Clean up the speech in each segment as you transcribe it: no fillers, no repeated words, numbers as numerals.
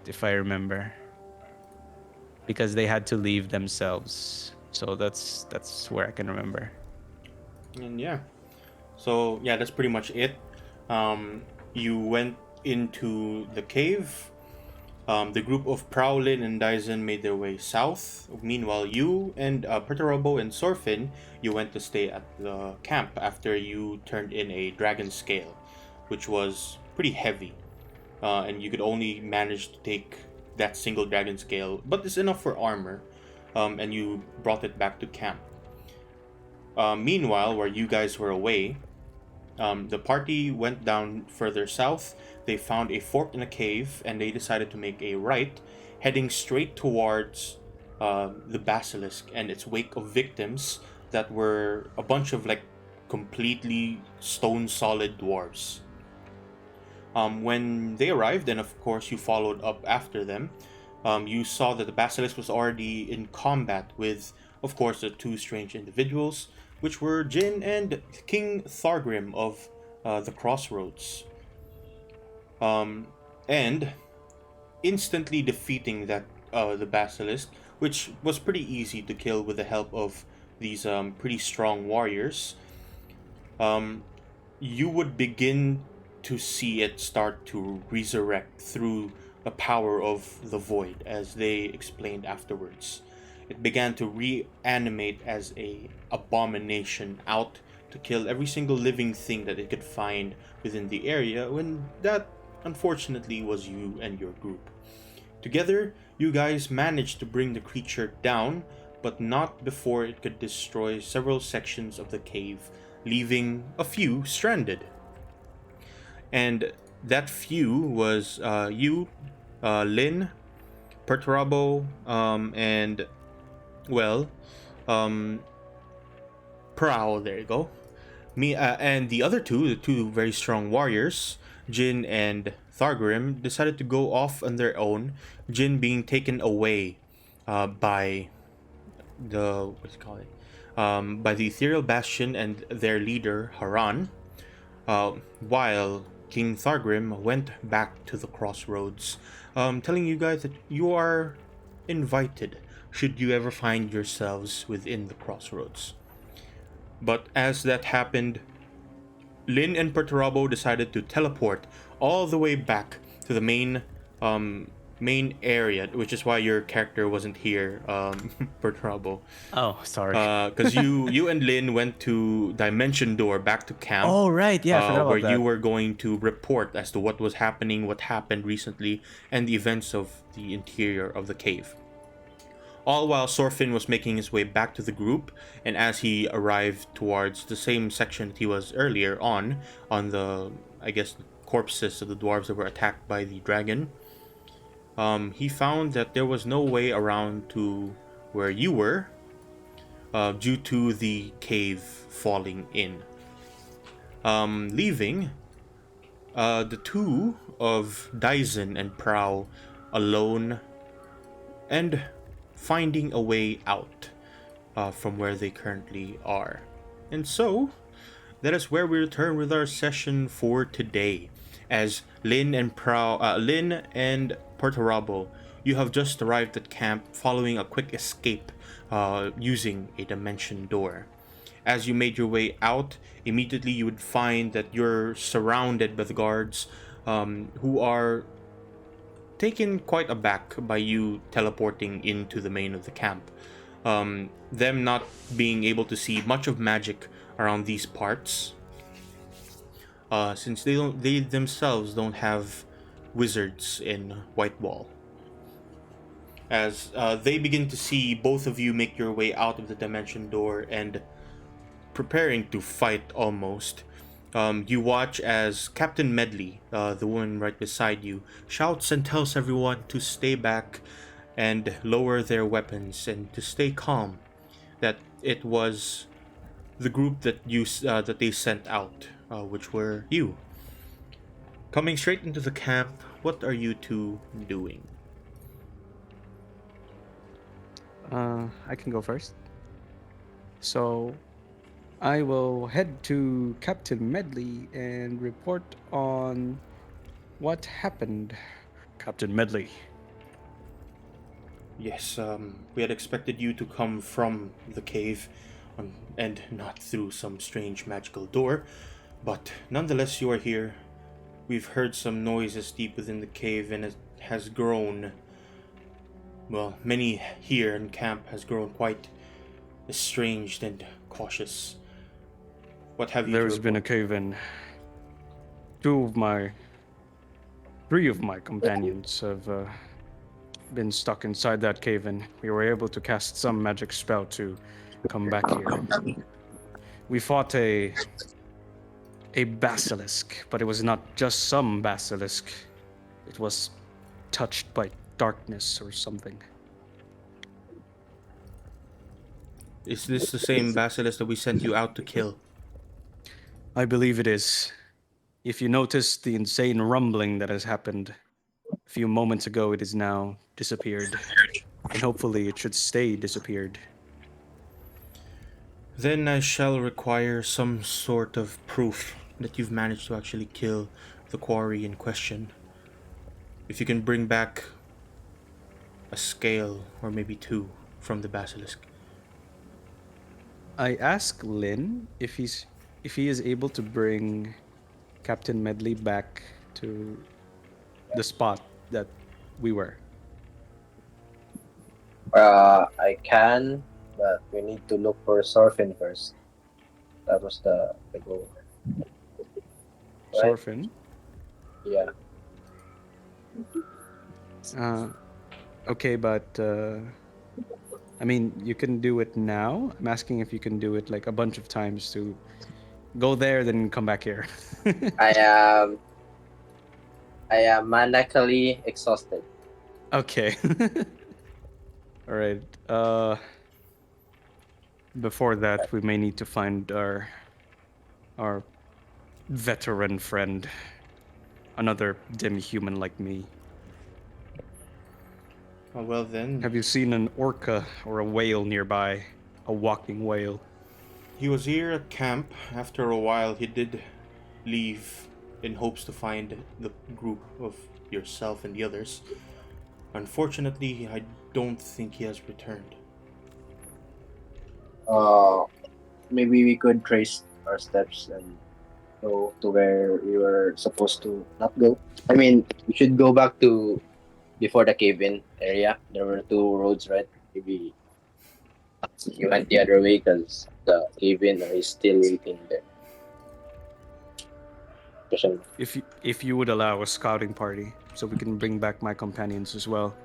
if I remember, because they had to leave themselves. So that's where I can remember. And yeah, so yeah, that's pretty much it. You went into the cave. The group of Prowlin and Dyson made their way south. Meanwhile, you and Perturobo and Sorfin, you went to stay at the camp after you turned in a dragon scale, which was pretty heavy, and you could only manage to take that single dragon scale, but it's enough for armor, and you brought it back to camp. Meanwhile, while you guys were away, the party went down further south. They found a fork in a cave, and they decided to make a right, heading straight towards the basilisk and its wake of victims that were a bunch of like completely stone solid dwarves. When they arrived, and of course you followed up after them, you saw that the basilisk was already in combat with, of course, the two strange individuals, which were Jin and King Thargrim of the Crossroads. Um, and instantly defeating the basilisk, which was pretty easy to kill with the help of these pretty strong warriors. Um, you would begin to see it start to resurrect through the power of the void, as they explained afterwards. It began to reanimate as a abomination out to kill every single living thing that it could find within the area, when that unfortunately was you and your group. Together, you guys managed to bring the creature down, but not before it could destroy several sections of the cave, leaving a few stranded. And that few was you, Lynn, Perturabo, and, well, um, Prowl, there you go. Me and the other two, the two very strong warriors, Jin and Thargrim, decided to go off on their own. Jin being taken away by the what's it called? By the Ethereal Bastion and their leader Haran, while King Thargrim went back to the crossroads, telling you guys that you are invited should you ever find yourselves within the crossroads. But as that happened, Lin and Perturabo decided to teleport all the way back to the um, main area, which is why your character wasn't here, Perturabo. Oh, sorry. Because you and Lin went to Dimension Door back to camp, Oh, right. Yeah, I forgot where about you that. were going to report as to what was happening, what happened recently, and the events of the interior of the cave. All while Sorfin was making his way back to the group, and as he arrived towards the same section that he was earlier on the, I guess, corpses of the dwarves that were attacked by the dragon, he found that there was no way around to where you were, due to the cave falling in. Leaving the two of Dyson and Prow alone and finding a way out from where they currently are. And so, that is where we return with our session for today. As Lin and Perturabo, you have just arrived at camp following a quick escape using a dimension door. As you made your way out, immediately you would find that you're surrounded by the guards, who are taken quite aback by you teleporting into the main of the camp. Them not being able to see much of magic around these parts, since they themselves don't have wizards in Whitewall. As they begin to see both of you make your way out of the dimension door and preparing to fight almost, you watch as Captain Medley, the woman right beside you, shouts and tells everyone to stay back and lower their weapons and to stay calm. That it was the group that they sent out, which were you. Coming straight into the camp, what are you two doing? I can go first. So I will head to Captain Medley and report on what happened. Captain Medley, Yes, we had expected you to come from the cave and not through some strange magical door, but nonetheless you are here. We've heard some noises deep within the cave and it has grown. Well, many here in camp has grown quite estranged and cautious. What have you to There's been a report? cave-in. Three of my companions have been stuck inside that cave-in. We were able to cast some magic spell to come back here. We fought a basilisk, but it was not just some basilisk. It was touched by darkness or something. Is this the same basilisk that we sent you out to kill? I believe it is. If you notice the insane rumbling that has happened a few moments ago, it is now disappeared. And hopefully it should stay disappeared. Then I shall require some sort of proof that you've managed to actually kill the quarry in question. If you can bring back a scale or maybe two from the basilisk. I ask Lynn if he is able to bring Captain Medley back to the spot that we were. I can, but we need to look for Sorfin first. That was the goal. Right? Sorfin? Yeah. Okay, but I mean, you can do it now. I'm asking if you can do it like a bunch of times to go there, then come back here. I am manically exhausted. Okay. All right. Before that, we may need to find our veteran friend, another demi-human like me. Oh, well then, Have you seen an orca or a whale nearby? A walking whale? he was here at camp. After a while, he did leave in hopes to find the group of yourself and the others. Unfortunately, I don't think he has returned. Maybe we could trace our steps and go to where we were supposed to not go. I mean, we should go back to before the cave-in area. There were two roads, right? Maybe you went the other way because the cave-in is still waiting there. Question. If you would allow a scouting party, so we can bring back my companions as well.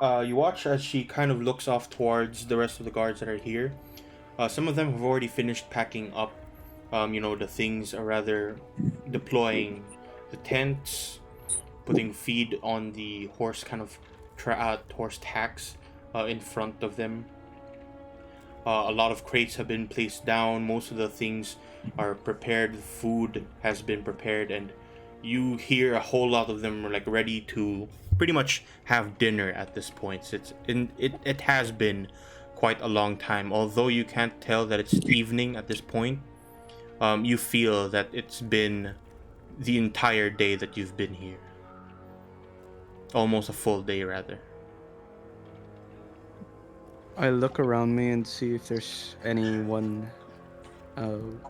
You watch as she kind of looks off towards the rest of the guards that are here. Some of them have already finished packing up, the things, or rather deploying the tents, putting feed on the horse kind of horse tacks in front of them. A lot of crates have been placed down. Most of the things are prepared. Food has been prepared, and you hear a whole lot of them are like ready to pretty much have dinner at this point. It has been quite a long time. Although you can't tell that it's evening at this point, you feel that it's been the entire day that you've been here. Almost a full day, rather. I look around me and see if there's anyone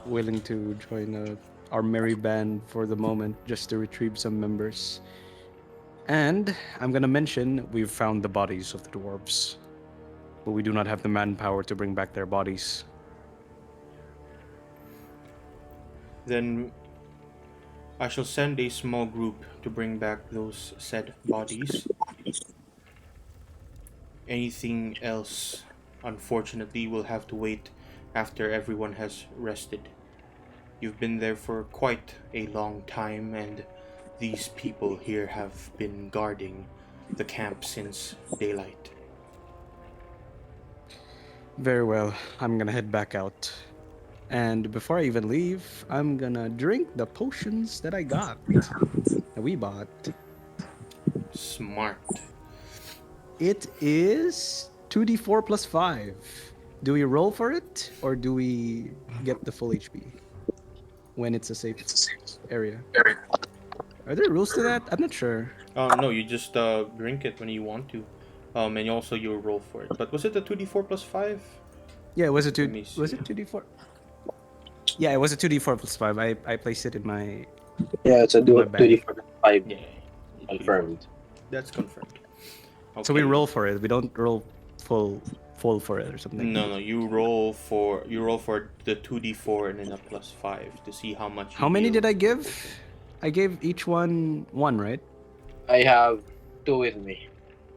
willing to join our merry band for the moment, just to retrieve some members. And I'm gonna mention we've found the bodies of the dwarves, but we do not have the manpower to bring back their bodies. Then I shall send a small group to bring back those said bodies. Anything else, unfortunately, will have to wait after everyone has rested. You've been there for quite a long time, and these people here have been guarding the camp since daylight. Very well, I'm gonna head back out. And before I even leave, I'm gonna drink the potions that I got, that we bought. Smart. It is 2d4 plus 5. Do we roll for it, or do we get the full HP when it's a safe area? Are there rules to that? I'm not sure. No, you just drink it when you want to. And you also you roll for it. But was it a 2d4 plus 5? Yeah, was it Let two? me see. Was it 2d4? Yeah, it was a 2d4 plus 5. I placed it in my Yeah, it's a my dual bag. 2d5 Yeah. confirmed. That's confirmed. Okay. So we roll for it. We don't roll full for it or something. No, you roll for the 2d4 and then a plus 5 to see how much. How many did I give? I gave each one, right? I have 2 with me.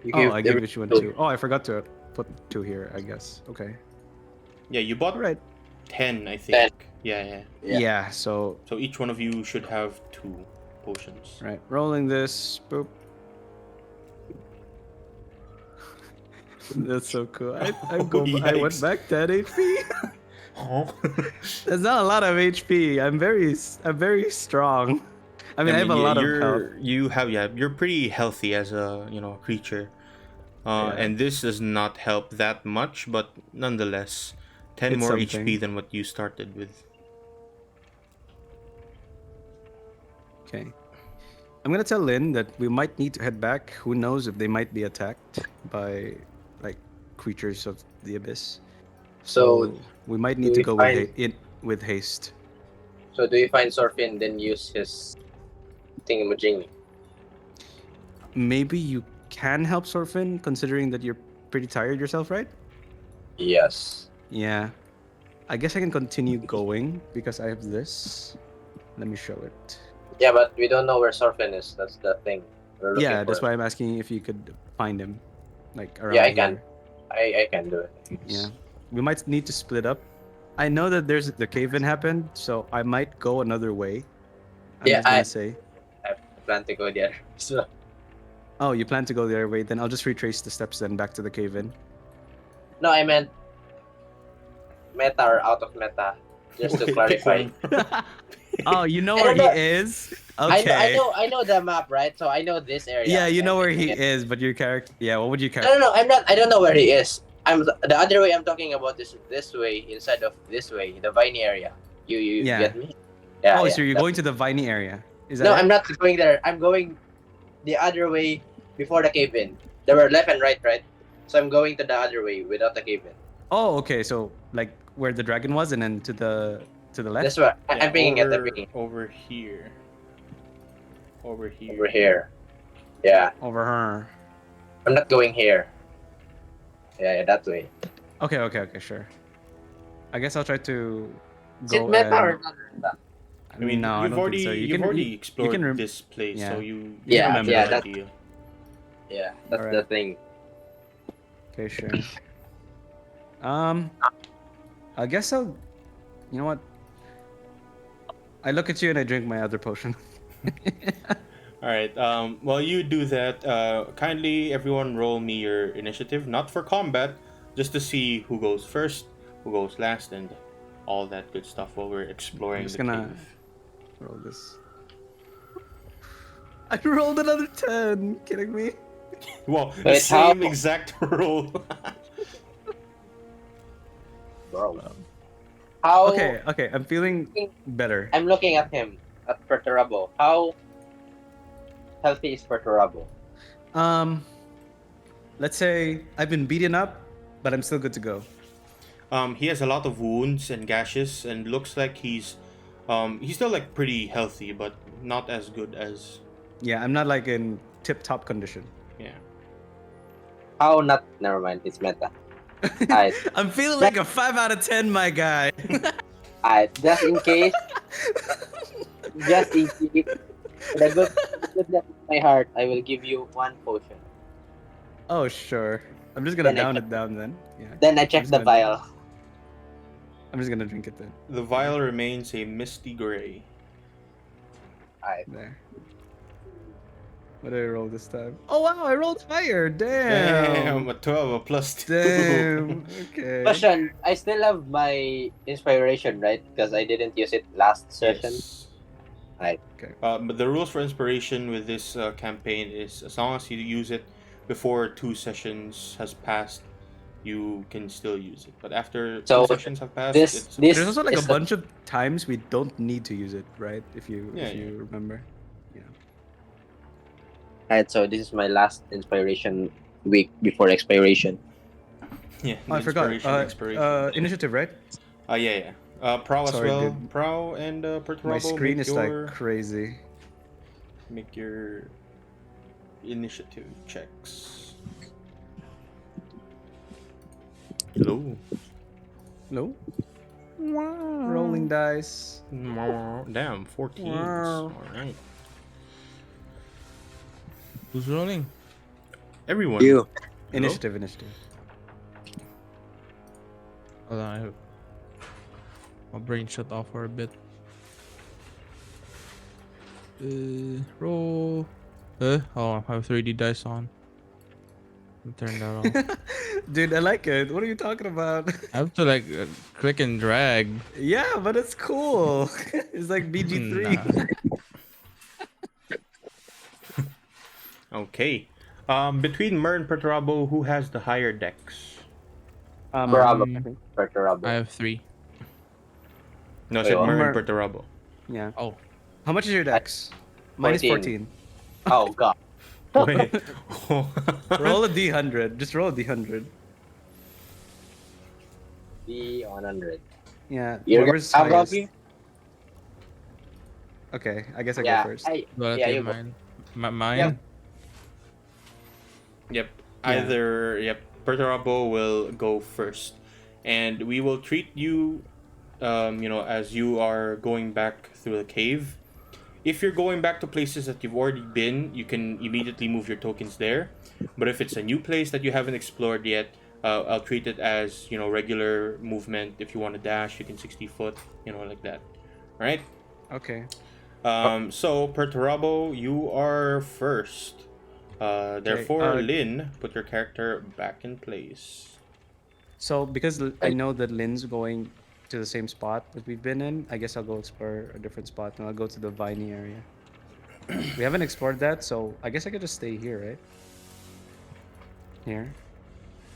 You Oh, I gave every each one two. 2. Oh, I forgot to put 2 here, I guess. Okay. Yeah, you bought All right. 10, I think. 10. Yeah. Yeah. So So each one of you should have 2 potions. right, rolling this. Boop. That's so cool. I went Yikes. back 10 HP. Oh. That's not a lot of HP. I'm very strong. I mean, I have a lot of health. You're pretty healthy as a creature. Yeah. And this does not help that much, but nonetheless, 10 It's more something. HP than what you started with. Okay. I'm gonna tell Lynn that we might need to head back. Who knows if they might be attacked by like creatures of the abyss. So, we might need to do we go find- with haste. so do you find Sorfin then use his thingamajiggy? Maybe you can help Sorfin, considering that you're pretty tired yourself, right? Yes. Yeah. I guess I can continue going because I have this. Let me show it. Yeah, but we don't know where Sorfin is. That's the thing. We're looking Yeah, for that's him. why I'm asking if you could find him, like around Yeah, I here. can. I can do it. Yeah, we might need to split up. I know that there's the cave-in happened, so I might go another way. I'm Yeah, just gonna say. I plan to go there. So Oh, you plan to go the other way? Then I'll just retrace the steps then back to the cave-in. no, I meant meta or out of meta, just to Pick clarify. one. Oh, you know I where he don't know- is? Okay. I know the map, right? So I know this area. Yeah, you know And where I he get- is, but your character. Yeah, what would your No, character? no, no. I'm not. I don't know where he is. I'm the other way. I'm talking about this way instead of this way, the viney area. You Yeah. get me? Yeah. Oh, yeah. so you're That- going to the viney area? Is that No, it? I'm not going there. I'm going the other way before the cave in. There were left and right, right? So I'm going to the other way without the cave in. Oh, okay. So like where the dragon was, and then to the left. That's what Yeah, I'm picking it. I'm over, picking over here. Over here. over here. Yeah, Over her. I'm not going here. Yeah, that way. Okay, sure. I guess I'll try to Is go. it meta and- or not meta? I I mean, no, I you've don't already think so. you've already explored can this place, yeah. so you Yeah, remember yeah, the that- idea. Yeah, that's Alright. the thing. Okay, sure. I guess I'll. You know what? I look at you and I drink my other potion. All right. While you do that, kindly everyone roll me your initiative, not for combat, just to see who goes first, who goes last, and all that good stuff while we're exploring just the gonna- cave. Roll this. I rolled another 10. Kidding me? Well, the Wait, same how- exact roll. Bro. How Okay. I'm feeling better. I'm looking at him at Perturabo. How healthy is Perturabo? Let's say I've been beaten up, but I'm still good to go. He has a lot of wounds and gashes, and looks like he's still like pretty healthy, but not as good as Yeah, I'm not like in tip-top condition. yeah. How not? Never mind. It's meta. Alright, I'm feeling like a 5 out of 10, my guy. alright. Just in case, the goodness of my heart, I will give you 1 potion. Oh, sure. I'm just gonna Then I down check- it down then. Yeah. Then I check just the gonna- vial. I'm just gonna drink it then. The vial remains a misty gray. Alright. There. What did I roll this time? Oh wow, I rolled higher. Damn. A 12, a plus 2. Damn. Okay. Question: I still have my inspiration, right? Because I didn't use it last session. Yes. Right. Okay. But the rules for inspiration with this campaign is as long as you use it before 2 sessions has passed, you can still use it. But after So, 2 sessions have passed, this- it's this- There's also like is a bunch of times we don't need to use it, right? If you Yeah, if you remember. Yeah. Alright, so this is my last inspiration week before expiration. Yeah, Oh, the I forgot. inspiration expiration. Initiative, right? Yeah. Prow as Sorry, well. dude. Prow and My Perturabo, screen is like crazy. make your initiative checks. Hello. No? Wow. Rolling dice. Damn, 14s. Wow. Alright. Who's rolling? Everyone. You. Hello? Initiative. Hold on, my brain shut off for a bit. Roll. Oh, I have 3D dice on. I'll turn that off. Dude, I like it. What are you talking about? I have to like click and drag. Yeah, but it's cool. It's like BG3. Nah. Okay. Between Mer and Perturabo, who has the higher dex? Bravo. I Um, think. I Perturabo. have 3. No, I Wait, said what? Mer and Mer- Perturabo. Yeah. Oh, How much is your dex? Mine is 14. 14. Oh, God. Wait. Roll a D100. Just roll a D100. The 100. Yeah. You're Whoever's gonna have highest. copy? Okay, I guess I go Yeah. first. do I Yeah, take you go. mine? Mine? Yep. Yep. Yeah. Yep. Perturabo will go first. And we will treat you, as you are going back through the cave. If you're going back to places that you've already been, you can immediately move your tokens there. But if it's a new place that you haven't explored yet, I'll treat it as, regular movement. If you want to dash, you can 60 foot, like that. All right? Okay. So, Perturabo, you are first. Okay. Therefore, Lynn, put your character back in place. So because I know that Lynn's going to the same spot that we've been in, I guess I'll go explore a different spot and I'll go to the viney area. We haven't explored that, so I guess I could just stay here, right? Here.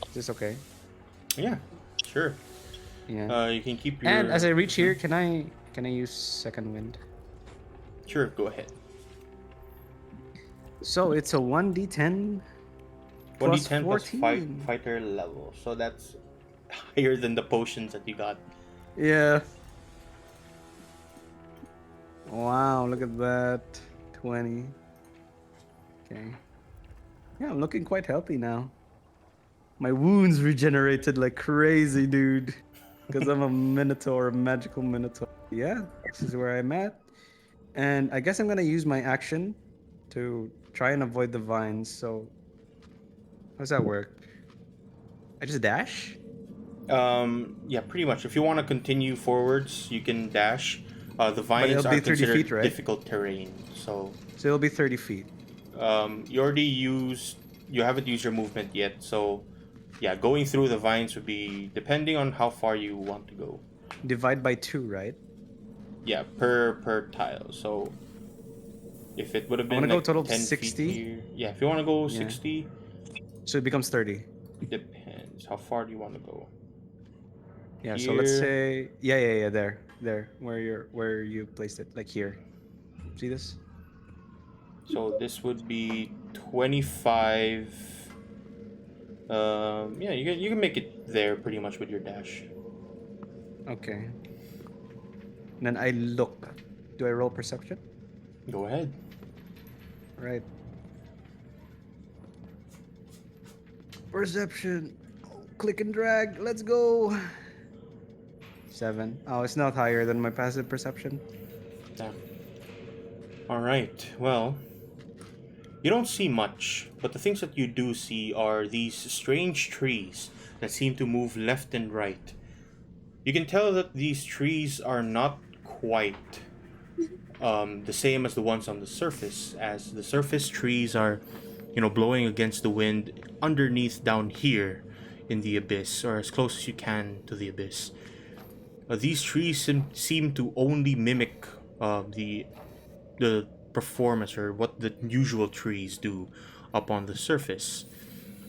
Is this okay? Yeah, sure. Yeah. You can keep your. And as I reach here, can I use second wind? Sure, go ahead. So it's a 1d10 plus 1d10 plus 14. fighter level. So that's higher than the potions that you got. Yeah. Wow, look at that. 20. Okay. Yeah, I'm looking quite healthy now. My wounds regenerated like crazy, dude. Because I'm a minotaur, a magical minotaur. Yeah, this is where I'm at. And I guess I'm gonna use my action to try and avoid the vines. So how does that work? I just dash? Yeah, pretty much. If you want to continue forwards, you can dash. The But vines it'll are be 30 feet, considered right? difficult terrain. So, So it'll be 30 feet. you already used. You haven't used your movement yet. So, yeah, going through the vines would be depending on how far you want to go. Divide by 2, right? Yeah, per tile. So, if it would have I want been to go like total of 10 feet 60. here, yeah. If you want to go Yeah. 60, So it becomes 30. depends. How far do you want to go? Yeah, so let's Here. say yeah, there where you placed it, like here. See this? So this would be 25. Yeah, you can make it there pretty much with your dash. Okay. And then I look. Do I roll perception? Go ahead. Right. Perception. Click and drag. Let's go. 7. Oh, it's not higher than my passive perception. Damn. All right. Well, you don't see much, but the things that you do see are these strange trees that seem to move left and right. You can tell that these trees are not quite the same as the ones on the surface, as the surface trees are, blowing against the wind underneath down here in the abyss, or as close as you can to the abyss. These trees seem to only mimic the performance or what the usual trees do up on the surface,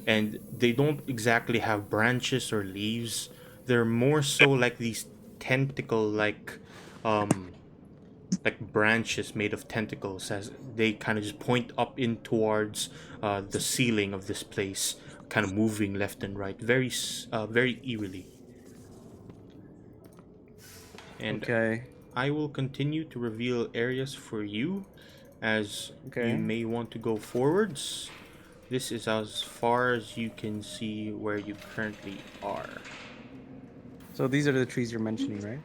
and they don't exactly have branches or leaves. They're more so like these tentacle like like branches made of tentacles as they kind of just point up in towards the ceiling of this place, kind of moving left and right, very eerily. And Okay. I will continue to reveal areas for you as you Okay. may want to go forwards. This is as far as you can see where you currently are. So these are the trees you're mentioning, right?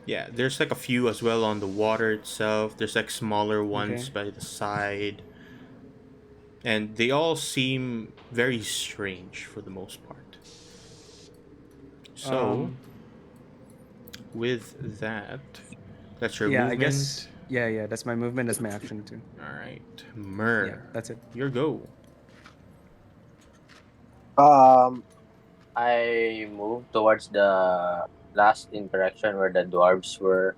Yeah, there's like a few as well on the water itself. There's like smaller ones Okay. by the side. And they all seem very strange for the most part. So, Um. with that, that's your Yeah. I movement. guess. Yeah. Yeah. That's my movement. That's my action too. Alright. Yeah. Myrrh, That's it. your go. Um, I moved towards the last interaction where the dwarves were.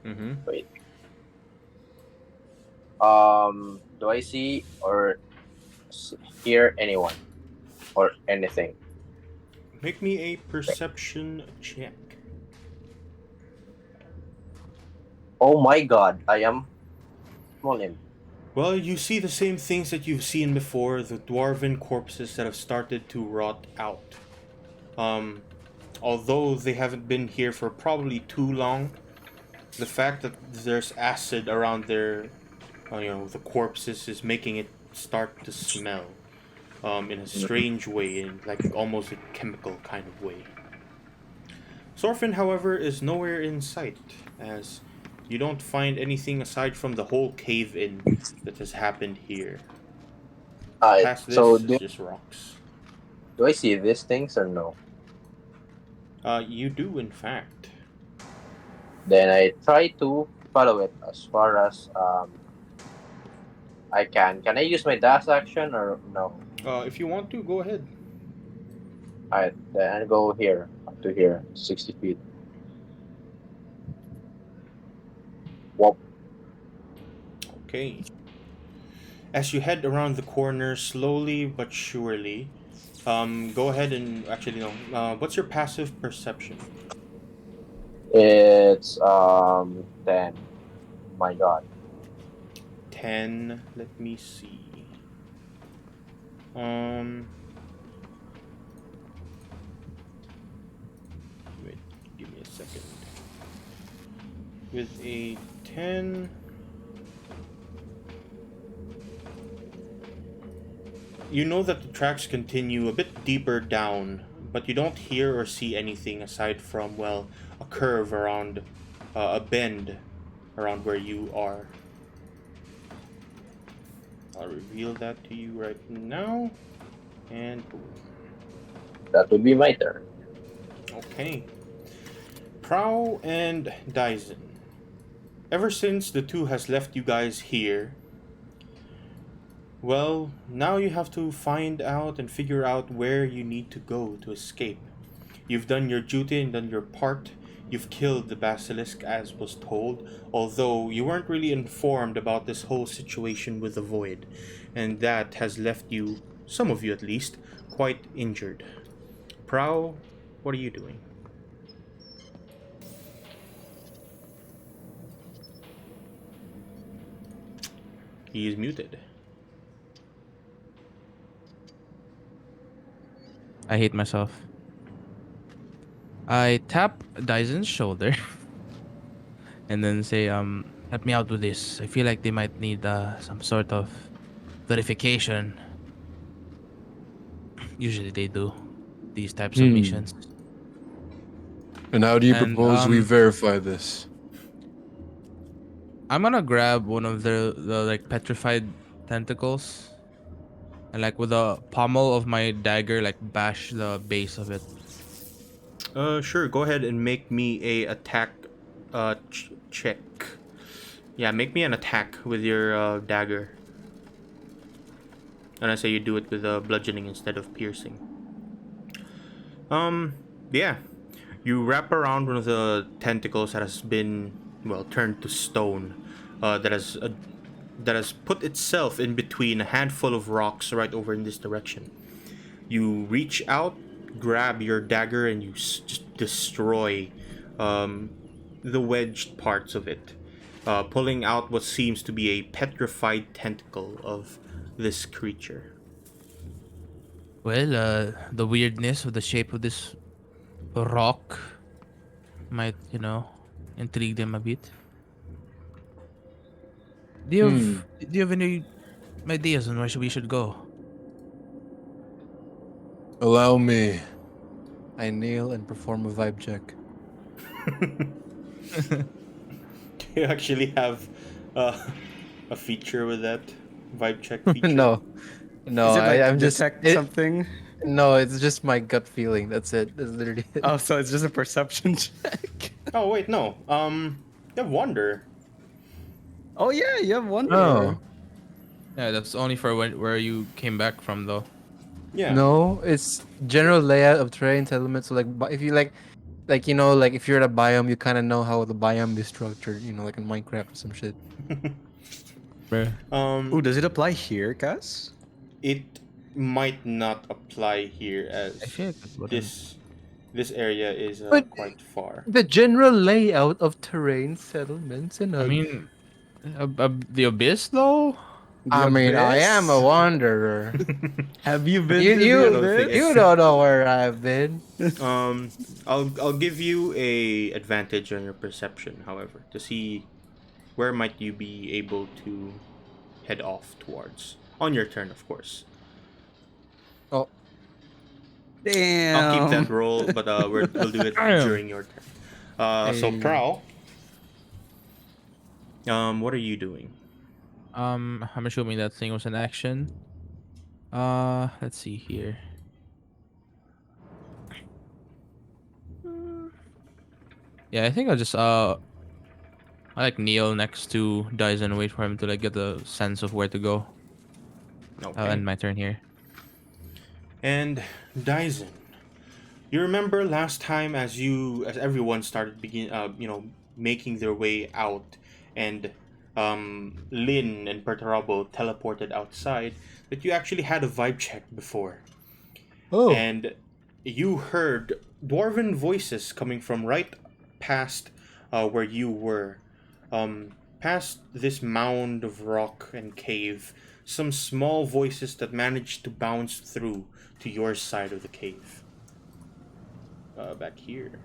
Mm-hmm. Wait. Do I see or hear anyone or anything? Make me a perception check. Oh my god, I am small imp. Well, you see the same things that you've seen before, the dwarven corpses that have started to rot out. Um, Although they haven't been here for probably too long, the fact that there's acid around their, the corpses is making it start to smell, in a strange way, in like almost a chemical kind of way. Sorfin, however, is nowhere in sight, as you don't find anything aside from the whole cave-in that has happened here. Past So this is just rocks. do I see these things or no? You do, in fact. Then I try to follow it as far as I can. Can I use my dash action or no? If you want to, go ahead. Alright, then I go here up to here, 60 feet. Whoop. Okay. As you head around the corner, slowly but surely, go ahead and actually no. What's your passive perception? It's 10. My god. 10. Let me see. Um. Wait. Give me a second. With a 10. You know that the tracks continue a bit deeper down, but you don't hear or see anything aside from, well, a curve around a bend around where you are. I'll reveal that to you right now. And boom. That would be my turn. Okay. Prow and Dyson. Ever since the two has left you guys here, well, now you have to find out and figure out where you need to go to escape. You've done your duty and done your part. You've killed the basilisk as was told, although you weren't really informed about this whole situation with the void, and that has left you, some of you at least, quite injured. Prow, what are you doing? He is muted. I hate myself. I tap Dyson's shoulder and then say, help me out with this. I feel like they might need some sort of verification. Usually they do these types of Hmm. missions. And how do you And propose we verify this? I'm gonna grab one of the like petrified tentacles and like with the pommel of my dagger like bash the base of it. Sure, go ahead and make me a attack check. Yeah, make me an attack with your dagger. And I say you do it with bludgeoning instead of piercing. Um, yeah. You wrap around one of the tentacles that has been, well, turned to stone. That has put itself in between a handful of rocks right over in this direction. You reach out, grab your dagger, and you just destroy the wedged parts of it. pulling out what seems to be a petrified tentacle of this creature. Well, the weirdness of the shape of this rock might, intrigue them a bit. Hmm. Do you have any ideas on where we should go? Allow me. I kneel and perform a vibe check. You actually have uh, a feature with that vibe check feature. No, no. Is it like I'm just detect it. something? No, it's just my gut feeling. That's it. That's literally it. Oh, so it's just a perception check. Oh wait, no. You have wonder. Oh yeah, you have wonder. Oh Yeah, that's only for where you came back from, though. Yeah. no, it's general layout of terrain settlements. So like, if you like like if you're at a biome, you kind of know how the biome is structured. Like in Minecraft or some shit. Bruh. Ooh, does it apply here, Cass? It might not apply here I as feel like that's what this area is But quite far. the general layout of terrain settlements and I mean, the abyss, though? The I mean, I am a abyss? wanderer. Have you been You to I the you don't think you abyss? don't know where I've been. um I'll give you a advantage on your perception, however, to see where might you be able to head off towards on your turn, of course. Oh, I'll keep that Damn. roll, but we'll do it Damn. during your turn. So I Prowl, what are you doing? I'm assuming that thing was an action. Let's see here. Yeah, I think I'll just I like kneel next to Dyson and wait for him to like get a sense of where to go. Okay. End my turn here. And Dyson, you remember last time as everyone started making their way out, and Lynn and Perturabo teleported outside, that you actually had a vibe check before, oh and you heard dwarven voices coming from right past where you were, past this mound of rock and cave. Some small voices that managed to bounce through to your side of the cave. Back here.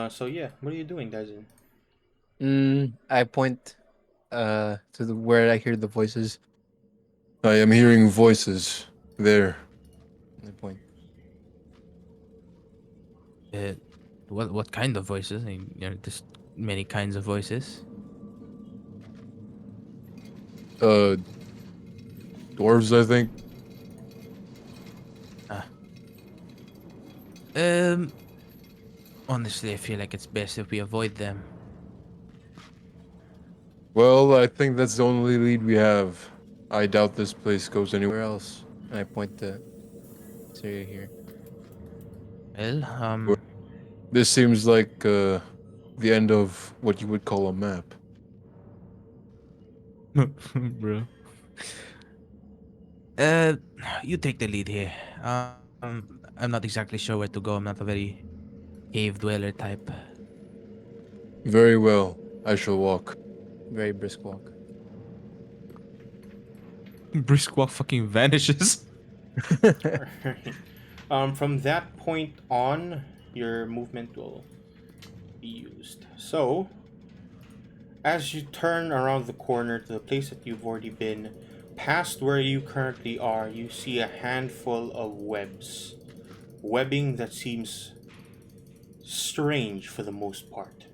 So yeah, what are you doing, Dyson? I point to the where I hear the voices. I am hearing voices there. I point. Uh, what kind of voices? I mean, just many kinds of voices. Uh, dwarves, I think. Ah. Um. Honestly, I feel like it's best if we avoid them. Well, I think that's the only lead we have. I doubt this place goes anywhere else. And I point to this area here. Well, Where- This seems like the end of what you would call a map. bro. Uh, you take the lead here. I'm not exactly sure where to go. I'm not a very cave dweller type. Very well. I shall walk. Very brisk walk. Brisk walk fucking vanishes. Alright. From that point on, your movement will be used. So, as you turn around the corner to the place that you've already been, past where you currently are, you see a handful of webs. Webbing that seems strange for the most part,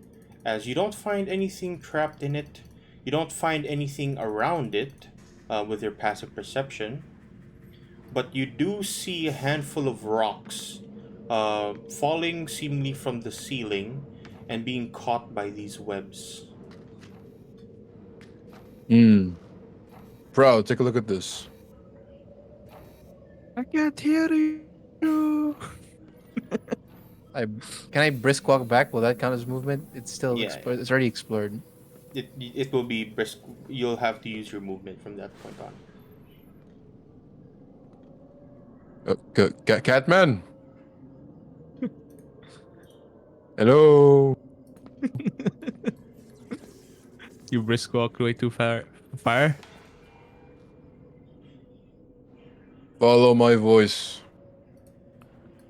as you don't find anything trapped in it, you don't find anything around it with your passive perception, but you do see a handful of rocks falling seemingly from the ceiling and being caught by these webs. Hmm. Proud, take a look at this. I can't hear you. I can I brisk walk back? Will that count as movement? It's still Yeah, It's already explored. it will be brisk. You'll have to use your movement from that point on. Catman. Hello. You brisk walk away too far. Fire? Follow my voice.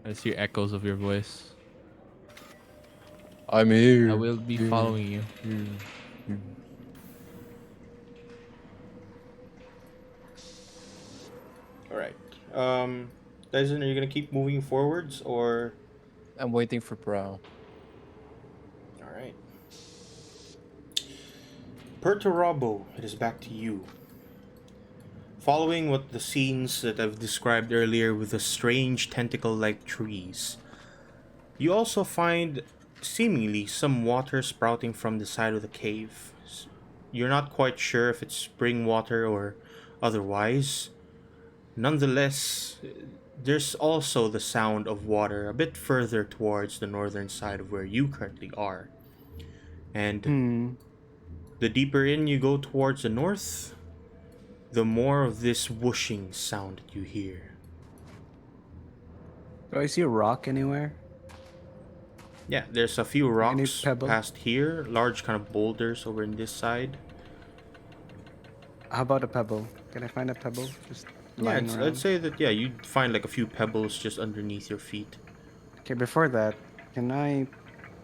I see echoes of your voice. I'm here. I will be Here, following you. here, here. All right. Dyson, are you gonna keep moving forwards or? I'm waiting for Prow. All right. Perturabo, it is back to you. Following what the scenes that I've described earlier with the strange tentacle-like trees, you also find seemingly some water sprouting from the side of the cave. You're not quite sure if it's spring water or otherwise. Nonetheless, there's also the sound of water a bit further towards the northern side of where you currently are. And the deeper in you go towards the north, the more of this whooshing sound that you hear. Do I see a rock anywhere? Yeah, there's a few Any rocks pebble? past here, large kind of boulders over in this side. How about a pebble? Can I find a pebble? Just Yeah, lying I'd around. say that, yeah, you'd find like a few pebbles just underneath your feet. Okay, before that, can I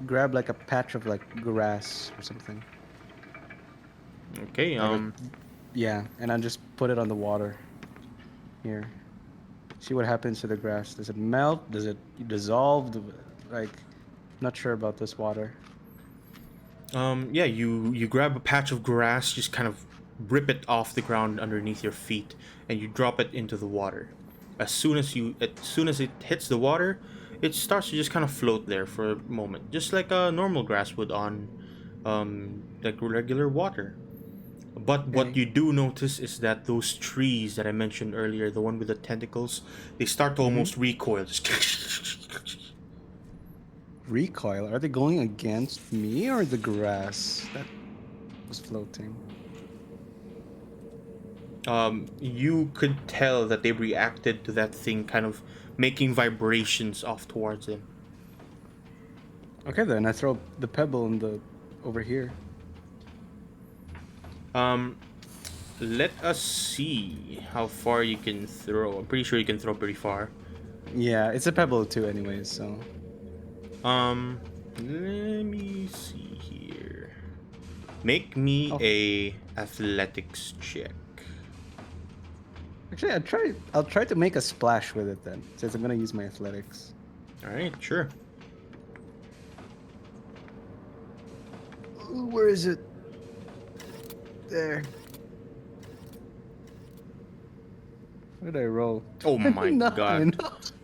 grab like a patch of like grass or something? Okay, Yeah, and I'll just put it on the water. Here. See what happens to the grass. Does it melt? Does it dissolve? Like, not sure about this water. yeah, you grab a patch of grass, just kind of rip it off the ground underneath your feet, and you drop it into the water. As soon as it hits the water, it starts to just kind of float there for a moment, just like a normal grass would on, like regular water. But what Okay. you do notice is that those trees that I mentioned earlier, the one with the tentacles, they start to almost recoil. Just Recoil? Are they going against me or the grass that was floating? you could tell that they reacted to that thing kind of making vibrations off towards them. Okay, then I throw the pebble in the over here. Let us see how far you can throw. I'm pretty sure you can throw pretty far. Yeah, it's a pebble too, anyways. So Let me see here. Make me a athletics check. actually, I'll try to make a splash with it then, since I'm gonna use my athletics. All right, sure. Ooh, where is it? There. What did I roll? Oh my Nine. god.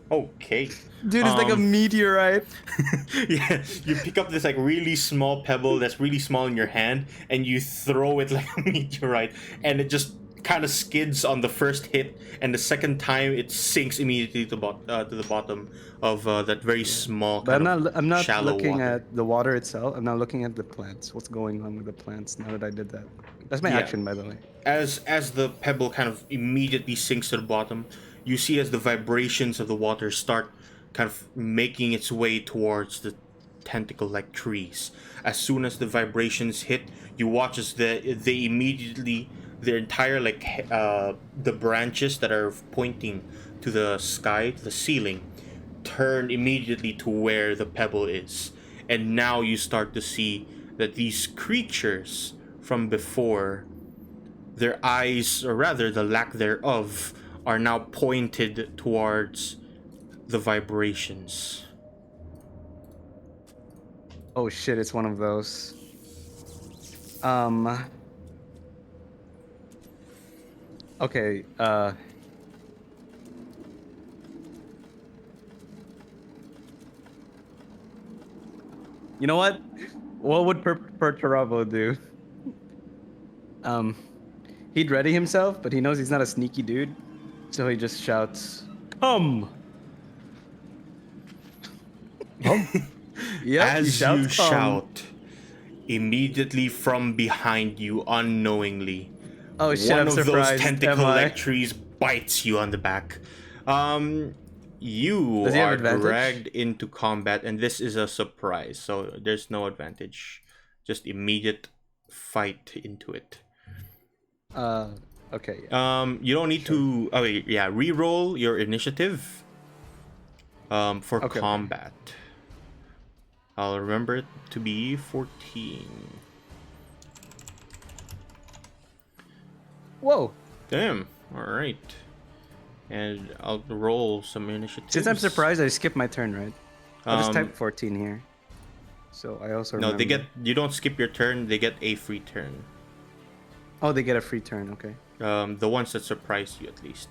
Okay. Dude, it's like a meteorite. Yeah, you pick up this like really small pebble that's really small in your hand, and you throw it like a meteorite, and it just kind of skids on the first hit, and the second time it sinks immediately to the bottom of that very small But kind of I'm not shallow looking water. at the water itself. I'm not looking at the plants. What's going on with the plants now that I did that? That's my Yeah. action, by the way. As the pebble kind of immediately sinks to the bottom, you see as the vibrations of the water start kind of making its way towards the tentacle-like trees. As soon as the vibrations hit, you watch as they immediately their entire the branches that are pointing to the sky, to the ceiling, turn immediately to where the pebble is. And now you start to see that these creatures from before, their eyes, or rather the lack thereof, are now pointed towards the vibrations. Oh shit, it's one of those. Okay, you know what? What would Perturabo do? He'd ready himself, but he knows he's not a sneaky dude, so he just shouts, "Come!" Yep, he As shouts, you "Come!" shout, immediately from behind you, unknowingly, Oh shit, one I'm of those surprised. Am I? tentacle-like trees bites you on the back. You Does he have are advantage? dragged into combat, and this is a surprise, so there's no advantage. Just immediate fight into it. Okay. Yeah. You don't need Sure. to. Oh wait, yeah. Reroll your initiative. For Okay. combat. I'll remember it to be 14. Whoa. Damn. All right. And I'll roll some initiative. Since I'm surprised, I skipped my turn, right? I'll just type 14 here. So I also No, remember. you don't skip your turn. They get a free turn. Oh, they get a free turn. Okay. The ones that surprise you at least.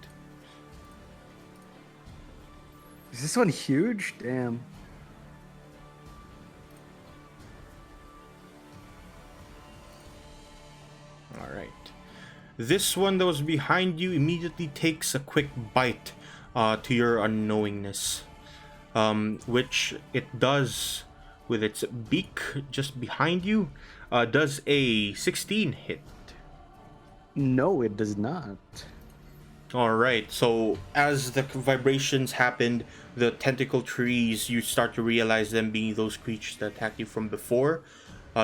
Is this one huge? Damn. All right. This one that was behind you immediately takes a quick bite to your unknowingness, which it does with its beak just behind you. Does a 16 hit? No, it does not. All right. So as the vibrations happened, the tentacle trees, you start to realize them being those creatures that attacked you from before.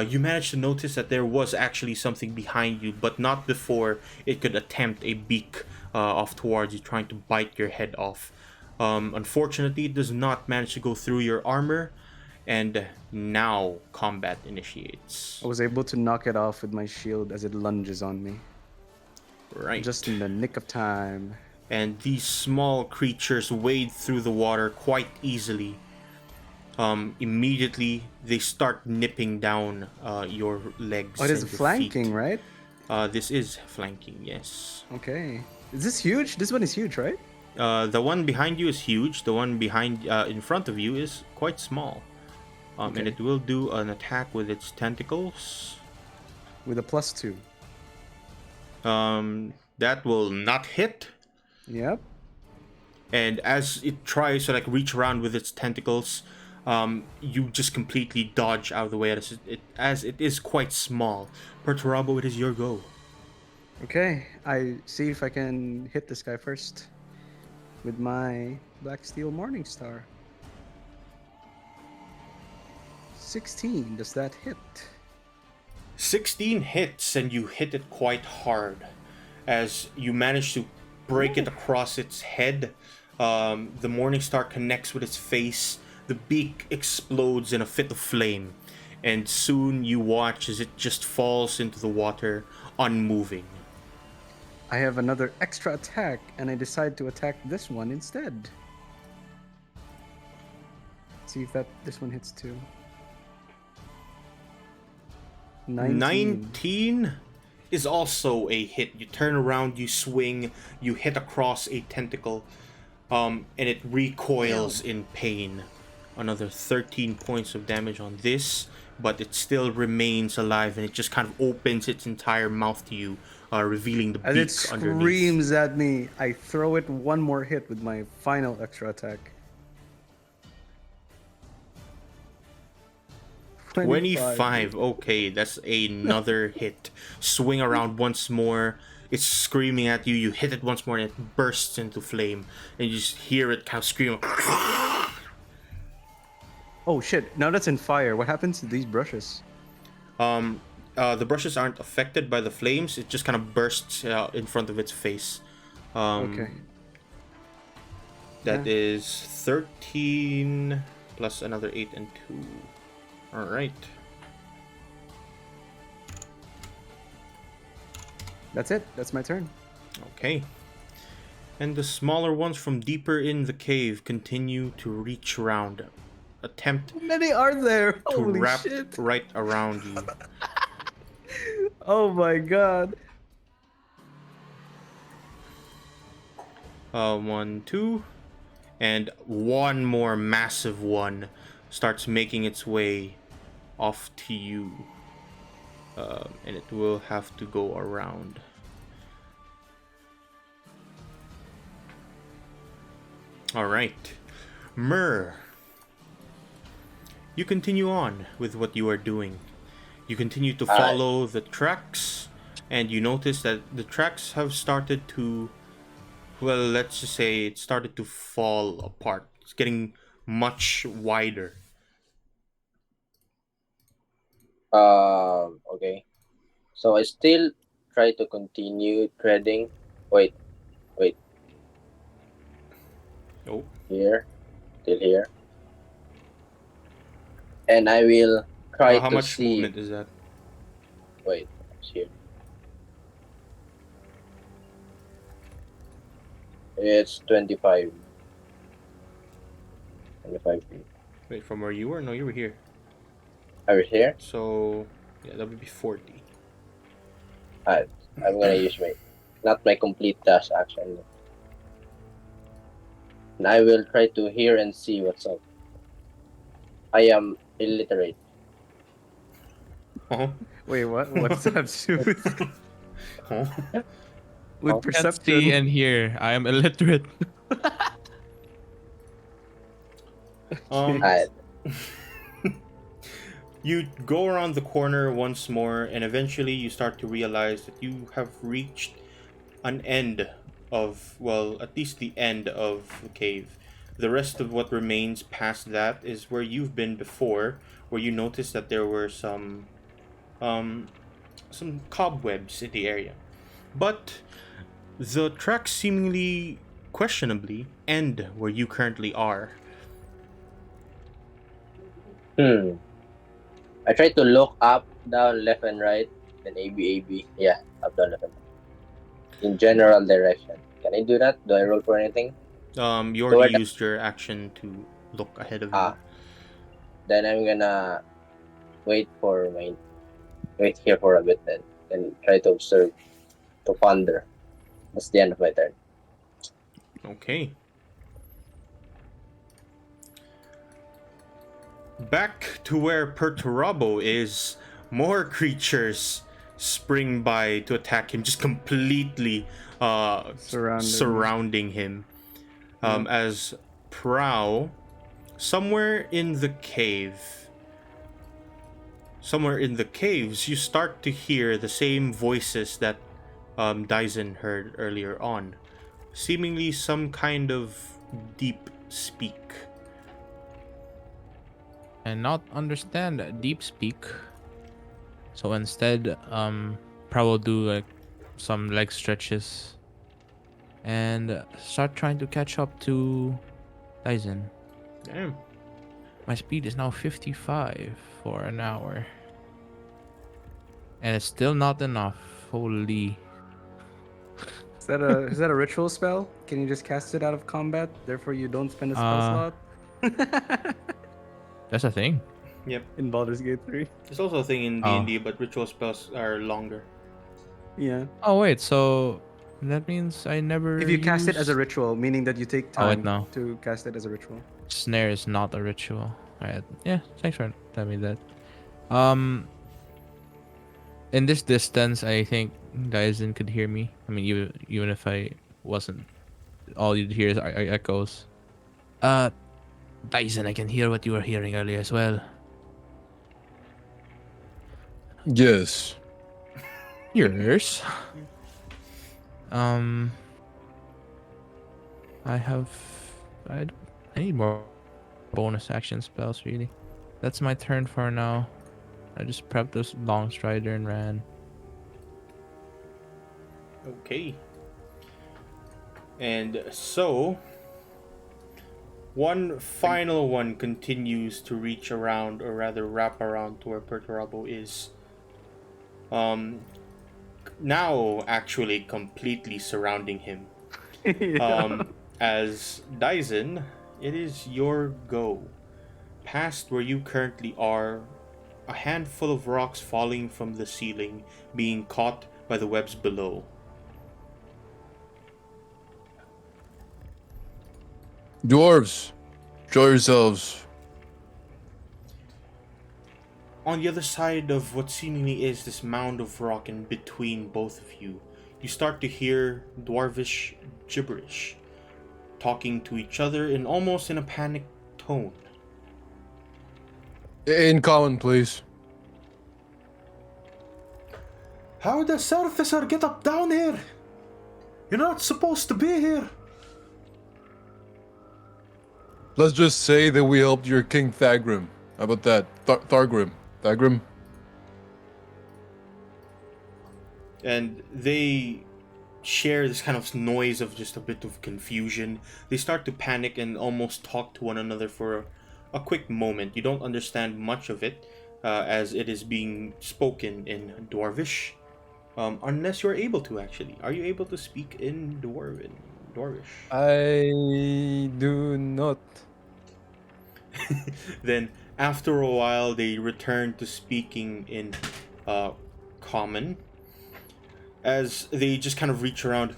You managed to notice that there was actually something behind you, but not before it could attempt a beak off towards you, trying to bite your head off. Unfortunately, it does not manage to go through your armor, and now combat initiates. I was able to knock it off with my shield as it lunges on me. Right. Just in the nick of time. And these small creatures wade through the water quite easily. Immediately they start nipping down your legs. Oh, it is and your flanking, feet. right? This is flanking, yes. Okay. Is this huge? This one is huge, right? The one behind you is huge. The one behind in front of you is quite small. Okay. And it will do an attack with its tentacles. With a +2. That will not hit. Yep. And as it tries to like reach around with its tentacles, you just completely dodge out of the way as it is quite small. Perturabo, it is your go. Okay. I see if I can hit this guy first. With my Black Steel Morningstar. 16. Does that hit? 16 hits, and you hit it quite hard as you manage to break it across its head. The Morningstar connects with its face. The beak explodes in a fit of flame, and soon you watch as it just falls into the water, unmoving. I have another extra attack, and I decide to attack this one instead. See if this one hits too. 19 is also a hit. You turn around, you swing, you hit across a tentacle, and it recoils in pain. Another 13 points of damage on this, but it still remains alive, and it just kind of opens its entire mouth to you, revealing the beak As it underneath. screams at me, I throw it one more hit with my final extra attack. 25. Okay, that's another hit. Swing around once more. It's screaming at you. You hit it once more, and it bursts into flame, and you just hear it kind of scream. Oh shit, now that's in fire. What happens to these brushes? The brushes aren't affected by the flames. It just kind of bursts in front of its face. Okay. That is 13 plus another 8 and 2. All right. That's it. That's my turn. Okay. And the smaller ones from deeper in the cave continue to reach around. Attempt How many are there? to Holy wrap shit. right around you. Oh my god. 1, 2. And one more massive one starts making its way off to you. And it will have to go around. Alright. Myrrh. You continue on with what you are doing. You continue to follow the tracks, and you notice that the tracks have started to well, let's just say it started to fall apart. It's getting much wider. Okay. So I still try to continue treading. Wait, wait. Oh, Here, still here, and I will try how to much see. movement is that? Wait, it's here. It's 25. 25 feet. Wait, from where you were? No, you were here. Are we here? So, yeah, that would be 40. Alright, I'm gonna use my not my complete dash action. And I will try to hear and see what's up. I am illiterate. Oh, Wait, what? What's that have to do with, oh. with Oh. Can't see perception? and hear. I am illiterate. Um, Alright, you go around the corner once more, and eventually you start to realize that you have reached an end of, well, at least the end of the cave. The rest of what remains past that is where you've been before, where you noticed that there were um, some cobwebs in the area. But the tracks seemingly, questionably, end where you currently are. I try to look up, down, left, and right. Then A B A B. Yeah, up, down, left, and right. In general direction. Can I do that? Do I roll for anything? You already Toward used your action to look ahead of you. then I'm gonna wait for my wait here for a bit then and try to observe, to ponder. That's the end of my turn. Okay. Back to where Perturabo is, more creatures spring by to attack him, just completely surrounding him. As Prow, somewhere in the cave, somewhere in the caves, you start to hear the same voices that Dyson heard earlier on. Seemingly some kind of deep speak. And not understand deep speak. So instead, probably do like some leg stretches and start trying to catch up to Dyson. Damn. My speed is now 55 for an hour. And it's still not enough. Holy. Is that a ritual spell? Can you just cast it out of combat? Therefore, you don't spend a spell Uh, slot. that's a thing. Yep. In Baldur's Gate 3. There's also a thing in Oh. D&D, but ritual spells are longer. Yeah. Oh wait, so that means I never. If you cast it as a used- ritual, meaning that you take Oh, wait, time no. to cast it as a ritual. Snare is not a ritual. Alright. Yeah, thanks for telling me that. Um in this distance I think Dyson could hear me. I mean even if I wasn't, all you'd hear is echoes. Dyson, I can hear what you were hearing earlier as well. Yes. Yours. I have I need more bonus action spells really. That's my turn for now. I just prepped this long strider and ran. Okay. And so, one final one continues to reach around, or rather wrap around to where Perturabo is. Now actually completely surrounding him. As Dyson, it is your go. Past where you currently are, a handful of rocks falling from the ceiling, being caught by the webs below. Dwarves, show yourselves. On the other side of what seemingly is this mound of rock in between both of you, you start to hear dwarvish gibberish, talking to each other in almost in a panicked tone. In common, please. How the surfacer get up down here? You're not supposed to be here. Let's just say that we helped your King Thagrim. How about that? Thargrim. Thagrim? And they share this kind of noise of just a bit of confusion. They start to panic and almost talk to one another for a quick moment. You don't understand much of it, as it is being spoken in Dwarvish. Unless you're able to, actually. Are you able to speak in Dwarvish? I do not. Then, after a while, they return to speaking in Common, as they just kind of reach around.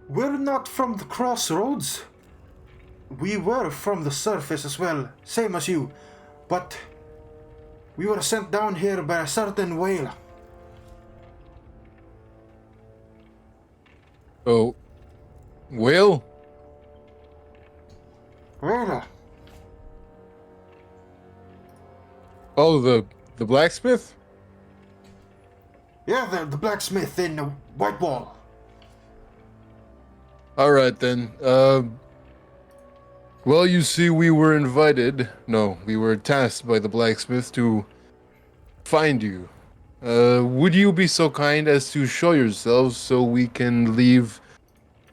We're not from the crossroads. We were from the surface as well, same as you, but we were sent down here by a certain whale. Oh. Whale? Whale? Oh, the blacksmith? Yeah, the blacksmith in the White Wall. Alright then. Well, you see, we were invited. No, we were tasked by the blacksmith to find you. Would you be so kind as to show yourselves so we can leave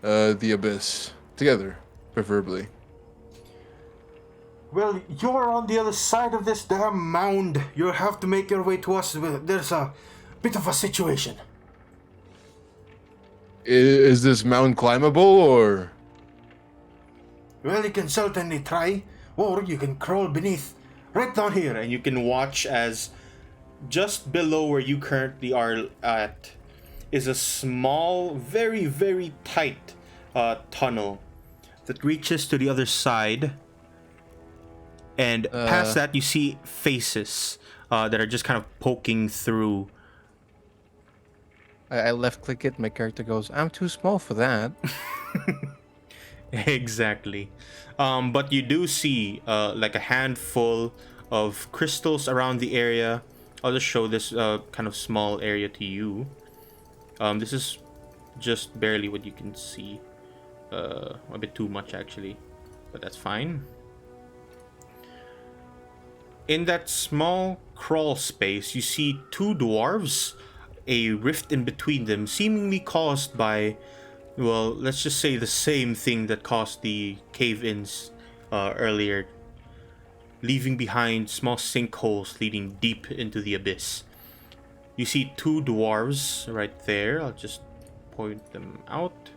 the abyss together, preferably? Well, you're on the other side of this damn mound. You'll have to make your way to us. There's a bit of a situation. Is this mountain climbable, or? Well, you can certainly try, or you can crawl beneath, right down here, and you can watch as just below where you currently are at is a small, very, very tight tunnel that reaches to the other side. And past that, you see faces that are just kind of poking through. I left click it, my character goes, I'm too small for that. Exactly. But you do see like a handful of crystals around the area. I'll just show this kind of small area to you. This is just barely what you can see. A bit too much, actually. But that's fine. In that small crawl space, you see two dwarves, a rift in between them, seemingly caused by, well, let's just say the same thing that caused the cave-ins earlier, leaving behind small sinkholes leading deep into the abyss. You see two dwarves right there. I'll just point them out.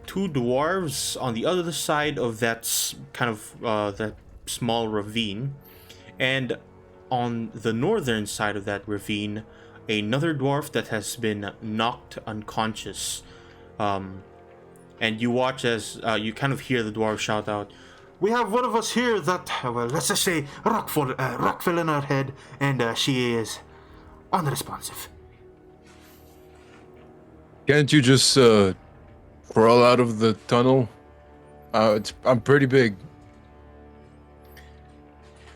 Two dwarves on the other side of that kind of that small ravine, and on the northern side of that ravine, another dwarf that has been knocked unconscious. And you watch as you kind of hear the dwarf shout out, "We have one of us here that, well, let's just say rockful in her head, and she is unresponsive." Can't you just crawl out of the tunnel? I'm pretty big.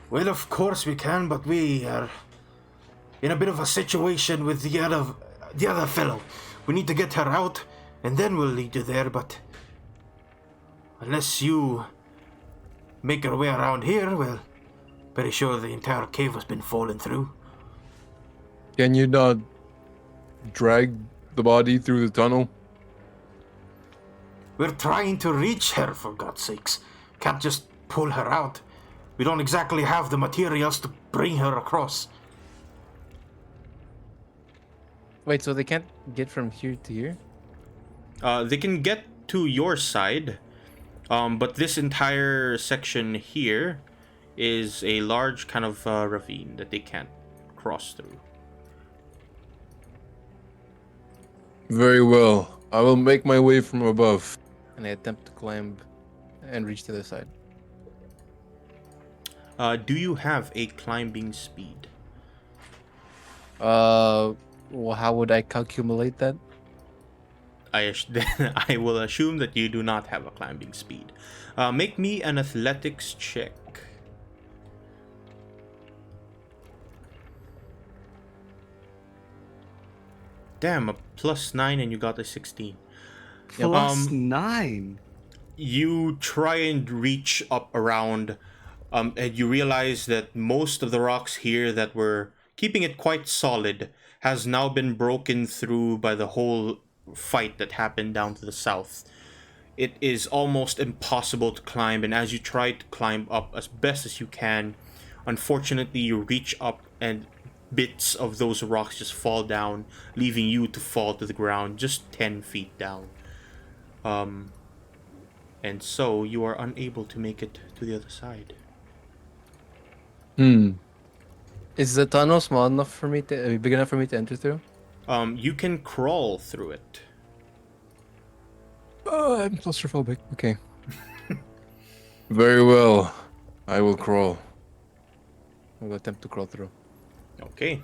Well, of course we can, but we are in a bit of a situation with the other fellow. We need to get her out, and then we'll lead you there, but unless you make your way around here, well, pretty sure the entire cave has been fallen through. Can you not drag the body through the tunnel? We're trying to reach her, for God's sakes. Can't just pull her out. We don't exactly have the materials to bring her across. Wait, so they can't get from here to here? They can get to your side, but this entire section here is a large kind of ravine that they can't cross through. Very well. I will make my way from above. And I attempt to climb and reach to the side. Do you have a climbing speed? Well, how would I calculate that? I will assume that you do not have a climbing speed. Make me an athletics check. Damn, a +9 and you got a 16. Plus 9. You try and reach up around, and you realize that most of the rocks here that were keeping it quite solid has now been broken through by the whole fight that happened down to the south. It is almost impossible to climb, and as you try to climb up as best as you can, unfortunately you reach up and bits of those rocks just fall down, leaving you to fall to the ground just 10 feet down. And so you are unable to make it to the other side. Is the tunnel small enough for me to big enough for me to enter through? You can crawl through it. Oh, I'm claustrophobic. Okay. Very well. I will crawl. I will attempt to crawl through. Okay.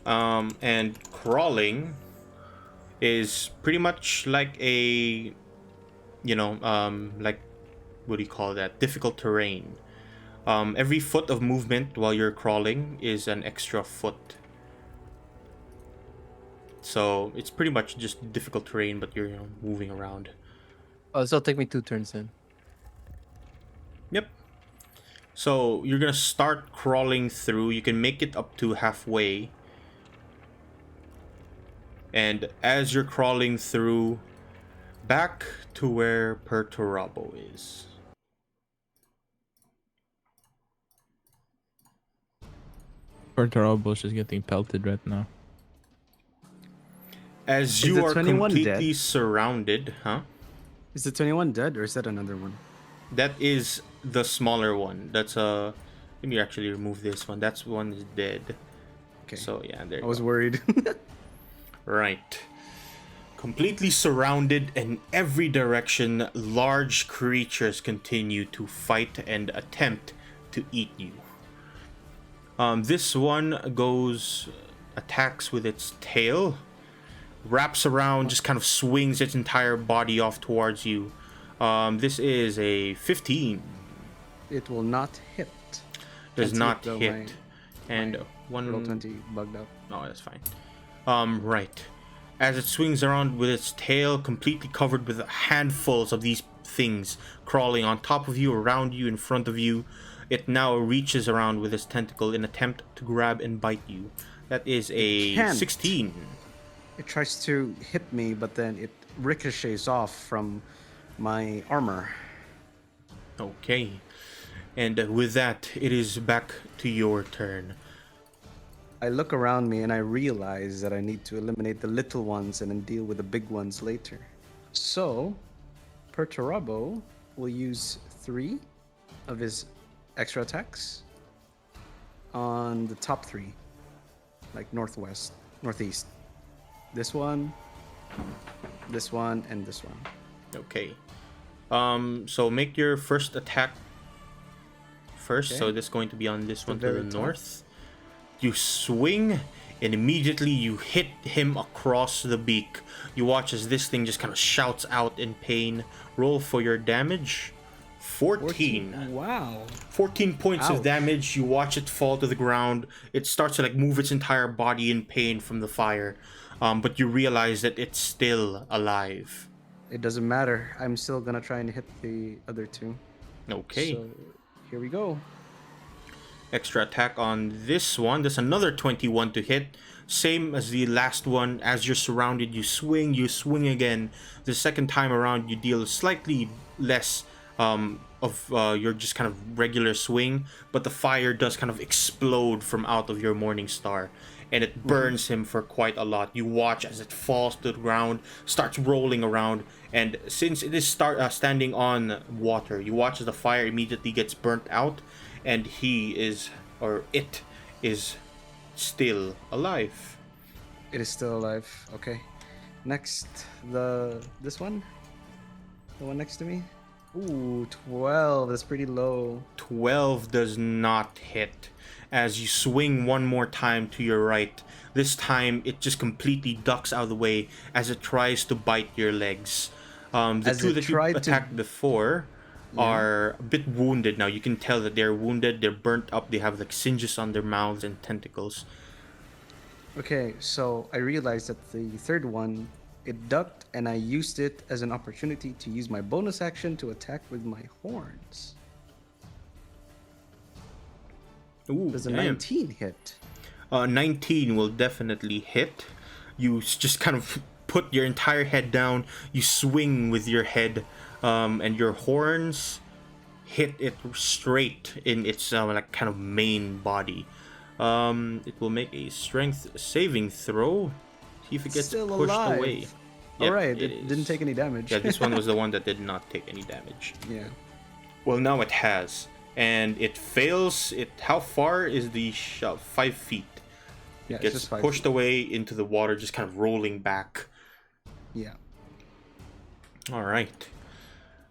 And crawling is pretty much like a, like, what do you call that? Difficult terrain. Every foot of movement while you're crawling is an extra foot. So it's pretty much just difficult terrain, but you're moving around. Oh, so it'll take me 2 turns then. Yep. So you're gonna start crawling through. You can make it up to halfway. And as you're crawling through, back to where Perturabo is. Perturabo is just getting pelted right now. As Is you the are 21 completely dead? surrounded, huh? Is the 21 dead or is that another one? That is the smaller one. That's a. Let me actually remove this one. That's one is dead. Okay. So yeah, there I you was go. worried. Right. Completely surrounded in every direction, large creatures continue to fight and attempt to eat you. This one attacks with its tail, wraps around, just kind of swings its entire body off towards you. This is a 15. It will not hit. Does Can't see not it though, hit. And one Roll 20 bugged out. Oh, that's fine. Right. As it swings around with its tail completely covered with handfuls of these things crawling on top of you, around you, in front of you, it now reaches around with its tentacle in attempt to grab and bite you. That is a can't. 16. It tries to hit me, but then it ricochets off from my armor. Okay. And with that, it is back to your turn. I look around me and I realize that I need to eliminate the little ones and then deal with the big ones later. So, Perturabo will use 3 of his extra attacks on the top 3, like northeast. This one, and this one. Okay. So make your first attack first. Okay. So this is going to be on this one to very the top. north. You swing, and immediately you hit him across the beak. You watch as this thing just kind of shouts out in pain. Roll for your damage. 14. Wow. 14 points of Ouch. damage. You watch it fall to the ground. It starts to move its entire body in pain from the fire. But you realize that it's still alive. It doesn't matter. I'm still gonna try and hit the other 2. Okay. So, here we go. Extra attack on this one. There's another 21 to hit. Same as the last one. As you're surrounded, you swing again. The second time around, you deal slightly less of your just kind of regular swing, but the fire does kind of explode from out of your Morning Star, and it burns him for quite a lot. You watch as it falls to the ground, starts rolling around, and since it is standing on water, you watch as the fire immediately gets burnt out, and it is still alive. It is still alive. Okay. Next, this one? The one next to me? Ooh, 12. That's pretty low. 12 does not hit. As you swing one more time to your right, this time it just completely ducks out of the way as it tries to bite your legs. The As two it that you tried to- attacked before are a bit wounded now. You can tell that they're wounded, they're burnt up, they have singes on their mouths and tentacles. Okay, so I realized that the third one, it ducked, and I used it as an opportunity to use my bonus action to attack with my horns. Ooh, Does a damn. 19 hit? 19 will definitely hit. You just kind of put your entire head down. You swing with your head, and your horns hit it straight in its like kind of main body. It will make a strength saving throw. See if it gets Still pushed away. alive. Yep, Alright, it it didn't is. take any damage. Yeah, this one was the one that did not take any damage. Yeah. Well, now it has, and it fails. It how far is the shove? 5 feet. Yeah, it's Gets just 5 pushed feet. away into the water, just kind of rolling back. Yeah. All right.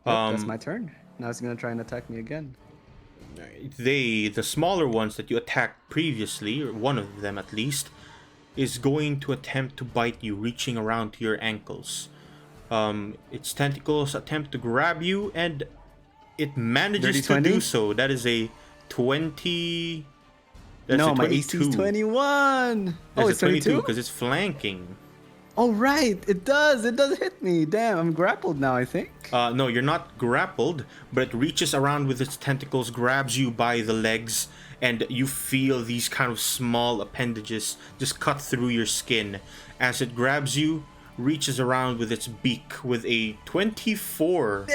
Yep, that's my turn. Now it's gonna try and attack me again. The smaller ones that you attacked previously, or one of them at least, is going to attempt to bite you, reaching around to your ankles. Its tentacles attempt to grab you, and it manages Dirty to 20? do so. That is a 20. That's No, a my 22. AC is 21. That's Oh, a it's 22 22? because it's flanking. Oh, right. It does. It does hit me. Damn, I'm grappled now, I think. No, you're not grappled, but it reaches around with its tentacles, grabs you by the legs, and you feel these kind of small appendages just cut through your skin. As it grabs you, reaches around with its beak with a 24,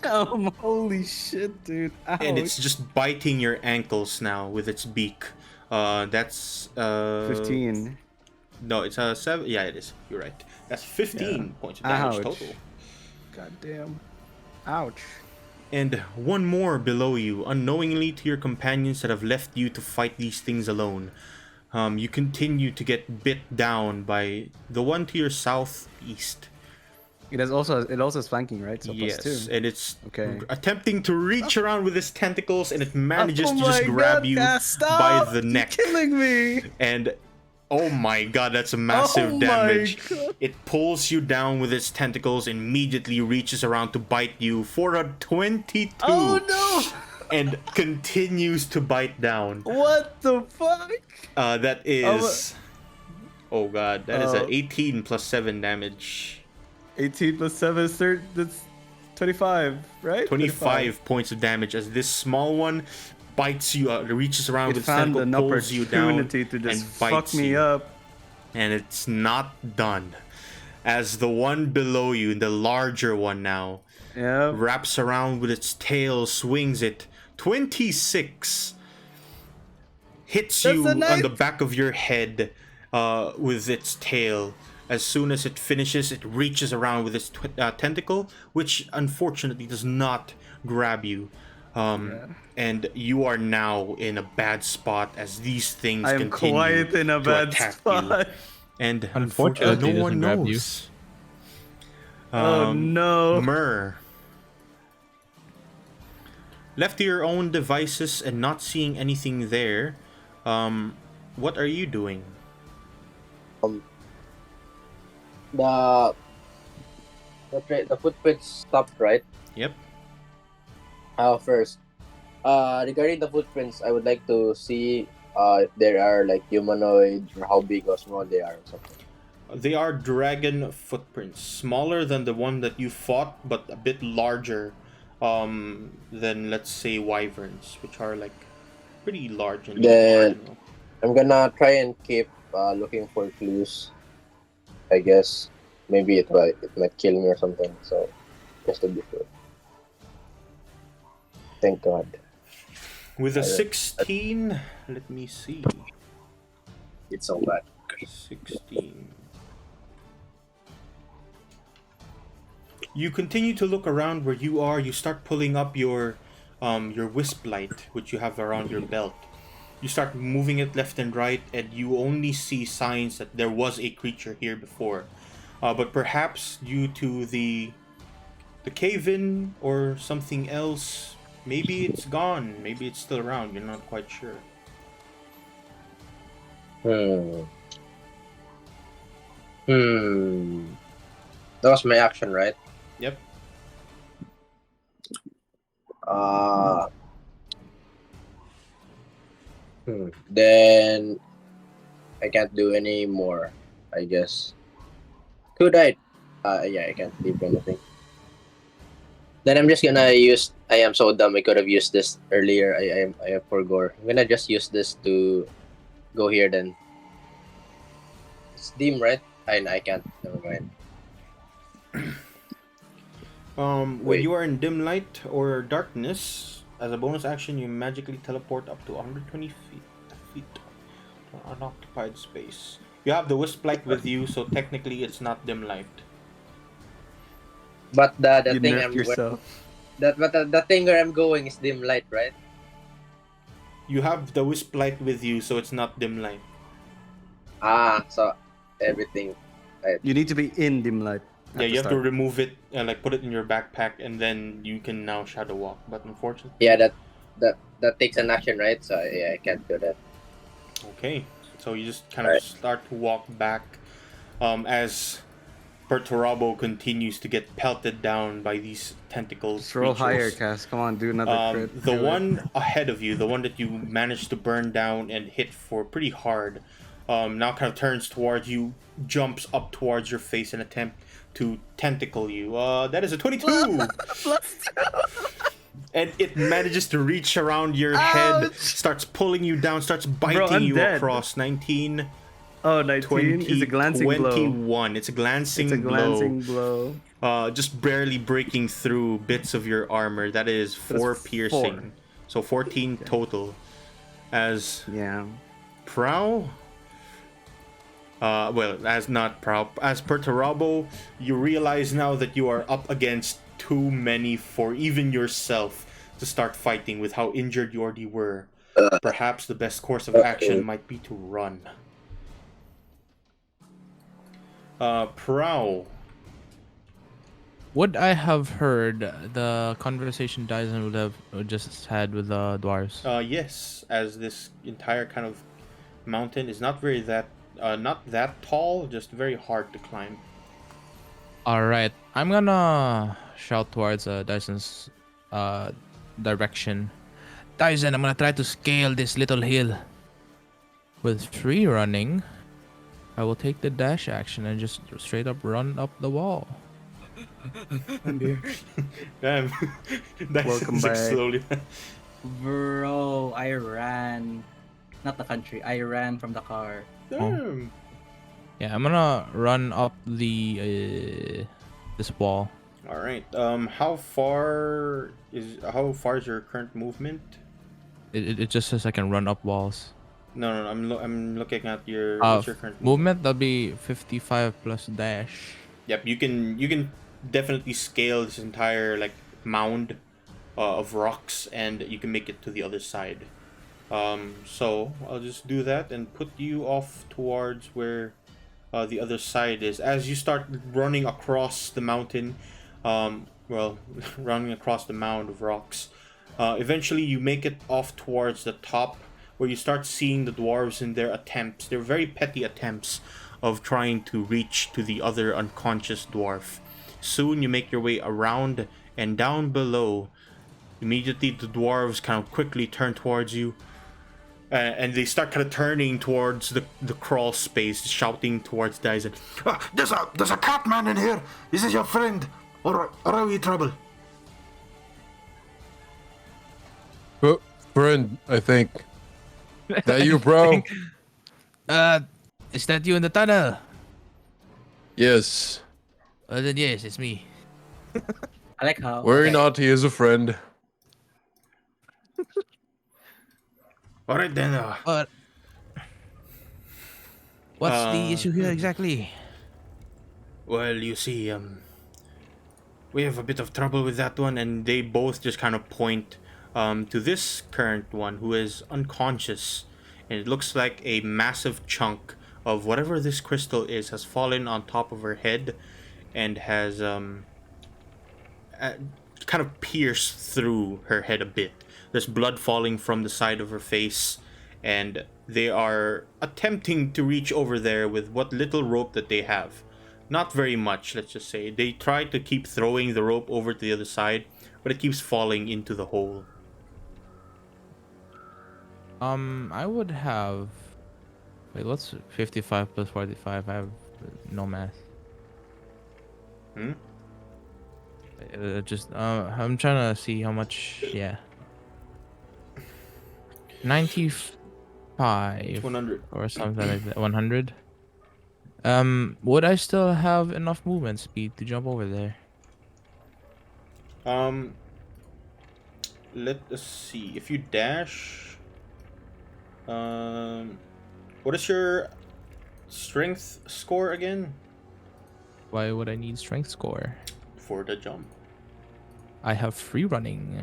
Damn. Holy shit, dude. Ouch. and it's just biting your ankles now with its beak. That's 15. No, it's a 7. Yeah, it is. You're right. That's 15 points of damage Ouch. total. God damn. Ouch. And one more below you, unknowingly to your companions that have left you to fight these things alone. You continue to get bit down by the one to your southeast. It also is flanking, right? So Yes, +2. and it's Okay. attempting to reach around with its tentacles, and it manages Oh to just my grab God, you Cass, stop! by the neck. You're killing me. And oh my god, that's a massive Oh my damage. God. It pulls you down with its tentacles, immediately reaches around to bite you for a 22. Oh no! And continues to bite down. What the fuck? That is. Oh god, that is Oh. a 18 plus 7 damage. 18 plus 7 is that's 25, right? 25 points of damage as this small one bites you, reaches around It with its found tentacle, an pulls you down, opportunity to just and fuck bites me you. up. And it's not done. As the one below you, the larger one now, Yeah. wraps around with its tail, swings it. 26 hits That's you a on nice- the back of your head with its tail. As soon as it finishes, it reaches around with its tentacle, which unfortunately does not grab you. And you are now in a bad spot as these things I am continue quite in a to bad attack spot. you. And Unfortunately, no it one doesn't grab you. knows. Oh no. Myrrh. Left to your own devices and not seeing anything there, what are you doing? The the footprints stopped, right? Yep. First, regarding the footprints, I would like to see if there are like humanoid or how big or small they are or something. They are dragon footprints, smaller than the one that you fought, but a bit larger than, let's say, wyverns, which are like pretty large in Then- general. I'm gonna try and keep looking for clues. I guess maybe it might kill me or something. So just to be sure. Thank God. With a I- 16, let me see. It's so bad. 16. You continue to look around where you are. You start pulling up your wisp light, which you have around your belt. You start moving it left and right, and you only see signs that there was a creature here before. But perhaps due to the cave-in or something else, maybe it's gone. Maybe it's still around. You're not quite sure. That was my action, right? Yep. Then I can't do any more. I guess. Could I? Yeah, I can't leave anything. Then I'm just gonna use. I am so dumb. I could have used this earlier. I forgot. I'm gonna just use this to go here. Then it's dim, right? I can't. Never mind. When Wait. you are in dim light or darkness, as a bonus action, you magically teleport up to 120 feet to an unoccupied space. You have the wisp light with you, so technically it's not dim light. But the You thing nerfed I'm yourself. the thing where I'm going is dim light, right? You have the wisp light with you, so it's not dim light. So everything. Right. You need to be in dim light Yeah, at the you have to start. remove it and like put it in your backpack, and then you can now shadow walk. But unfortunately, Yeah, that takes an action, right? So yeah, I can't do that. okay. So you just kind of Right. start to walk back, as Perturabo continues to get pelted down by these tentacle Just roll higher, creatures. Cass. Come on, do another crit. The Do it. one ahead of you, the one that you managed to burn down and hit for pretty hard, now kind of turns towards you, jumps up towards your face in attempt to tentacle you. That is a 22! And it manages to reach around your head, Ouch! starts pulling you down, starts biting I'm you dead. across. 19, Oh, 19 is a glancing blow. 21. It's a glancing It's a glancing blow. blow. Just barely breaking through bits of your armor. That is 4 That's piercing. 4. So 14 total. As Yeah. Prow, as not Prow, as Perturabo, you realize now that you are up against too many for even yourself to start fighting with how injured you already were. Perhaps the best course of action might be to run. Prow. Would I have heard the conversation Dyson would have just had with the dwarves? Yes, as this entire kind of mountain is not not that tall, just very hard to climb. All right, I'm gonna shout towards Dyson's direction. Dyson, I'm gonna try to scale this little hill. With free running, I will take the dash action and just straight up run up the wall. I'm here. Damn. Welcome Like back. slowly. Bro, I ran. Not the country. I ran from the car. Damn. Yeah, I'm gonna run up the this wall. All right. How far is your current movement? It just says I can run up walls. No. I'm looking at your what's your current Movement, that'll be 55 plus dash. Yep, you can definitely scale this entire like mound of rocks, and you can make it to the other side. So I'll just do that and put you off towards where the other side is. As you start running across the mountain, running across the mound of rocks, eventually you make it off towards the top, where you start seeing the dwarves in their attempts. They're very petty attempts of trying to reach to the other unconscious dwarf. Soon you make your way around, and down below, immediately the dwarves kind of quickly turn towards you, and they start kind of turning towards the crawl space, shouting towards Dyson. There's a cat man in here. Is this your friend? Or are we in trouble? Oh, friend, I think. That you, bro? Is that you in the tunnel? Yes. Then yes, it's me. I like how. Worry okay. not, he is a friend. All right then. But what's the Uh, issue here exactly? Well, you see, we have a bit of trouble with that one, and they both just kind of point to this current one who is unconscious, and it looks like a massive chunk of whatever this crystal is has fallen on top of her head and has kind of pierced through her head a bit. There's blood falling from the side of her face, and they are attempting to reach over there with what little rope that they have. Not very much, let's just say. They try to keep throwing the rope over to the other side, but it keeps falling into the hole. I would have Wait, what's 55 plus 45? I have no math. Hmm? I'm trying to see how much. Yeah, 95 It's 100. or something like that. 100. Would I still have enough movement speed to jump over there? Um, let us see. If you dash, um, what is your strength score again Why would I need strength score? for the jump? I have free running.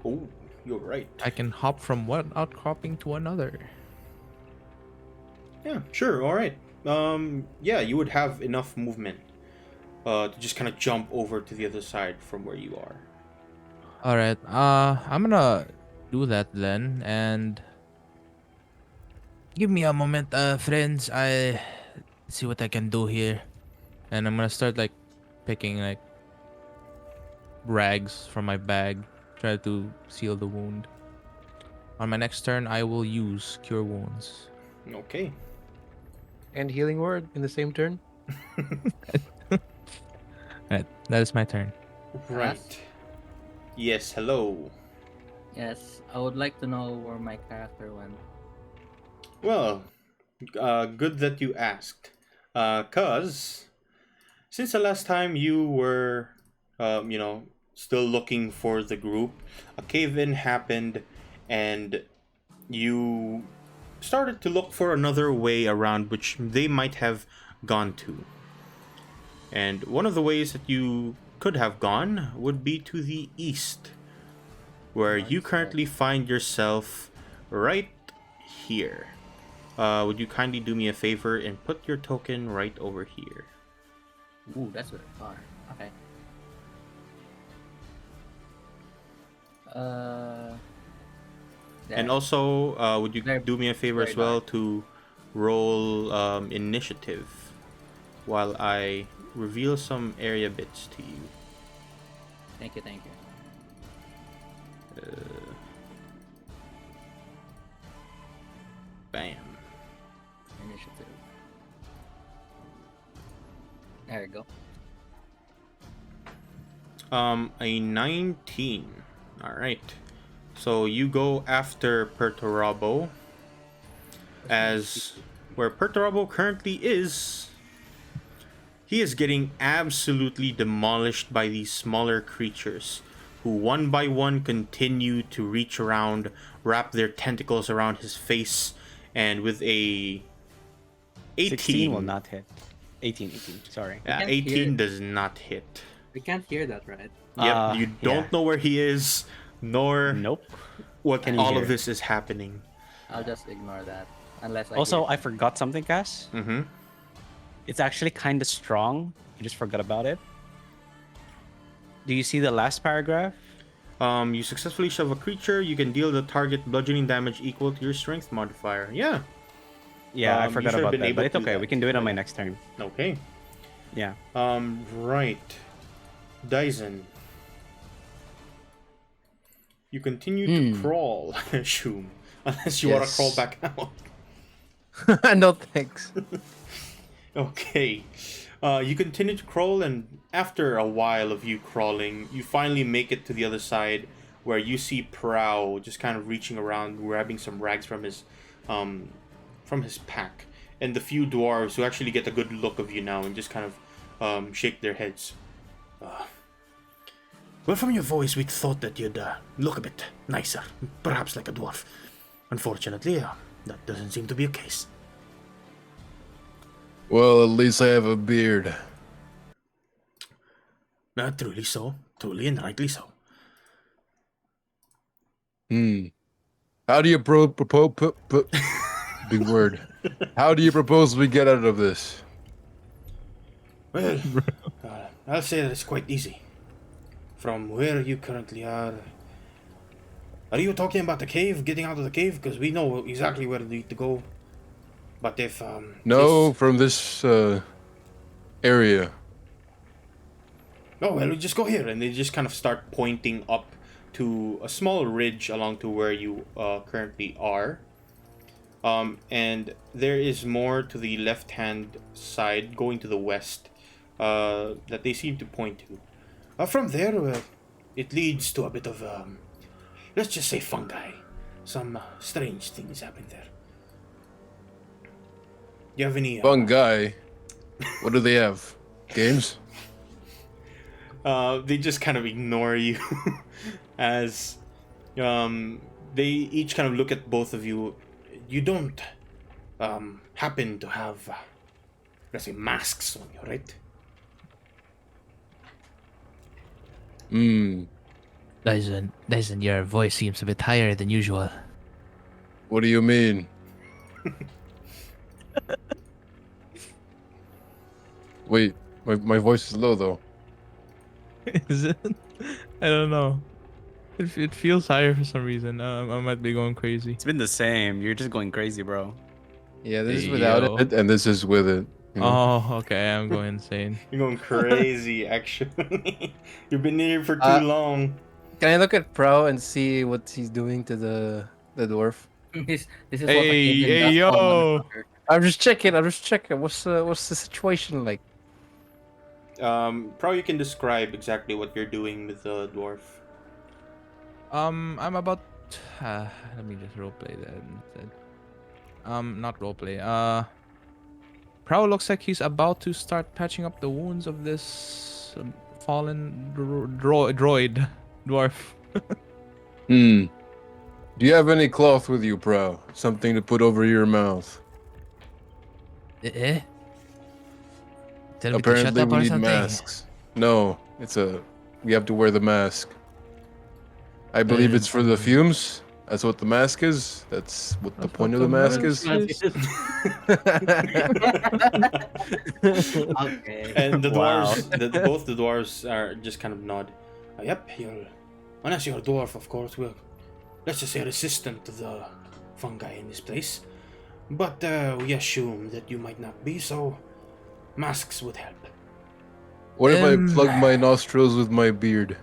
Oh, you're right. I can hop from one outcropping to another. Yeah, sure. All right. Yeah, you would have enough movement to just kind of jump over to the other side from where you are. All right. I'm gonna do that then, and give me a moment, friends. I see what I can do here, and I'm gonna start like picking like rags from my bag, try to seal the wound. On my next turn, I will use Cure Wounds. Okay. And healing word in the same turn. Right, that is my turn. Right. Yes. Hello. Yes, I would like to know where my character went. Well, good that you asked. Cause since the last time you were, still looking for the group, a cave-in happened, and you started to look for another way around which they might have gone to. And one of the ways that you could have gone would be to the east, where you currently find yourself right here. Would you kindly do me a favor and put your token right over here? Ooh, that's very far. Okay. And There. also, would you Very- do me a favor very as well dark. to roll initiative while I reveal some area bits to you? Thank you, thank you. Bam. Initiative. There you go. A 19. All right. So you go after Perturabo, as where Perturabo currently is, he is getting absolutely demolished by these smaller creatures who one by one continue to reach around, wrap their tentacles around his face, and with a 18 16 will not hit. 18, sorry. Yeah, can't 18 hear- does not hit. We can't hear that, right? Yep, you don't yeah. know where he is, nor Nope. what Can you all hear? of this is happening. I'll just ignore that. Unless I Also, hear I forgot something, Cass. Mm-hmm. It's actually kind of strong. You just forgot about it. Do you see the last paragraph? You successfully shove a creature. You can deal the target bludgeoning damage equal to your strength modifier. Yeah. Yeah, I You forgot should have about been that, able but to it's do okay. that. We can do it on my Yeah. next turn. Okay. Yeah. Right. Dyson. You continue to crawl, I assume. Unless you want to Yes. crawl back out. No thanks. Okay. You continue to crawl, and after a while of you crawling, you finally make it to the other side, where you see Prow just kind of reaching around, grabbing some rags from his pack, and the few dwarves who actually get a good look of you now and just kind of shake their heads. Well, from your voice, we thought that you'd look a bit nicer, perhaps like a dwarf. Unfortunately, that doesn't seem to be the case. Well, at least I have a beard. Truly so. Truly and rightly so. How do you propose? Big word. How do you propose we get out of this? Well, I'll say that it's quite easy. From where you currently are you talking about the cave, getting out of the cave? Because we know exactly where we need to go. But if, No, this- from this area. Oh, well, we just go here. And they just kind of start pointing up to a small ridge along to where you currently are. And there is more to the left-hand side, going to the west, that they seem to point to. From there, it leads to a bit of, let's just say, fungi. Some strange things happen there. Do you have any? Fun guy. What do they have? Games? They just kind of ignore you as they each kind of look at both of you. You don't happen to have, let's say, masks on you, right? Hmm. Dyson, your voice seems a bit higher than usual. What do you mean? Wait, my voice is low though. Is it? I don't know. It feels higher for some reason. I might be going crazy. It's been the same. You're just going crazy, bro. Yeah, this is Hey, without yo. it, and this is with it. You know? Oh, okay. I'm going insane. You're going crazy, actually. You've been here for too long. Can I look at Pro and see what he's doing to the dwarf? this is what Hey, a hey, does, yo. motherfucker. I'm just checking. What's the situation like? Probably you can describe exactly what you're doing with the dwarf. I'm about. Let me just roleplay that instead. Not roleplay. Prow looks like he's about to start patching up the wounds of this fallen droid dwarf. Hmm. Do you have any cloth with you, Prow? Something to put over your mouth? Eh? Tell me to shut Apparently, up we or need something. masks. No, we have to wear the mask. I believe it's for the fumes. That's what the mask is. That's what the That's point what of the the mask mask is. Okay. And the Wow. dwarves, both the dwarves are just kind of nod. Yep, unless you're a dwarf, of course, we're, let's just say, resistant to the fungi in this place. But we assume that you might not be, so masks would help. What if I Um, plug my nostrils with my beard?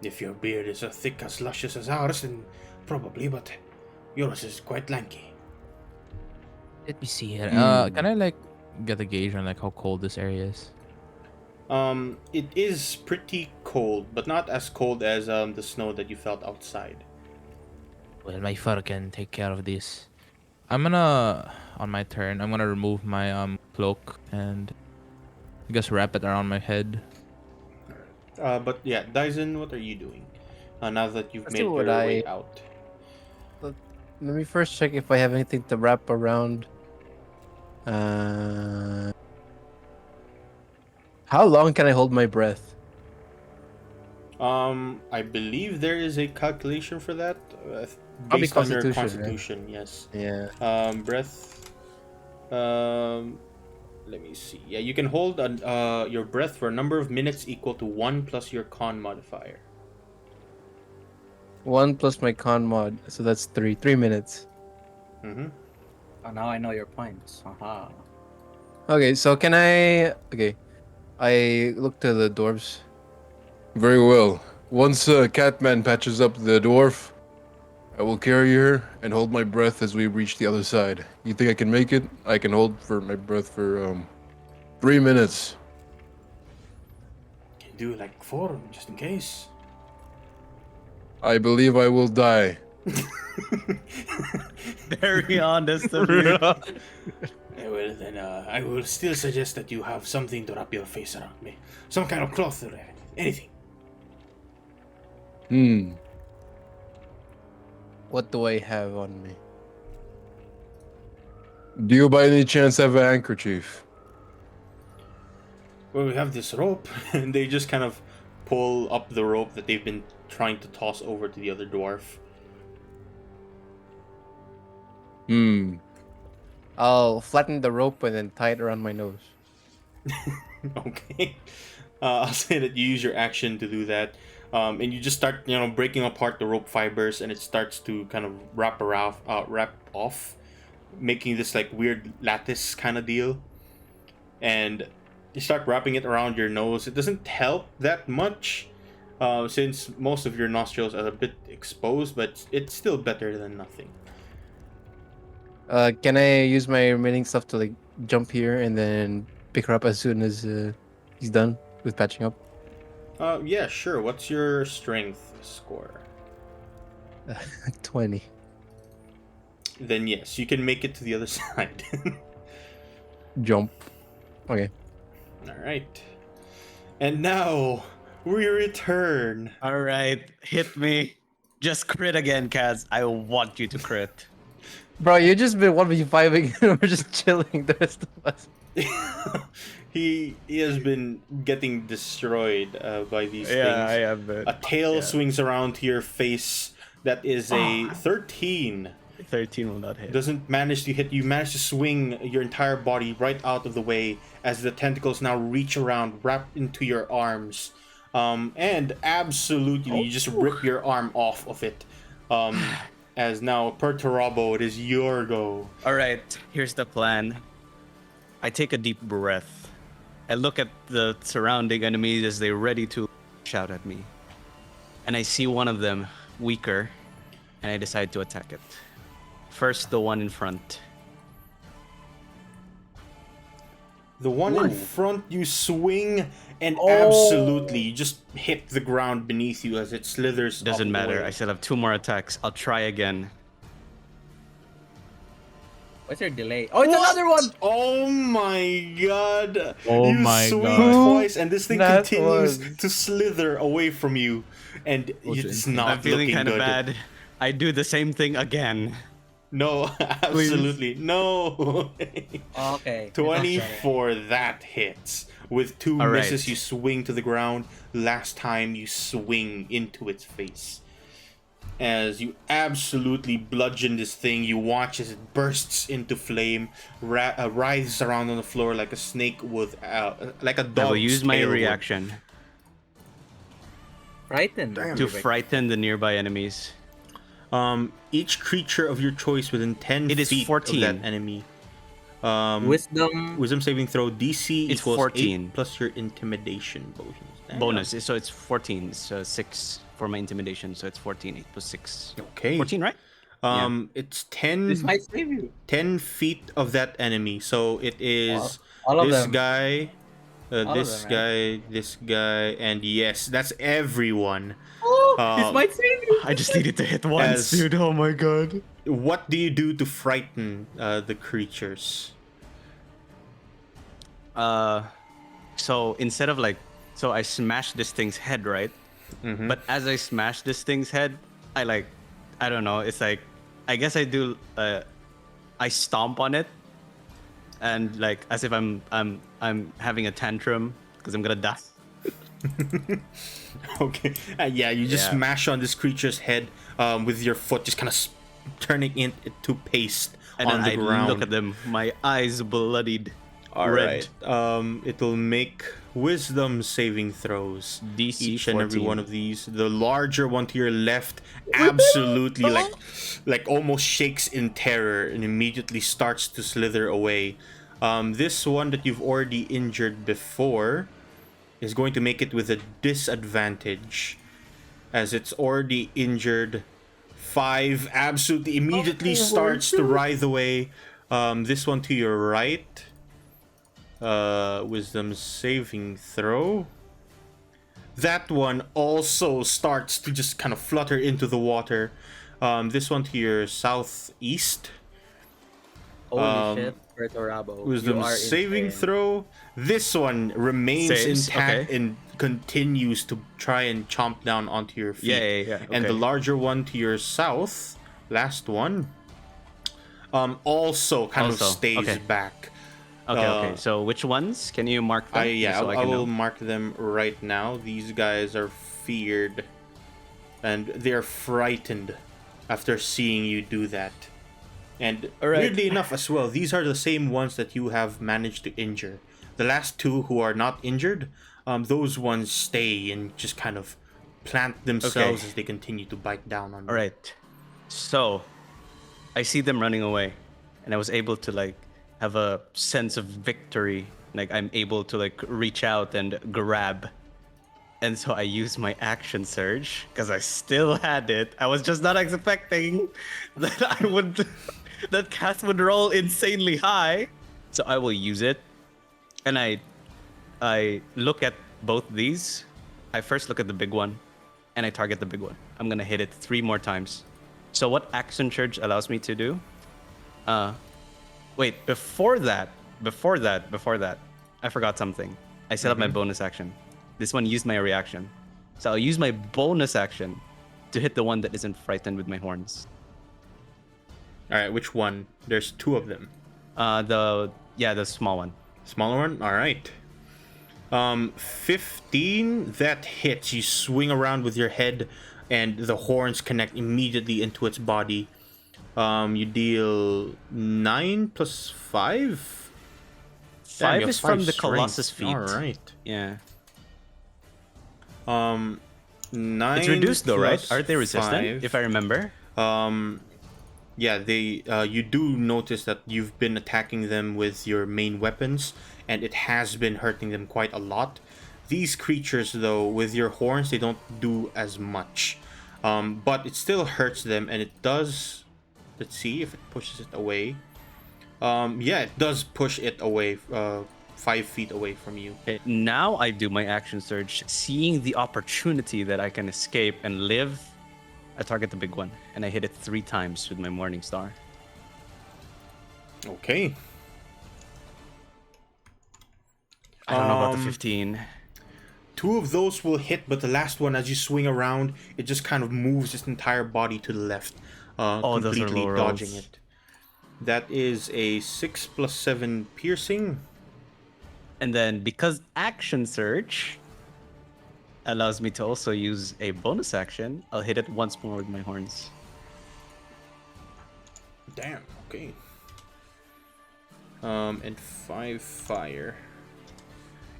If your beard is as thick as luscious as ours, then probably, but yours is quite lanky. Let me see here. Hmm. Can I like get a gauge on like how cold this area is? It is pretty cold, but not as cold as the snow that you felt outside. Well, my fur can take care of this. I'm gonna, on my turn, I'm gonna remove my cloak and I guess wrap it around my head. But yeah, Dyson, what are you doing? Now that you've Let's made see your what way I- out. Let me first check if I have anything to wrap around. How long can I hold my breath? I believe there is a calculation for that, Probably based on your Constitution, right? constitution. Yes. Yeah. Breath. Let me see. Yeah, you can hold your breath for a number of minutes equal to 1 plus your con modifier. 1 plus my con mod, so that's 3. 3 minutes. Mm-hmm. Oh, now I know your points. Aha. Okay, so can I... Okay. I look to the dwarves. Very well. Once Catman patches up the dwarf, I will carry her and hold my breath as we reach the other side. You think I can make it? I can hold for my breath for 3 minutes. Can do like 4 just in case. I believe I will die. Very honest of you. Well, then I will still suggest that you have something to wrap your face around me. Some kind of cloth or anything. Hmm. What do I have on me? Do you by any chance have a handkerchief? Well, we have this rope, and they just kind of pull up the rope that they've been trying to toss over to the other dwarf. Hmm. I'll flatten the rope and then tie it around my nose. Okay. I'll say that you use your action to do that. And you just start, breaking apart the rope fibers, and it starts to kind of wrap off, making this like weird lattice kind of deal. And you start wrapping it around your nose. It doesn't help that much, since most of your nostrils are a bit exposed, but it's still better than nothing. Can I use my remaining stuff to like jump here and then pick her up as soon as he's done with patching up? Yeah, sure. What's your strength score? 20. Then yes, you can make it to the other side. Jump. Okay. All right. And now we return. All right, hit me. Just crit again, Kaz. I want you to crit. Bro, you just been 1v5 again. We're just chilling, the rest of us. he has been getting destroyed by these things. I have it. A tail swings around to your face. That is a 13. 13 will not hit. Doesn't manage to hit you. Manage to swing your entire body right out of the way as the tentacles now reach around, wrap into your arms, and absolutely you just rip your arm off of it. As now Perturabo, it is your go. All right, here's the plan. I take a deep breath. I look at the surrounding enemies as they're ready to shout at me, and I see one of them weaker, and I decide to attack it. First, the one in front. The one in front, you swing and absolutely just hit the ground beneath you as it slithers. Doesn't up the matter. way. I still have 2 more attacks. I'll try again. What's your delay? Oh, it's another one! Oh my god! Oh you my swing God. twice, and this thing That continues was- to slither away from you, and it's not I'm feeling looking kind of good. bad. I do the same thing again. No, absolutely no. Okay. 24, that hits. With 2 All right. misses, you swing to the ground. Last time, you swing into its face. As you absolutely bludgeon this thing, you watch as it bursts into flame, writhes around on the floor like a snake with, like a dog. I will use my reaction Frightened. to frighten the nearby enemies. Each creature of your choice within 10 It is feet 14. of that enemy. Wisdom. Saving throw DC It's equals 14. 8 plus your intimidation bonus. Damn. Bonus, so it's 14. So 6 for my intimidation, so it's 14. 8 plus 6. Okay. 14, right? It's 10, This might save you. 10 feet of that enemy. So it is All of this them. guy, of this them, guy, this guy, and yes, that's everyone. This might save you. I just needed to hit once, As- dude. Oh my god. What do you do to frighten the creatures? So instead of like, so I smash this thing's head, right? Mm-hmm. But as I smash this thing's head, I like, I don't know. It's like, I guess I do. I stomp on it, and like as if I'm having a tantrum because I'm gonna die. Okay. Yeah, you just Yeah. smash on this creature's head with your foot, just kind of turning it to paste And on then the I ground. look at them, my eyes bloodied. All red. right. It'll make wisdom saving throws. DC Each and every 14. one of these. The larger one to your left absolutely like almost shakes in terror and immediately starts to slither away. This one that you've already injured before is going to make it with a disadvantage, as it's already injured. 5 absolutely immediately starts to writhe away. This one to your right. Wisdom saving throw. That one also starts to just kind of flutter into the water. This one to your southeast. Holy shit, Perturabo. Wisdom You are saving insane. throw. This one remains Saves, intact okay. and continues to try and chomp down onto your feet. Yeah. And the okay. larger one to your south, last one, also kind of Also, stays okay. back. Okay. So which ones? Can you mark them? So I can will know? mark them right now. These guys are feared, and they're frightened after seeing you do that. And Alright. weirdly enough as well, these are the same ones that you have managed to injure. The last 2 who are not injured, those ones stay and just kind of plant themselves Okay. as they continue to bite down on you. All right. So I see them running away, and I was able to like have a sense of victory. Like I'm able to like reach out and grab. And so I used my action surge because I still had it. I was just not expecting that I would that cast would roll insanely high. So I will use it. And I look at both these. I first look at the big one, and I target the big one. I'm gonna hit it 3 more times. So what action surge allows me to do? Wait, before that, I forgot something. I set up my bonus action. This one used my reaction. So I'll use my bonus action to hit the one that isn't frightened with my horns. All right, which one? There's 2 of them. The small one. Smaller one? All right. 15, that hits. You swing around with your head, and the horns connect immediately into its body. You deal 9 plus 5? 5 you have is from the strength. Colossus feat. All right. Yeah. 9 It's reduced though, right? plus Aren't they resistant? 5. If I remember. Yeah, they you do notice that you've been attacking them with your main weapons, and it has been hurting them quite a lot. These creatures, though, with your horns, they don't do as much. But it still hurts them, and it does... Let's see if it pushes it away. Yeah, it does push it away, 5 feet away from you. Okay, now I do my action surge, seeing the opportunity that I can escape and live. I target the big one, and I hit it 3 times with my Morning Star. Okay. I don't know about the 15. 2 of those will hit, but the last one, as you swing around, it just kind of moves its entire body to the left, those are completely low dodging rolls. it. That is a 6 plus 7 piercing. And then because action surge allows me to also use a bonus action, I'll hit it once more with my horns. Damn, okay. And 5 fire.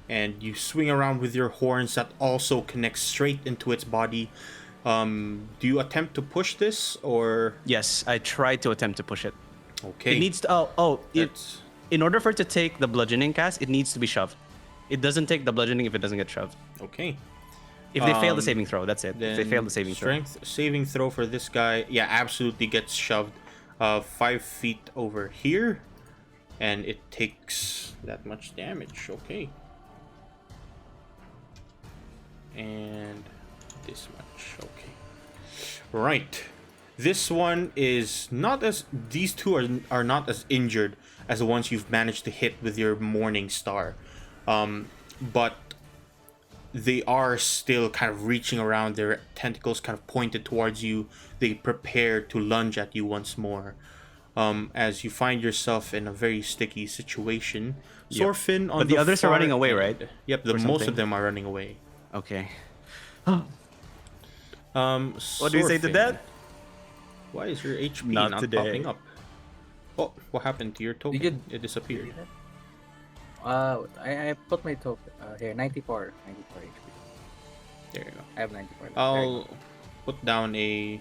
And you swing around with your horns that also connect straight into its body. Do you attempt to push this, or... Yes, I tried to attempt to push it. Okay. It needs to... That's- in order for it to take the bludgeoning cast, it needs to be shoved. It doesn't take the bludgeoning if it doesn't get shoved. Okay. If they fail the saving throw, that's it. If they fail the saving throw. Strength saving throw for this guy, yeah, absolutely gets shoved 5 feet over here, and it takes that much damage. Okay. And this much. Okay. Right. This one is not as... These 2 are not as injured as the ones you've managed to hit with your Morning Star. But they are still kind of reaching around, their tentacles kind of pointed towards you. They prepare to lunge at you once more. As you find yourself in a very sticky situation. Yep. Sorfin on But the others are far running away, end. right? Yep, Or most something. of them are running away. Okay. What What do you say to that? Why is your HP Not not today. popping up? Oh, what happened to your token? You It disappeared. I put my token here, 94 HP. There you go. I have 94. There you I'll go. put down a...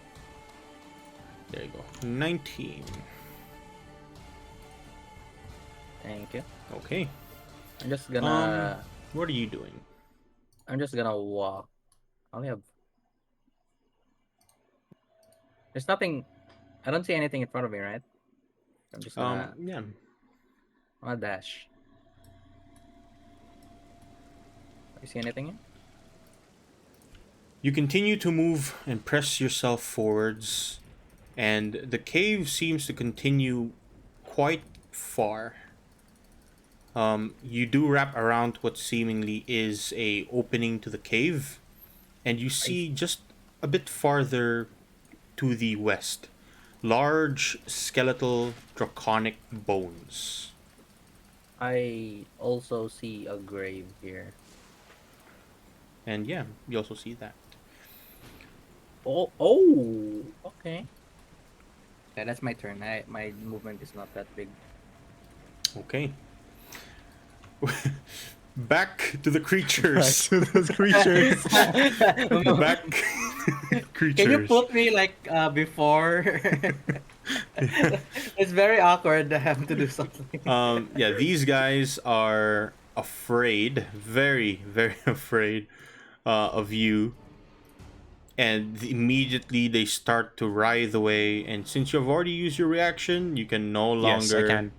There you go. 19. Thank you. Okay. I'm just gonna What are you doing? I'm just gonna walk. I only have. There's nothing. I don't see anything in front of me, right? I'm just gonna. Yeah. I'm gonna dash. You see anything here? You continue to move and press yourself forwards, and the cave seems to continue quite far. You do wrap around what seemingly is a opening to the cave, and you see just a bit farther to the west large skeletal draconic bones. I also see a grave here. And yeah, you also see that. Oh, okay. Yeah, that's my turn. My movement is not that big. Okay. Back to the creatures. Those creatures. Back creatures. Can you put me like before? It's very awkward to have to do something. Yeah, these guys are afraid, very, very afraid of you. and immediately they start to writhe away. And since you've already used your reaction, you can no Yes, I longer can.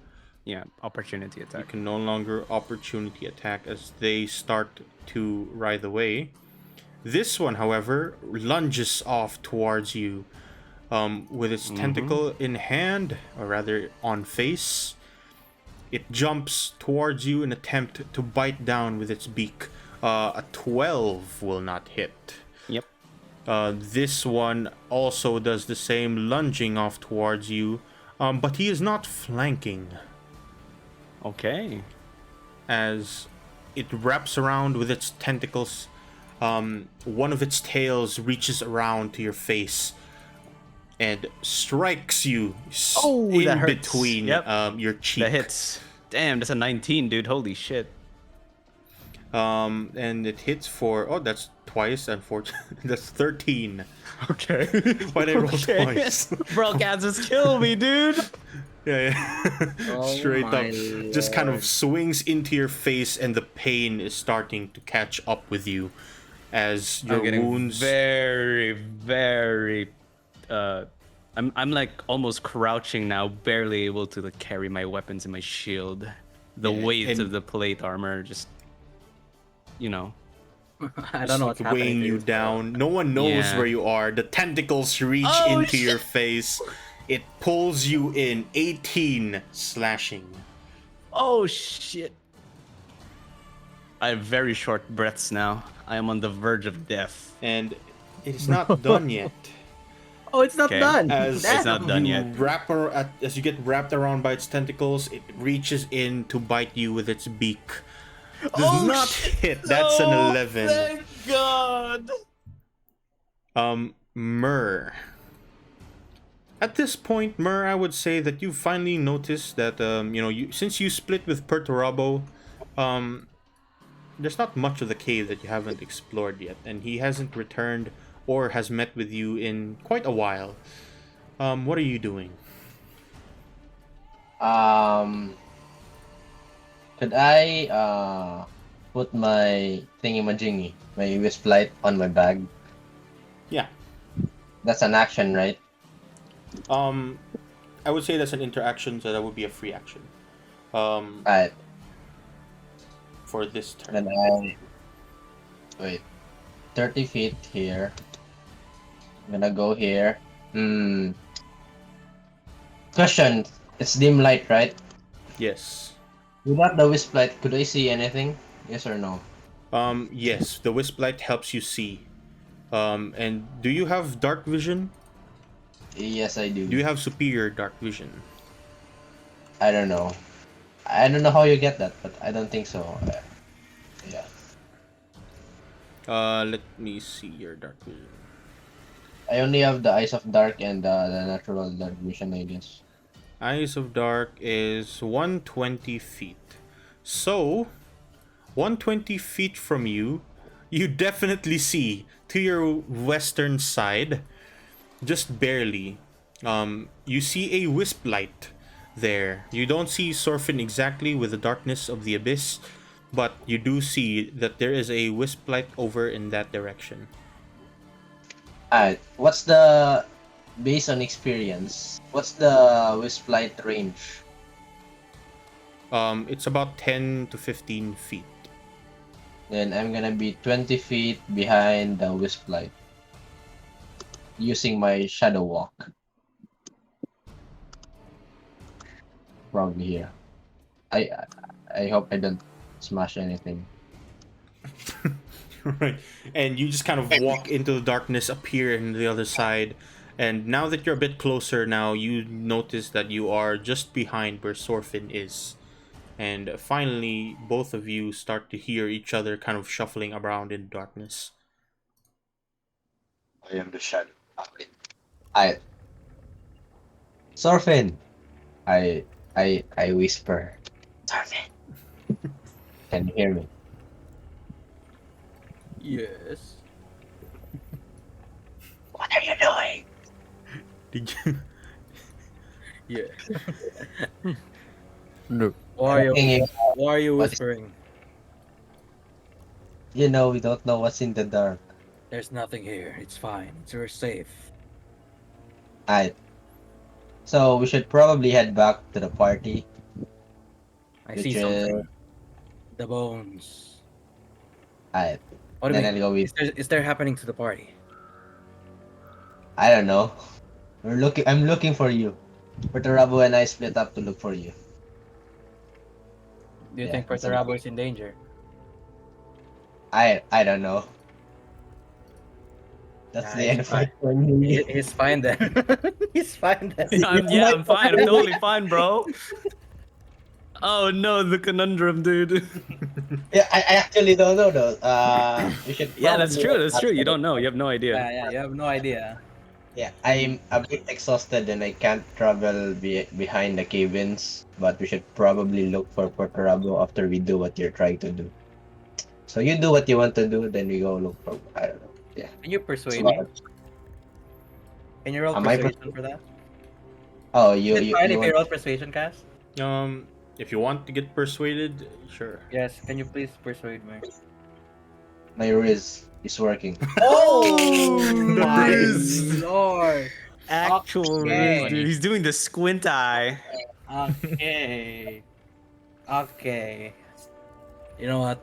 Yeah, opportunity you attack. can no longer opportunity attack as they start to writhe away. This one, however, lunges off towards you, with its tentacle in hand, or rather on face. It jumps towards you in attempt to bite down with its beak. A 12 will not hit. Yep. This one also does the same, lunging off towards you, but he is not flanking, Okay. as it wraps around with its tentacles. One of its tails reaches around to your face and strikes you Oh, in that hurts. between Yep. your cheek. That hits. Damn, that's a 19, dude. Holy shit. And it hits for, oh, that's twice, unfortunately. That's 13. Okay. Why did I roll twice? Bro, Kansas, kill me, dude. Yeah. Oh Straight my up. Just kind of lord. swings into your face, and the pain is starting to catch up with you as your I'm getting wounds. very, very. I'm like almost crouching now, barely able to like carry my weapons and my shield. The Yeah, weight and- of the plate armor just, I don't know what's happening weighing to you this down. No one knows Yeah. where you are. The tentacles reach Oh, into your shit. face. It pulls you in. 18 slashing. Oh shit. I have very short breaths now. I am on the verge of death. And it's not done yet. Oh, it's not Okay. done. As It's not done yet. As you get wrapped around by its tentacles, it reaches in to bite you with its beak. Does Oh, not shit. hit. That's an No, 11. Thank God. Myrrh. At this point, Myrrh, I would say that you finally noticed that since you split with Perturabo, there's not much of the cave that you haven't explored yet, and he hasn't returned or has met with you in quite a while. What are you doing? Could I put my thingy-majingy, my wisp light on my bag? Yeah. That's an action, right? I would say that's an interaction, so that would be a free action. Alright, For this turn. then I... Wait. 30 feet here. I'm gonna go here. Question. It's dim light, right? Yes. Without the wisp light, could I see anything? Yes or no? Yes, the wisp light helps you see. And do you have dark vision? Yes, I do. Do you have superior dark vision? I don't know. I don't know how you get that, but I don't think so. Yeah. Let me see your dark vision. I only have the Eyes of Dark and the Natural Dark Vision, I guess. Eyes of Dark is 120 feet. So, 120 feet from you, you definitely see to your western side, just barely, you see a wisp light there. You don't see Sorfin exactly with the darkness of the abyss, but you do see that there is a wisp light over in that direction. Alright, what's the... Based on experience, what's the Wisp Light range? It's about 10 to 15 feet. Then I'm gonna be 20 feet behind the Wisp Light. Using my Shadow Walk. Probably here. I hope I don't smash anything. Right. And you just kind of walk into the darkness, appear in the other side, and now that you're a bit closer now, you notice that you are just behind where Sorfin is. And finally, both of you start to hear each other kind of shuffling around in darkness. I am the Shadow. I... Sorfin! I whisper. Sorfin! Can you hear me? Yes. What are you doing? Did you? Yeah. No. Why are you, Thinking, why are you What is- whispering? You know, we don't know what's in the dark. There's nothing here. It's fine. We're safe. Alright. So we should probably head back to the party, I which see is something. The bones. alright. What do Then we? I'll go with Is there happening to the party? I don't know. I'm looking for you. Perturabo and I split up to look for you. Do you Yeah, think that's Perturabo is in danger? I don't know. That's Nah, the he's end of fine. it for me. He's fine then. He's fine then. I'm fine. I'm totally fine, bro. Oh no, the conundrum, dude. Yeah, I actually don't know though. We should. Yeah, that's probably true. head That's back true. to You the don't know. You have no idea. Yeah, you have no idea. Yeah, I'm a bit exhausted and I can't travel behind the cabins, but we should probably look for Perturabo after we do what you're trying to do. So you do what you want to do, then we go look for. I don't know. Yeah. Can you persuade So, me? Can you roll Am I persuasion for that? oh, you Is it you, fine you if you want? roll persuasion, Cass? If you want to get persuaded, sure. Yes. Can you please persuade me? My Riz is working. Oh The my Riz. lord! Actual Okay. Riz, dude. He's doing the squint eye. Okay. Okay. You know what?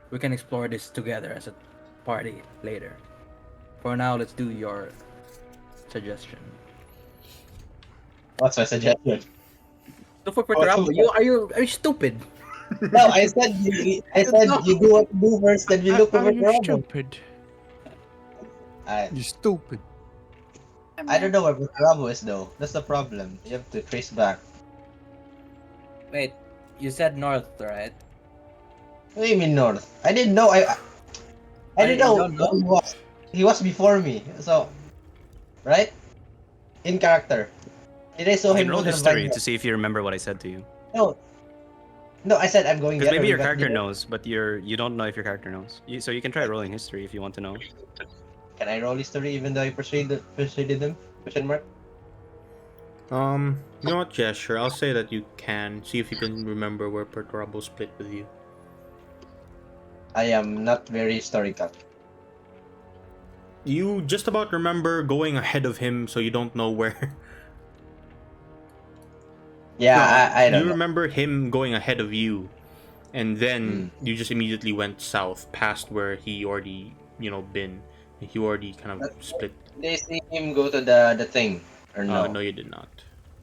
We can explore this together as a party later. For now, let's do your suggestion. What's my suggestion? Look for Perturabo. Are you stupid? No, I said you do what you do first, then we look for Are you Perturabo. stupid? You stupid. I don't know where Perturabo is though. That's the problem. You have to trace back. Wait, you said north, right? What do you mean north? I didn't know. I didn't You know don't know? who he was. He was before me. So, right? In character. Did I saw You him can roll go to the history vineyard? to see if you remember what I said to you. No. No, I said I'm going Because the other maybe way your back character there. knows, but you don't know if your character knows. So you can try rolling history if you want to know. Can I roll history even though I persuaded them? Question mark? You know what? Yeah, sure. I'll say that you can. See if you can remember where Perturabo split with you. I am not very historical. You just about remember going ahead of him, so you don't know where. Yeah, No, I don't you know. remember him going ahead of you, and then you just immediately went south past where he already, been. He already kind of split. Did they see him go to the thing? Or no? No, you did not.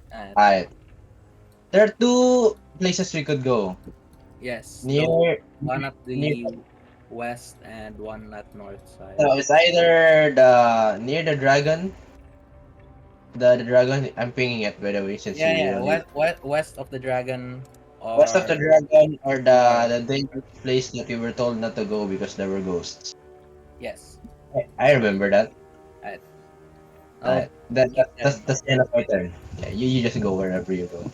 Alright. There are two places we could go. Yes. Near One at the near- west and one at north side. No, it's either the near the dragon. The dragon. I'm pinging it by the way since you Yeah, already- west of the dragon. Or... West of the dragon or the dangerous place that we were told not to go because there were ghosts. Yes. I remember that. Oh, That's the end of my turn. Yeah, you just go wherever you go.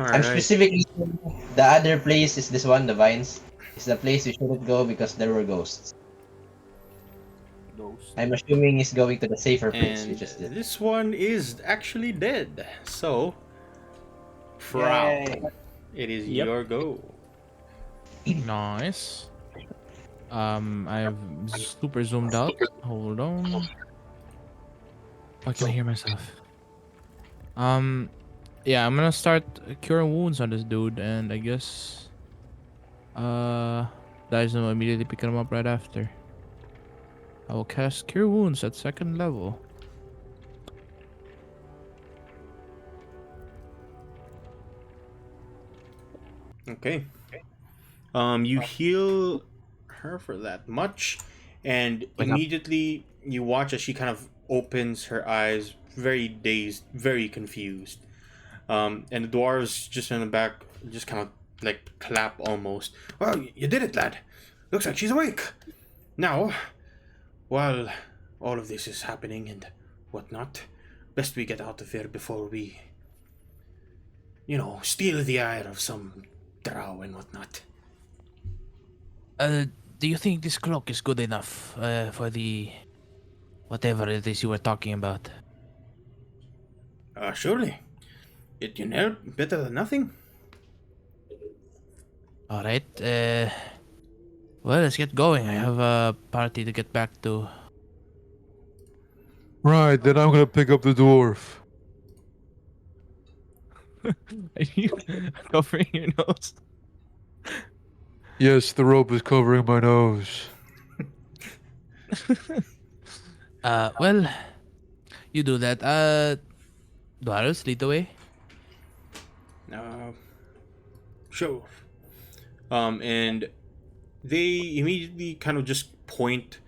I'm Alright. specifically saying the other place is this one, the vines. It's the place you shouldn't go because there were ghosts. ghost. I'm assuming he's going to the safer place, And which is this. this one is actually dead. So, Frau, it is Yep. your go. Nice. I've super zoomed out. Hold on. I can hear myself. Yeah, I'm gonna start cure wounds on this dude, and I guess guys will immediately pick him up right after. I will cast cure wounds at 2nd level. Okay. You heal her for that much, and Wake up. immediately you watch as she kind of opens her eyes, very dazed, very confused. And the dwarves just in the back just kind of like clap almost. Well, you did it, lad. Looks like she's awake. Now, while all of this is happening and whatnot, best we get out of here before we, steal the ire of some drow and whatnot. Do you think this cloak is good enough for the whatever it is you were talking about? Surely. Better than nothing. All right. Well, let's get going. I have a party to get back to. Right, then I'm gonna pick up the dwarf. Are you covering your nose? Yes, the rope is covering my nose. Well, you do that. Dwarves, lead the way. Uh, sure. And they immediately kind of just point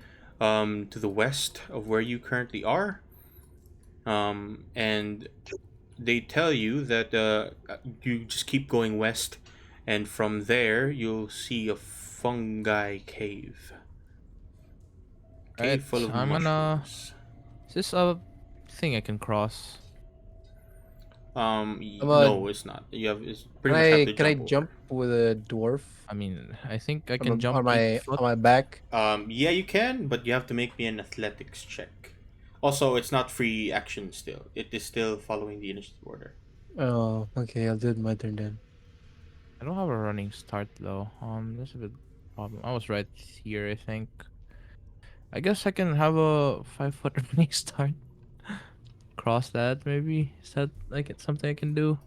to the west of where you currently are. And they tell you that you just keep going west, and from there you'll see a fungi cave. Cave full Right, of I'm gonna. mushrooms. Is this a thing I can cross? How about No, it's not. You have it's pretty can much have I to can I jump over. jump with a dwarf I mean, I think I on can jump on 8 foot. my back? Yeah, you can, but you have to make me an athletics check. Also, it's not free action still. It is still following the initiative order. Oh, okay. I'll do it my turn then. I don't have a running start though. That's a bit problem. I was right here, I think. I guess I can have a 5 foot running start. Cross that maybe. Is that like something I can do?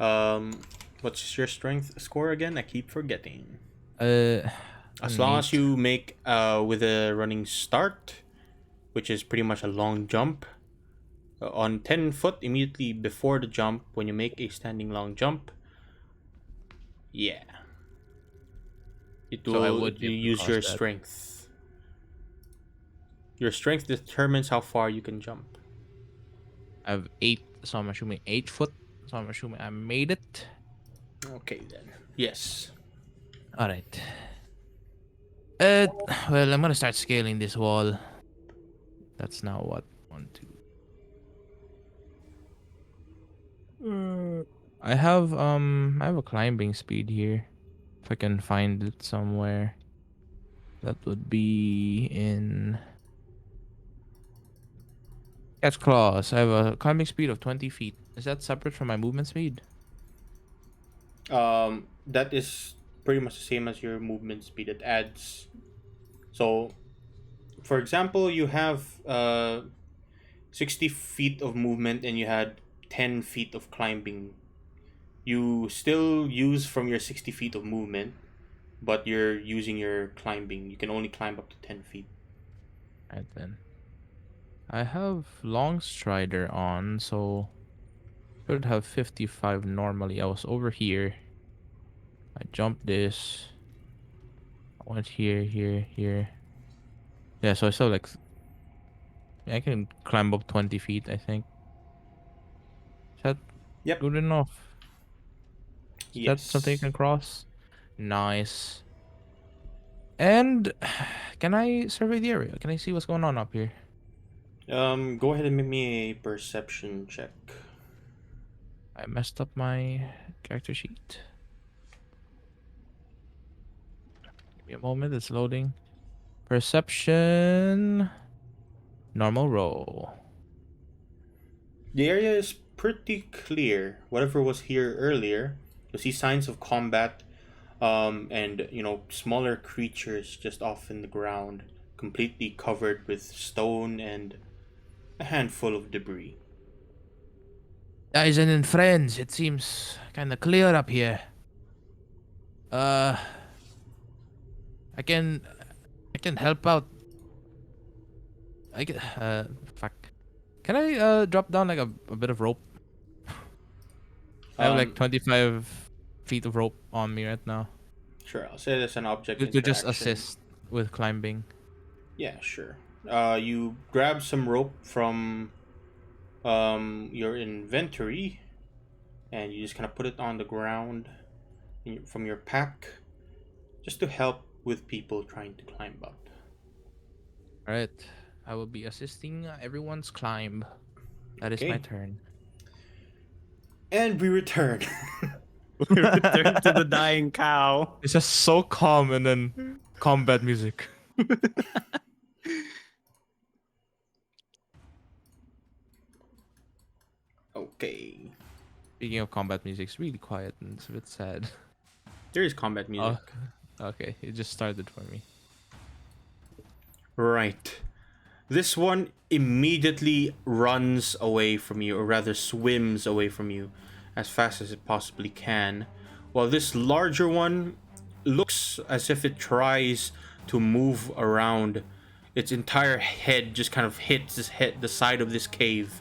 Um, what's your strength score again? I keep forgetting. Uh, As an long as 8. you make with a running start, which is pretty much a long jump, on 10 foot immediately before the jump, when you make a standing long jump, yeah, it So I will would be able to use cross your that. strength. Your strength determines how far you can jump. I have 8, so I'm assuming 8 foot. So I'm assuming I made it. Okay then. Yes. All right. Well, I'm gonna start scaling this wall. That's now what 1, 2. I have a climbing speed here. If I can find it somewhere, that would be in catch claws. I have a climbing speed of 20 feet. Is that separate from my movement speed? That is pretty much the same as your movement speed. It adds. So, for example, you have 60 feet of movement and you had 10 feet of climbing. You still use from your 60 feet of movement, but you're using your climbing. You can only climb up to 10 feet. Right then. I have long strider on, so should have 55 normally. I was over here. I jumped this. I went here, here, here. Yeah, so I still like I can climb up 20 feet, I think. Is that Yep. good enough? Is that something you Yes. can cross? Nice. And can I survey the area? Can I see what's going on up here? Go ahead and make me a perception check. I messed up my character sheet. Give me a moment, it's loading. Perception. Normal roll. The area is pretty clear. Whatever was here earlier, you see signs of combat, and smaller creatures just off in the ground, completely covered with stone and a handful of debris. Guys and friends, it seems kind of clear up here. Uh, I can, I can help out. I can, fuck. Can I drop down like a bit of rope? I have like Um, 25 feet of rope on me right now sure, I'll say that's an object to just interaction. assist with climbing. Yeah, sure. You grab some rope from your inventory, and you just kind of put it on the ground from your pack, just to help with people trying to climb up. All right, I will be assisting everyone's climb. That is my Okay, turn. and we return. We return to the dying cow. It's just so calm and then combat music. Okay. Speaking of combat music, it's really quiet and it's a bit sad. There is combat music. Okay, it just started for me. Right. This one immediately runs away from you, or rather swims away from you as fast as it possibly can. While this larger one looks as if it tries to move around. Its entire head just kind of hits the side of this cave.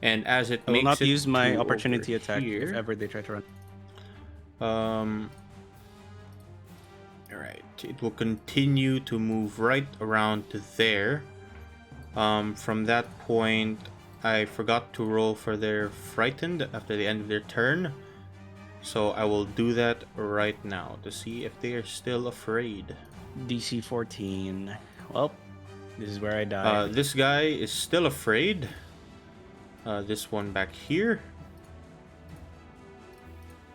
And as it I will makes not it use my to opportunity over attack if here, ever they try to run. Alright, it will continue to move right around to there. From that point, I forgot to roll for their frightened after the end of their turn. So I will do that right now to see if they are still afraid. DC 14. Well, this is where I die. This guy is still afraid. This one back here.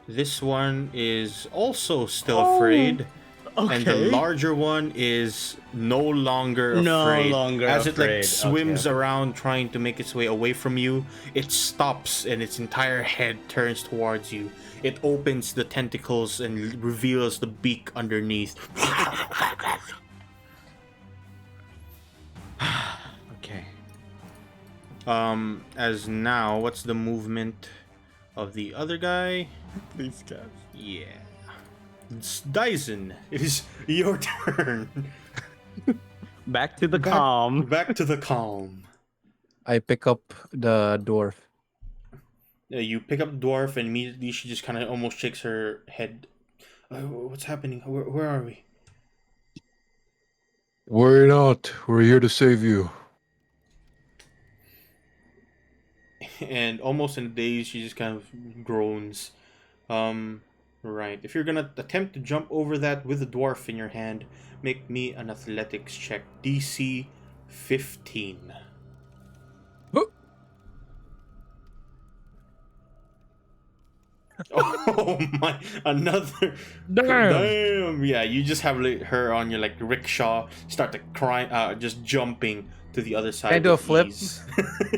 This one is also still afraid. And the larger one is no longer afraid. As it like swims around trying to make its way away from you, it stops and its entire head turns towards you. It opens the tentacles and reveals the beak underneath. Okay. As now, what's the movement of the other guy? Please, guys. Yeah. It's Dyson, it is your turn. Back to the calm. Back to the calm. I pick up the dwarf. You pick up the dwarf and immediately she just kind of almost shakes her head. What's happening? Where are we? Worry not. We're here to save you. And almost in a daze, she just kind of groans. Right. If you're gonna attempt to jump over that with the dwarf in your hand, make me an athletics check. DC 15. Oh my! Another damn! Yeah, you just have like, her on your like rickshaw. Start to cry, just jumping to the other side. Can I do a flip?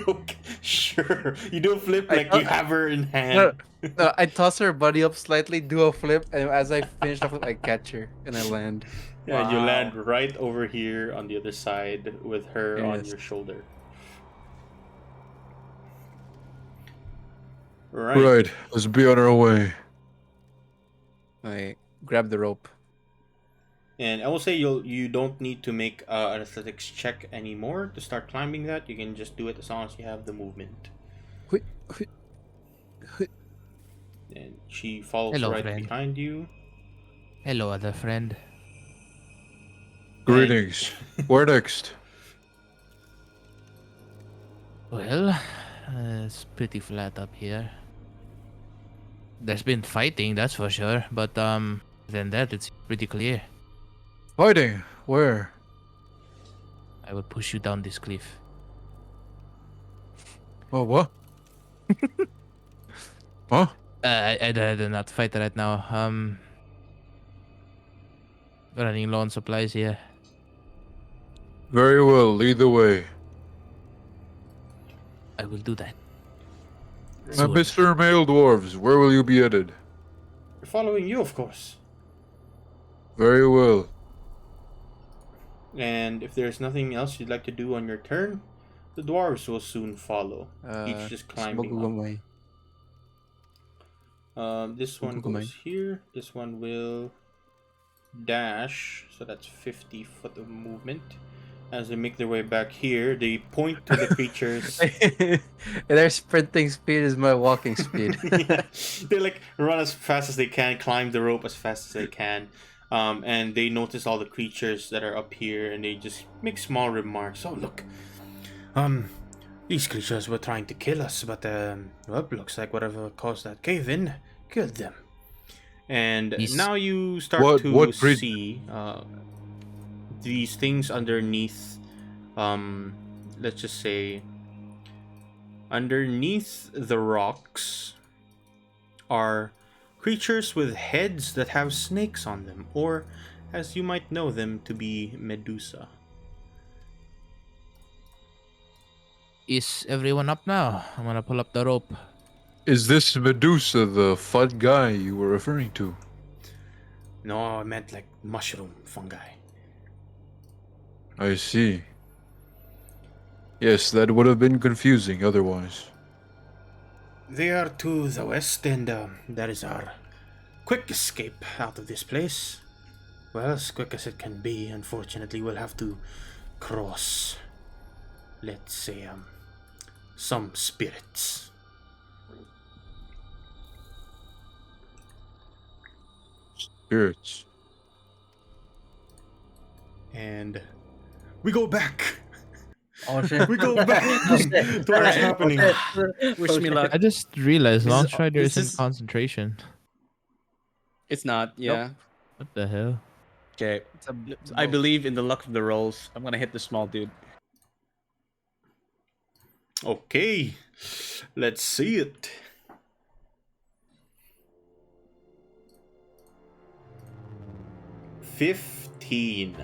Okay, sure. You do a flip like you have her in hand. No, I toss her body up slightly, do a flip, and as I finish the flip, I catch her and I land. Yeah, you land right over here on the other side with her on Yes. your shoulder. Right, let's be on our way. I grab the rope. And I will say you don't need to make an athletics check anymore to start climbing that. You can just do it as long as you have the movement. Hui, hui, hui. And she follows Hello, right friend. behind you. Hello, other friend. Greetings. Where next? Well, it's pretty flat up here. There's been fighting, that's for sure, but than that, it's pretty clear. Fighting. Where? I will push you down this cliff. Oh, what? Huh? I'd rather not fight right now. Running low on supplies here. Very well, lead the way. I will do that. Mr. Male Dwarves, where will you be headed? We're following you, of course. Very well. And if there's nothing else you'd like to do on your turn, the dwarves will soon follow. Each just climbing up. This one goes here. This one will dash, so that's 50 foot of movement. As they make their way back here, they point to the creatures. Their sprinting speed is my walking speed. Yeah. They like run as fast as they can, climb the rope as fast as they can, and they notice all the creatures that are up here, and they just make small remarks. Oh look, these creatures were trying to kill us, but well, looks like whatever caused that cave-in killed them. And now you start to see these things underneath. Let's just say underneath the rocks are creatures with heads that have snakes on them, or as you might know them to be Medusa. Is everyone up now? I'm gonna pull up the rope. Is this Medusa the fun guy you were referring to? No, I meant like mushroom fungi. I see. Yes, that would have been confusing otherwise. They are to the west, and that is our quick escape out of this place. Well, as quick as it can be. Unfortunately, we'll have to cross, let's say, some spirits. Spirits. And we go back. Oh shit. We go back Oh, shit. to what's happening. Wish me luck. I just realized This is- launch rider this isn't is- concentration. It's not. Yeah. What the hell? Okay. It's a I both. believe in the luck of the rolls. I'm gonna hit the small dude. Okay, let's see it. $15.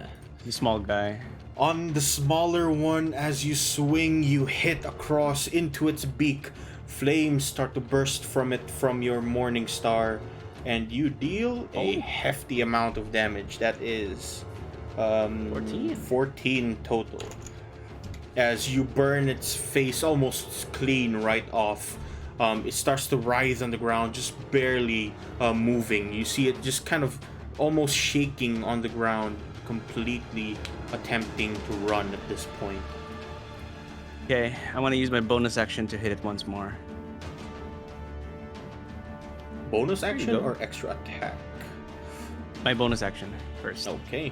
The small guy. On the smaller one, as you swing, you hit across into its beak. Flames start to burst from it from your Morning Star, and you deal a hefty amount of damage. That is 14 total. As you burn its face almost clean right off. It starts to writhe on the ground, just barely moving. You see it just kind of almost shaking on the ground, completely attempting to run at this point. Okay, I want to use my bonus action to hit it once more. Bonus action go. or extra attack? My bonus action first. Okay.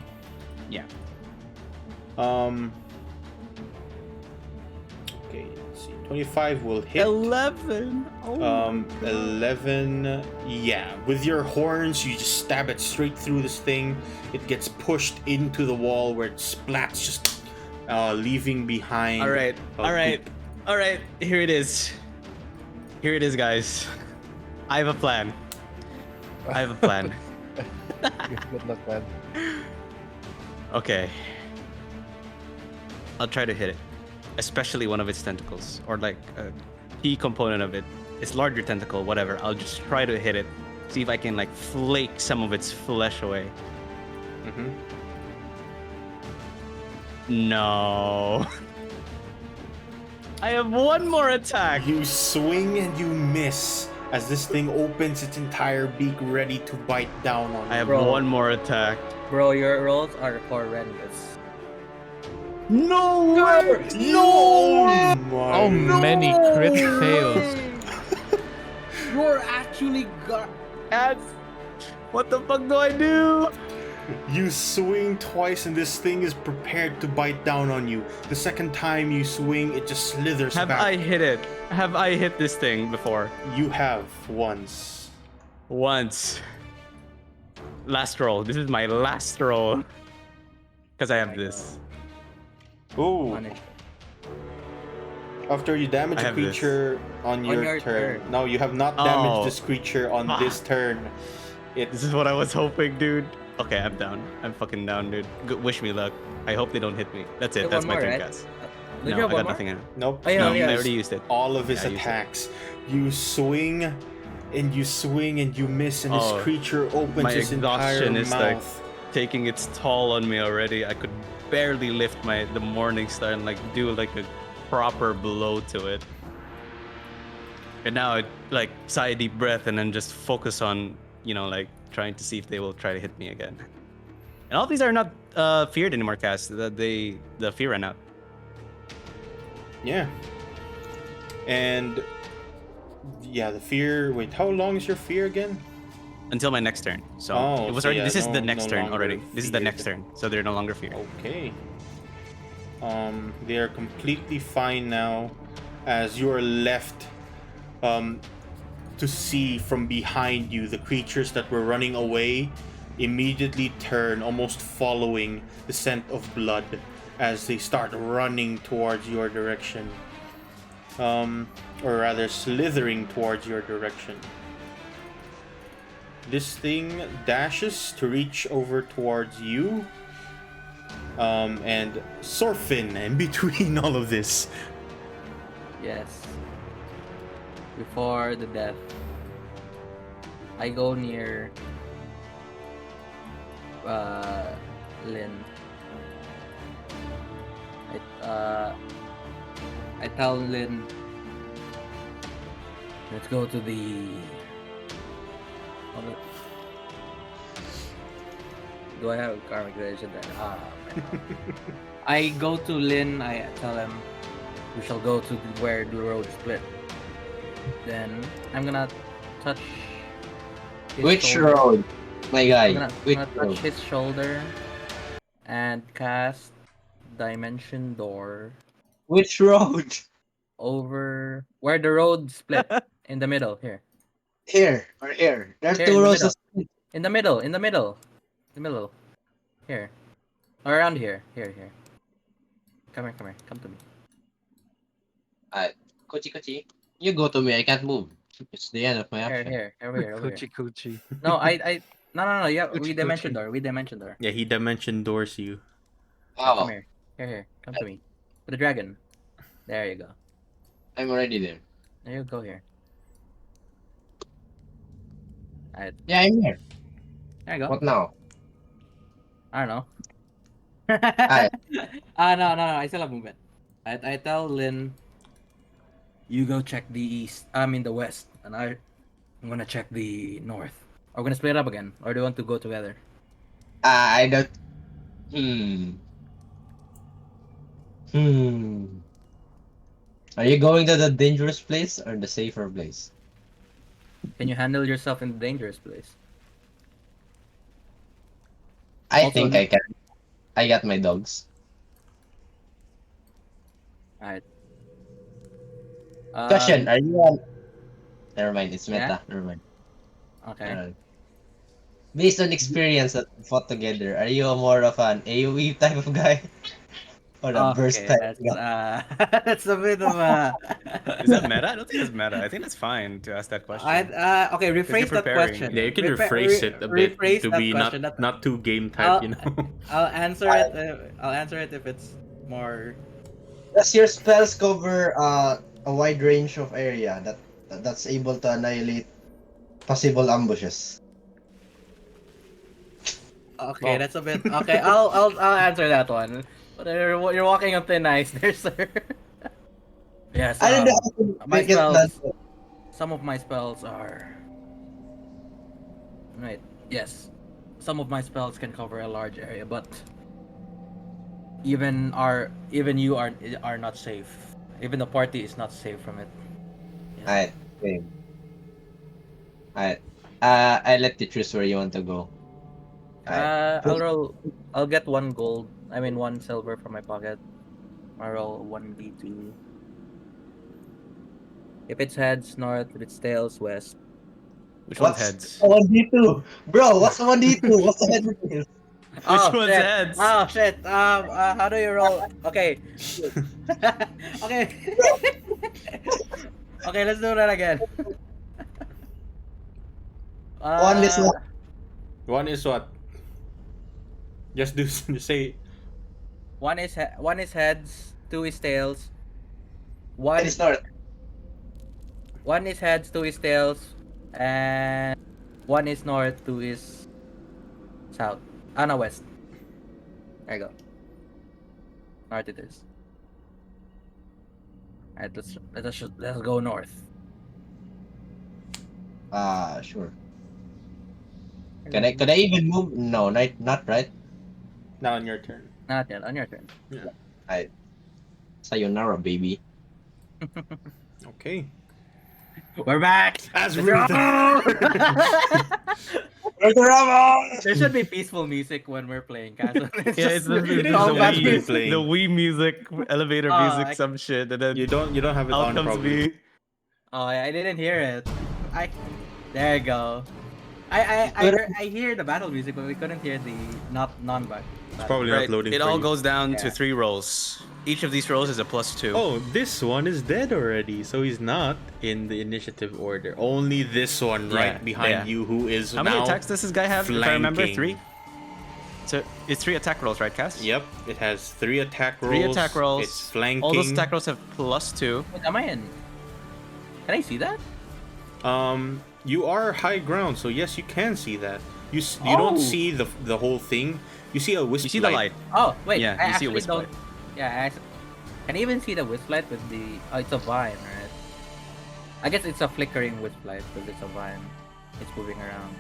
Yeah. Okay, let's see. 25 will hit. 11. 11. Yeah, with your horns, you just stab it straight through this thing. It gets pushed into the wall where it splats, just leaving behind. All right. a All right. goop. All right. Here it is. Here it is, guys. I have a plan. I have a plan. Good luck, man. Okay. I'll try to hit it, especially one of its tentacles, or like a key component of it. Its larger tentacle, whatever. I'll just try to hit it, see if I can like flake some of its flesh away. Mhm. No. I have one more attack. You swing and you miss as this thing opens its entire beak, ready to bite down on you. I have Bro. one more attack. Bro, your rolls are horrendous. No way! No! How many crit fails? You're actually got ads. What the fuck do I do? You swing twice and this thing is prepared to bite down on you. The second time you swing, it just slithers Have back. I hit it? Have I hit this thing before? You have once. Once. Last roll. This is my last roll. Because I have this. Ooh. Punish. After you damage I a have this. creature on your, your turn. turn. No, you have not damaged Oh. this creature on Fuck. this turn. This is what I was hoping, dude. Okay, I'm down. I'm fucking down, dude. Wish me luck. I hope they don't hit me. That's it. Have That's one my more, turn, right? guys. Did No, you I have got one more? nothing in. Nope. Oh, yeah, No, yeah. I already used it. All of his Yeah, I used it. attacks. You swing and you swing and you miss, and this Oh, creature opens My its entire exhaustion is like mouth. taking its toll on me already. I could barely lift the Morning Star and like do like a proper blow to it. And now I like sigh a deep breath and then just focus on, like trying to see if they will try to hit me again. And all these are not feared anymore, Cass. The fear ran out. Yeah. And yeah, the fear. Wait, how long is your fear again? Until my next turn. So Oh, it was so already. yeah, This is the no next turn longer already. This is the next feared. turn. So they're no longer feared. Okay. They are completely fine now, as you are left to see from behind you the creatures that were running away immediately turn, almost following the scent of blood as they start running towards your direction. Or rather, slithering towards your direction. This thing dashes to reach over towards you. And Sorfin in between all of this. Yes. Before the death, I go near Lynn. I tell Lynn, let's go to the. Do I have karmic relation there? I go to Lynn. I tell him we shall go to where the road split. Then I'm gonna touch. His Which shoulder. road, my guy? I'm Which gonna touch road? his shoulder and cast Dimension Door Which road? over where the road split in the middle here. Here or here? There's Here two in the roads. middle. In the middle. Here. Or around here. Here. Come here. Come to me. Kochi. You go to me. I can't move. It's the end of my action. Here. Over here. Coochie coochie. No, no. Yeah, we Coochie, dimension coochie. door. Yeah, he dimension doors you. Come Oh, here. Here. Come to me. To the dragon. There you go. I'm already there. There you go here. Alright. Yeah, I'm here. There you go. What now? I don't know. Alright. No. I still have movement. I tell Lynn, you go check the east. I mean the west, and I'm gonna check the north. Are we gonna split up again, or do you want to go together? I don't. Are you going to the dangerous place or the safer place? Can you handle yourself in the dangerous place? I Also, think I can. I got my dogs. Alright. Question: Are you on? Never mind. It's meta. Never mind. Okay. Based on experience that we fought together, are you more of an AoE type of guy or a burst Okay, type guy? that's a bit of a. Is that meta? I don't think that's meta. I think that's fine to ask that question. Okay, rephrase that preparing. question. Yeah, you can rephrase it a bit rephrase to that be question. not too game type, you know. I'll answer it. I'll answer it if it's more. Does your spells cover a wide range of area that's able to annihilate possible ambushes? Okay, that's a bit. Okay, I'll answer that one. But you're walking on thin ice there, sir. Yes. I don't know how to my make it done. spells. Some of my spells are. Right. Yes. Some of my spells can cover a large area, but even you are not safe. Even the party is not safe from it. Alright, same. Alright. I let you choose where you want to go. I'll get 1 gold. I mean 1 silver from my pocket. I roll 1d2. If it's heads, north. If it's tails, west. Which one's heads? 1d2? Bro, what's 1d2? What's the head? Which one's shit. heads? Oh shit. How do you roll? Okay. Okay. Okay, let's do that again. One is what? One is what? Just say. One is heads. 2 is tails. One is north. 1 is heads. 2 is tails. And 1 is north. 2 is south. No, west. There you go. North it is. Alright, let's go north. Sure. Can I even move? No, not right. Now on your turn. Not yet. On your turn. I sayonara, baby. Okay. We're back. As There should be peaceful music when we're playing Castle. Yeah, it's the all bad Wii, music. playing. the Wii music, elevator Oh, music, I- some shit, and then You don't have it out on comes probably. me. Oh, I didn't hear it. There you go. I hear the battle music, but we couldn't hear the non-battle. It's probably Right, not loading. it for all you. goes down Yeah. to 3 rolls. Each of these rolls is a +2. Oh, this one is dead already, so he's not in the initiative order. Only this one right Yeah, behind yeah. you, who is How now. many attacks does this guy have? If I remember, flanking. 3. So it's 3 attack rolls, right, Cass? Yep, it has 3 attack rolls. 3 attack rolls. It's flanking. All those attack rolls have +2. Wait, am I in? Can I see that? You are high ground, so yes, you can see that. You don't see the whole thing. You see a wisp You see the light. Oh wait, Yeah, I you see a actually wisp don't. light. Yeah, I actually can even see the wisp light with the. Oh, it's a vine, right? I guess it's a flickering wisp light because it's a vine. It's moving around.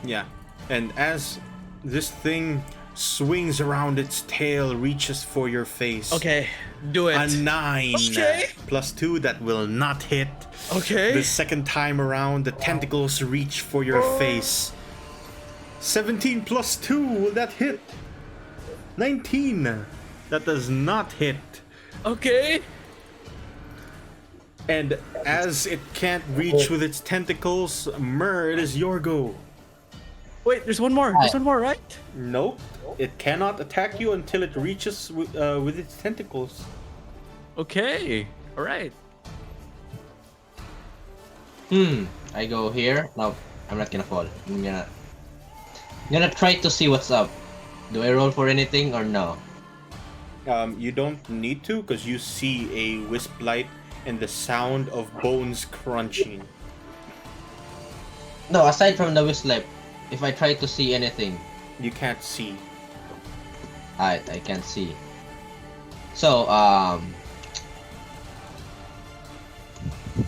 Yeah, and as this thing swings around, its tail reaches for your face. Okay, do it. A 9 Okay. plus 2 that will not hit. Okay. The second time around, the tentacles reach for your face. 17 plus 2, will that hit? 19. That does not hit. Okay. And as it can't reach with its tentacles, Myrrh, it is your go. Wait, there's one more. There's one more, right? Nope. It cannot attack you until it reaches with its tentacles. Okay. All right. I go here. No, I'm not gonna fall. I'm gonna try to see what's up. Do I roll for anything or no? You don't need to, because you see a wisp light and the sound of bones crunching. No, aside from the wisp light, if I try to see anything, You can't see. I can't see. So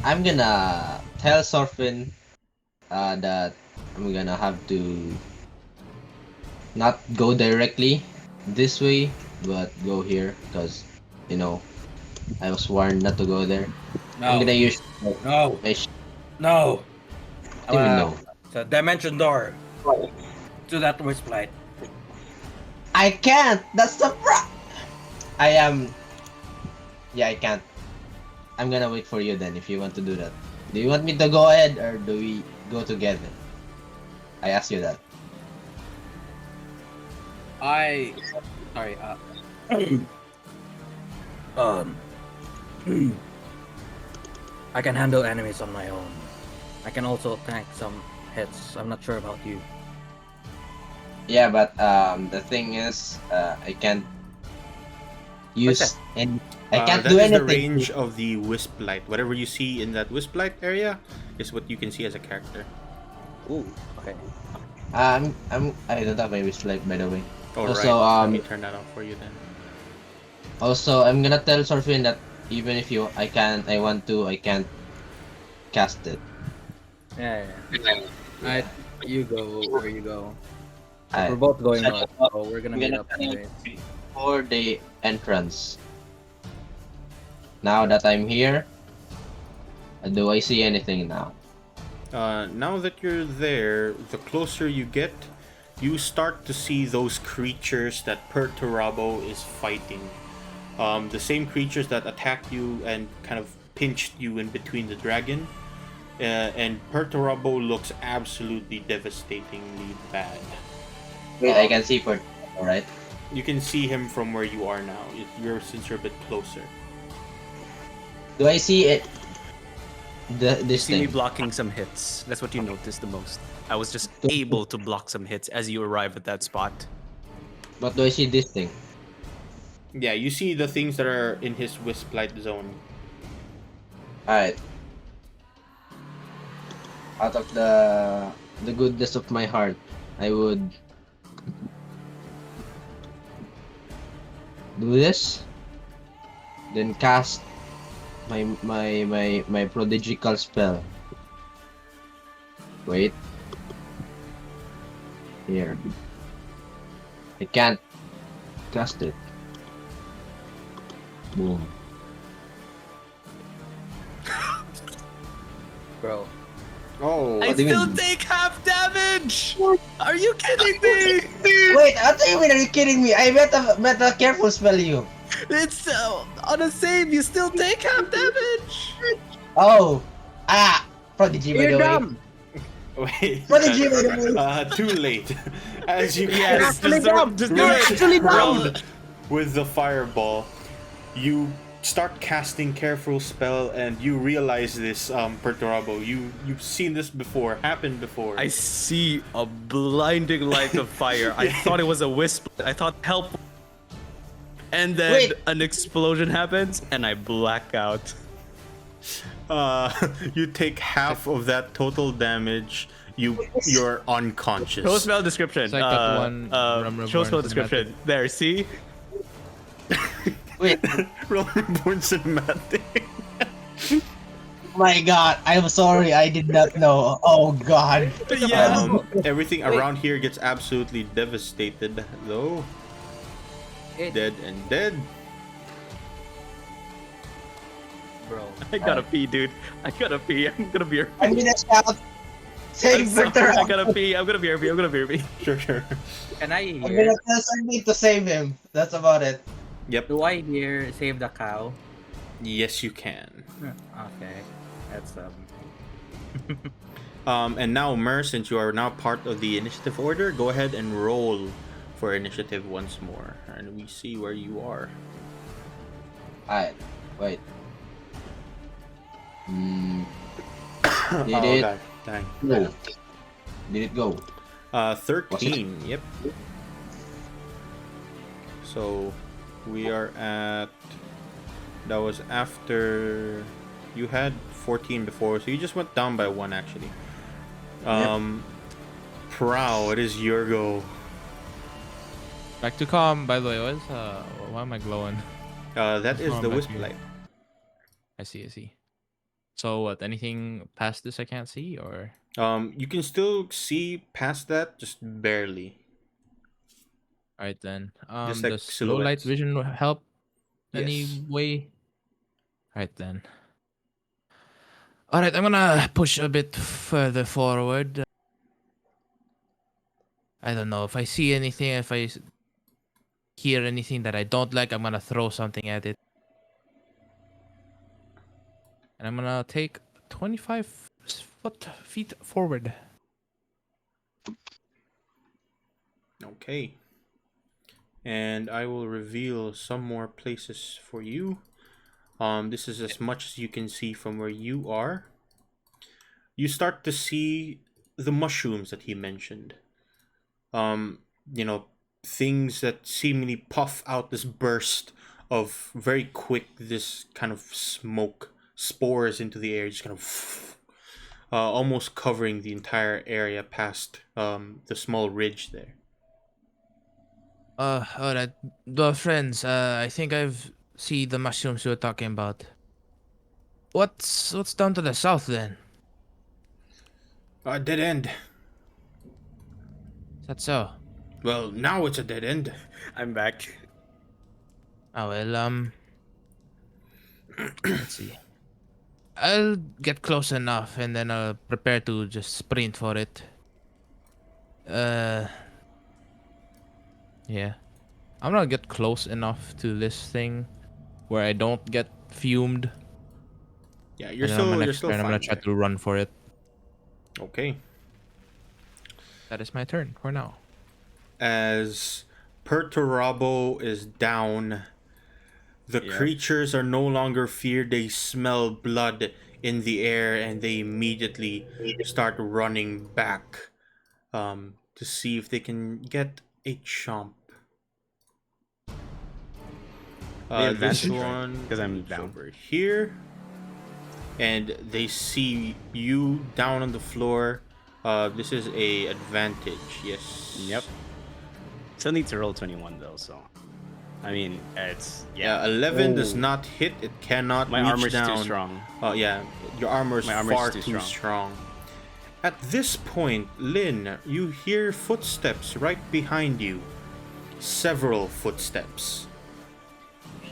I'm gonna tell Sorfin that I'm gonna have to not go directly this way, but go here because I was warned not to go there. I'm gonna use No, my no. I don't even know. It's a dimension door to that wisp light. I can't. That's the I am. Yeah, I can't. I'm gonna wait for you then if you want to do that. Do you want me to go ahead or do we go together? I asked you that. Sorry. I can handle enemies on my own. I can also tank some hits. I'm not sure about you. Yeah, but the thing is, I can't use any. I can't That do is the anything. range of the wisp light. Whatever you see in that wisp light area is what you can see as a character. Ooh, okay. I don't have my wish light, by the way. All Also, right. Let me turn that off for you then. Also, I'm gonna tell Sorfin that even if I want to, I can't cast it. Yeah. Alright, you go where you go. I- We're both going I- north, so we're gonna I'm meet gonna up anyway. For the entrance. Now that I'm here, do I see anything now? Now that you're there, the closer you get, you start to see those creatures that Perturabo is fighting. The same creatures that attacked you and kind of pinched you in between the dragon. And Perturabo looks absolutely devastatingly bad. Wait, I can see for alright. You can see him from where you are now. Since you're a bit closer. Do I see it? This See me thing. blocking some hits. That's what you noticed the most. I was just able to block some hits as you arrive at that spot. But do I see this thing? Yeah, you see the things that are in his wisp light zone. Alright. Out of the goodness of my heart, I would do this, then cast my prodigical spell. Wait. Here. I can't cast it. Boom. Bro. Oh, I do you still mean? take half damage! Are you kidding me? Wait, what do you mean? Are you kidding me? I better careful spell you. It's on a save, you still take half damage! Oh, prodigy by the way. dumb. wait. Prodigy by the way. Too late. As you Yes, cast just do it! round with the fireball, you start casting careful spell, and you realize this, Perturabo. You've seen this before, happened before. I see a blinding light of fire. I thought it was a wisp. I thought help. And then Wait. an explosion happens, and I black out. You take half of that total damage. You're unconscious. Show spell description. It's like that one show spell Reborn description. cinematic. There, see? Wait, Reborn cinematic. my God, I'm sorry, I did not know. Oh God. Yeah. Everything around here gets absolutely devastated, though. Dead and dead. Bro. I gotta pee, dude. I gotta pee. I'm gonna be I'm gonna shout. Save I Bertrand. gotta pee. I'm gonna be here. I'm gonna be here. Sure. Can I I'm hear? gonna tell somebody to save him. That's about it. Yep. Do I hear save the cow? Yes, you can. Okay. That's And now, Mer, since you are now part of the initiative order, go ahead and roll for initiative once more, and we see where you are. Alright, wait. Did Oh, it God. Dang. go? Did it go? 13. Yep. So we are at. That was after you had 14 before, so you just went down by 1 actually. Prow, it is your go. Back to calm. By the way, why am I glowing? That is Oh, the back wisp here. light. I see. So what? Anything past this I can't see, or? You can still see past that, just barely. Alright then. Just like Does low light silhouettes. vision help Yes. any way? Alright then. Alright, I'm gonna push a bit further forward. I don't know if I see anything, if I hear anything that I don't like, I'm gonna throw something at it. And I'm gonna take 25 feet forward. Okay. And I will reveal some more places for you. This is as much as you can see from where you are. You start to see the mushrooms that he mentioned. Things that seemingly puff out this burst of very quick, this kind of smoke, spores into the air, just kind of almost covering the entire area past the small ridge there. Alright. Well, friends, I think I've seen the mushrooms you were talking about. What's down to the south then? Dead end. Is that so? Well, now it's a dead end. I'm back. Oh, well, let's see. I'll get close enough and then I'll prepare to just sprint for it. Yeah. I'm gonna get close enough to this thing where I don't get fumed. Yeah, you're And then on my still next turn, I'm gonna fine try there. to run for it. Okay. That is my turn for now. As Perturabo is down, the Yep. creatures are no longer feared. They smell blood in the air and they immediately start running back to see if they can get a chomp. This advantage, right? one 'Cause I'm moves down. over here, and they see you down on the floor. This is a advantage. Yes. Yep. Still need to roll 21 though, so. I mean, it's Yeah, 11 does Oh. not hit. It cannot My reach armor's down. too strong. Yeah, your armor is My armor's far too too strong. strong. At this point, Lynn, you hear footsteps right behind you. Several footsteps.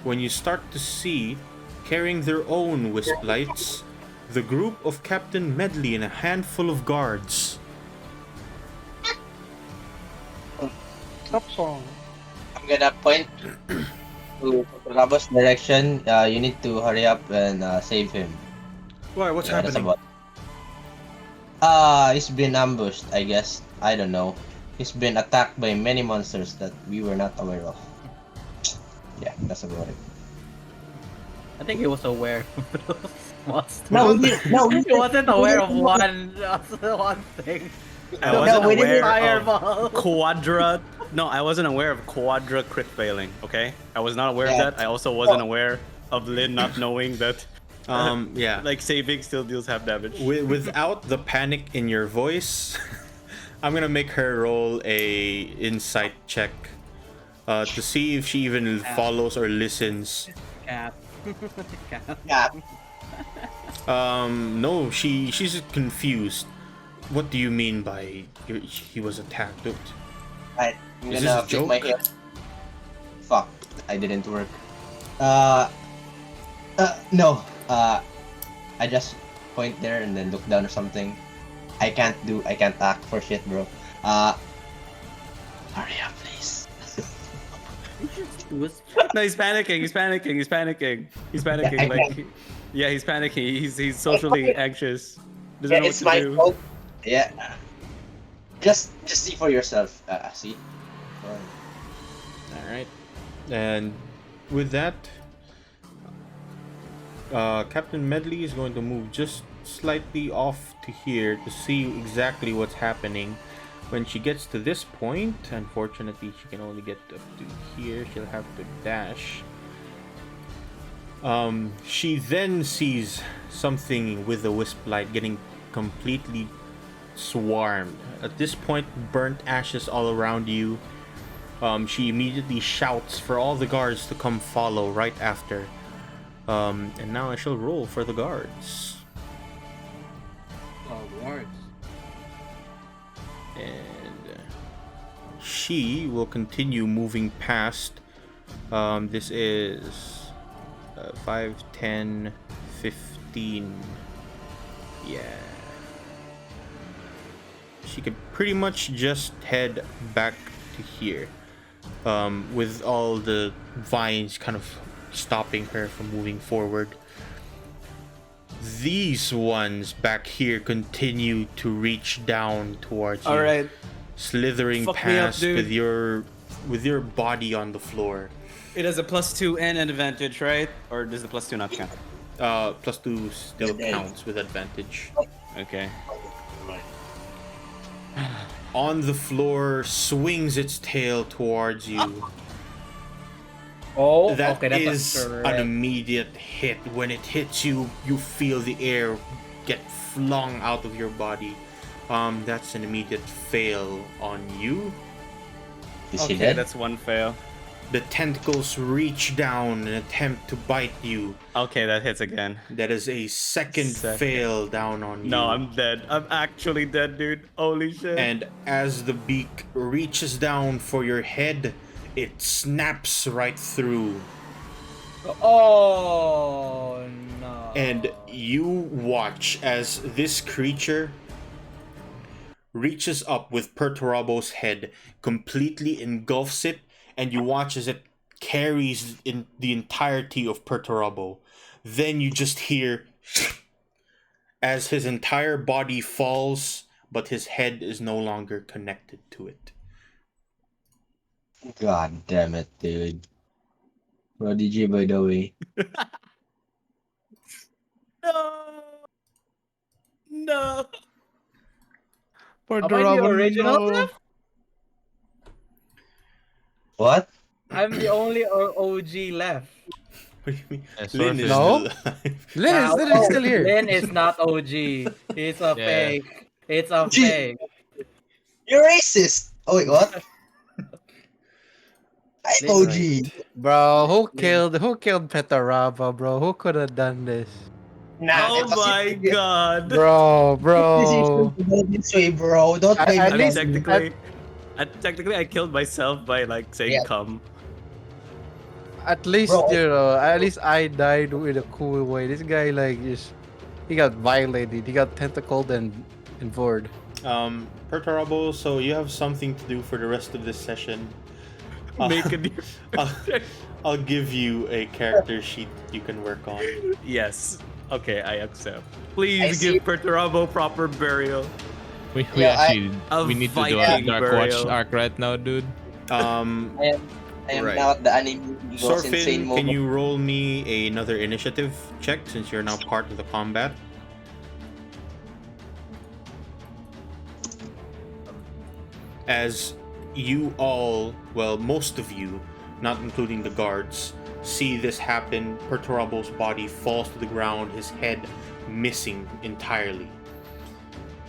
When you start to see, carrying their own wisp lights, the group of Captain Medley and a handful of guards. I'm gonna point to Rabo's direction. You need to hurry up and save him. Why? What's Yeah, that's happening? he's been ambushed, I guess. I don't know. He's been attacked by many monsters that we were not aware of. Yeah, that's about it. I think he was aware of those monsters. No, He wasn't aware of one thing. I No, wasn't we didn't- aware of Fireball. quadra. No, I wasn't aware of quadra crit failing. Okay, I was not aware Yeah. of that. I also wasn't aware of Lynn not knowing that Yeah. Like saving still deals half damage. Without the panic in your voice, I'm gonna make her roll a insight check to see if she even follows or listens. Cat. Cat. Yeah. No, she's confused. What do you mean by he was attacked? I'm Is this gonna a pick joke? my hair. Fuck, I didn't work. No. I just point there and then look down or something. I can't act for shit, bro. Hurry up, please. No, he's panicking. He's panicking. He's panicking. He's panicking. I Like, yeah, he's panicking. He's socially anxious. Doesn't Yeah, know it's what my to do. fault. Yeah. Just see for yourself. See. All right, and with that, Captain Medley is going to move just slightly off to here to see exactly what's happening. When she gets to this point, unfortunately, she can only get up to here. She'll have to dash. She then sees something with the wisp light getting completely swarmed. At this point, burnt ashes all around you. She immediately shouts for all the guards to come follow right after. And now I shall roll for the guards. Oh, guards. And she will continue moving past. This is 5, 10, 15. Yeah. She could pretty much just head back to here. With all the vines kind of stopping her from moving forward. These ones back here continue to reach down towards you. All right. Slithering Fuck me up, past dude. with your body on the floor. It has a +2 and an advantage, right? Or does the +2 not count? +2 still counts with advantage. Okay. On the floor, swings its tail towards you. Oh, That okay, that's is a an immediate hit. When it hits you, you feel the air get flung out of your body. That's an immediate fail on you. Is he Okay, dead? that's one fail. The tentacles reach down and attempt to bite you. Okay, that hits again. That is a second fail down on you. No, I'm dead. I'm actually dead, dude. Holy shit. And as the beak reaches down for your head, it snaps right through. Oh no. And you watch as this creature reaches up with Perturabo's head, completely engulfs it, and you watch as it carries in the entirety of Perturabo. Then you just hear as his entire body falls, but his head is no longer connected to it. God damn it, dude. Prodigy, by the way. No. No. Poor Am I the Durabo, original no. left? What? I'm the only OG left. What do you mean? Yeah, Lynn is No. still alive. Lynn is still here. Lynn is not OG. It's a Yeah. fake. It's a Gee. fake. You're racist! Oh wait, what? I'm OG! Bro, who killed Petaraba, bro? Who could have done this? Nah, Oh my god. Bro. This way, bro. Don't At blame I at mean, least- technically, I killed myself by like saying Yeah. come. At least Bro. at least I died in a cool way. This guy he got violated. He got tentacled and bored. Perturabo, so you have something to do for the rest of this session. Make a new. I'll give you a character sheet you can work on. Yes. Okay, I accept. I Please see. give Perturabo proper burial. We Yeah, actually A we need to do a Viking Dark Watch burial. arc right now, dude. I am Right. now at the anime goes insane Sorfin, mode. can you roll me another initiative check since you're now part of the combat? As you all, well, most of you, not including the guards, see this happen, Perturbo's body falls to the ground, his head missing entirely.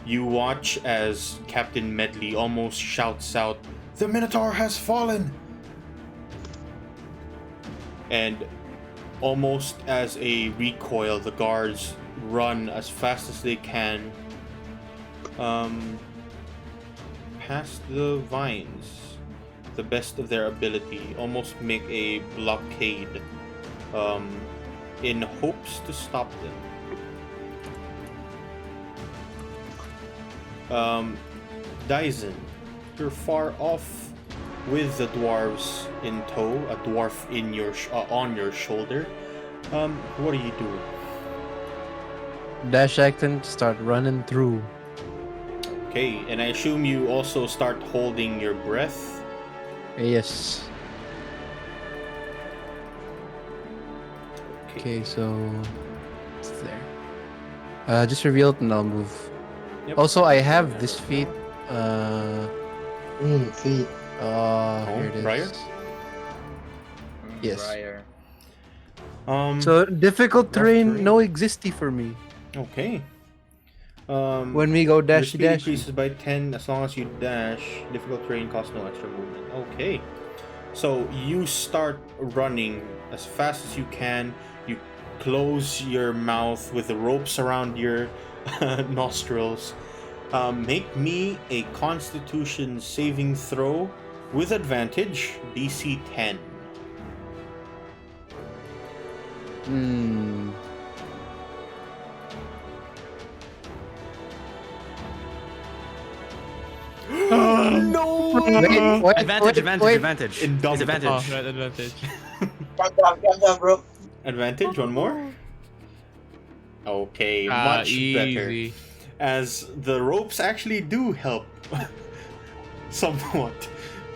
You watch as Captain Medley almost shouts out, The Minotaur has fallen! and almost as a recoil, the guards run as fast as they can past the vines, the best of their ability, almost make a blockade in hopes to stop them. Dyson, you're far off with the dwarves in tow, a dwarf in your on your shoulder. What are you doing? Dash action, start running through. Okay, and I assume you also start holding your breath. Yes. Okay, so it's there. Just reveal it and I'll move. Yep. Also, I have this feat. Feet. Here it is. Briar? Yes. Briar. So difficult terrain, terrain. no existy for me. Okay. When we go Your dash speed dash. increases by 10 as long as you dash. Difficult terrain costs no extra movement. Okay. So you start running as fast as you can. You close your mouth with the ropes around your nostrils. Make me a Constitution saving throw with advantage, DC 10. No! Wait, Advantage. In double- It's advantage. Oh, right, advantage. Calm down, bro. Advantage, one more. Okay, much better. Easy. As the ropes actually do help somewhat.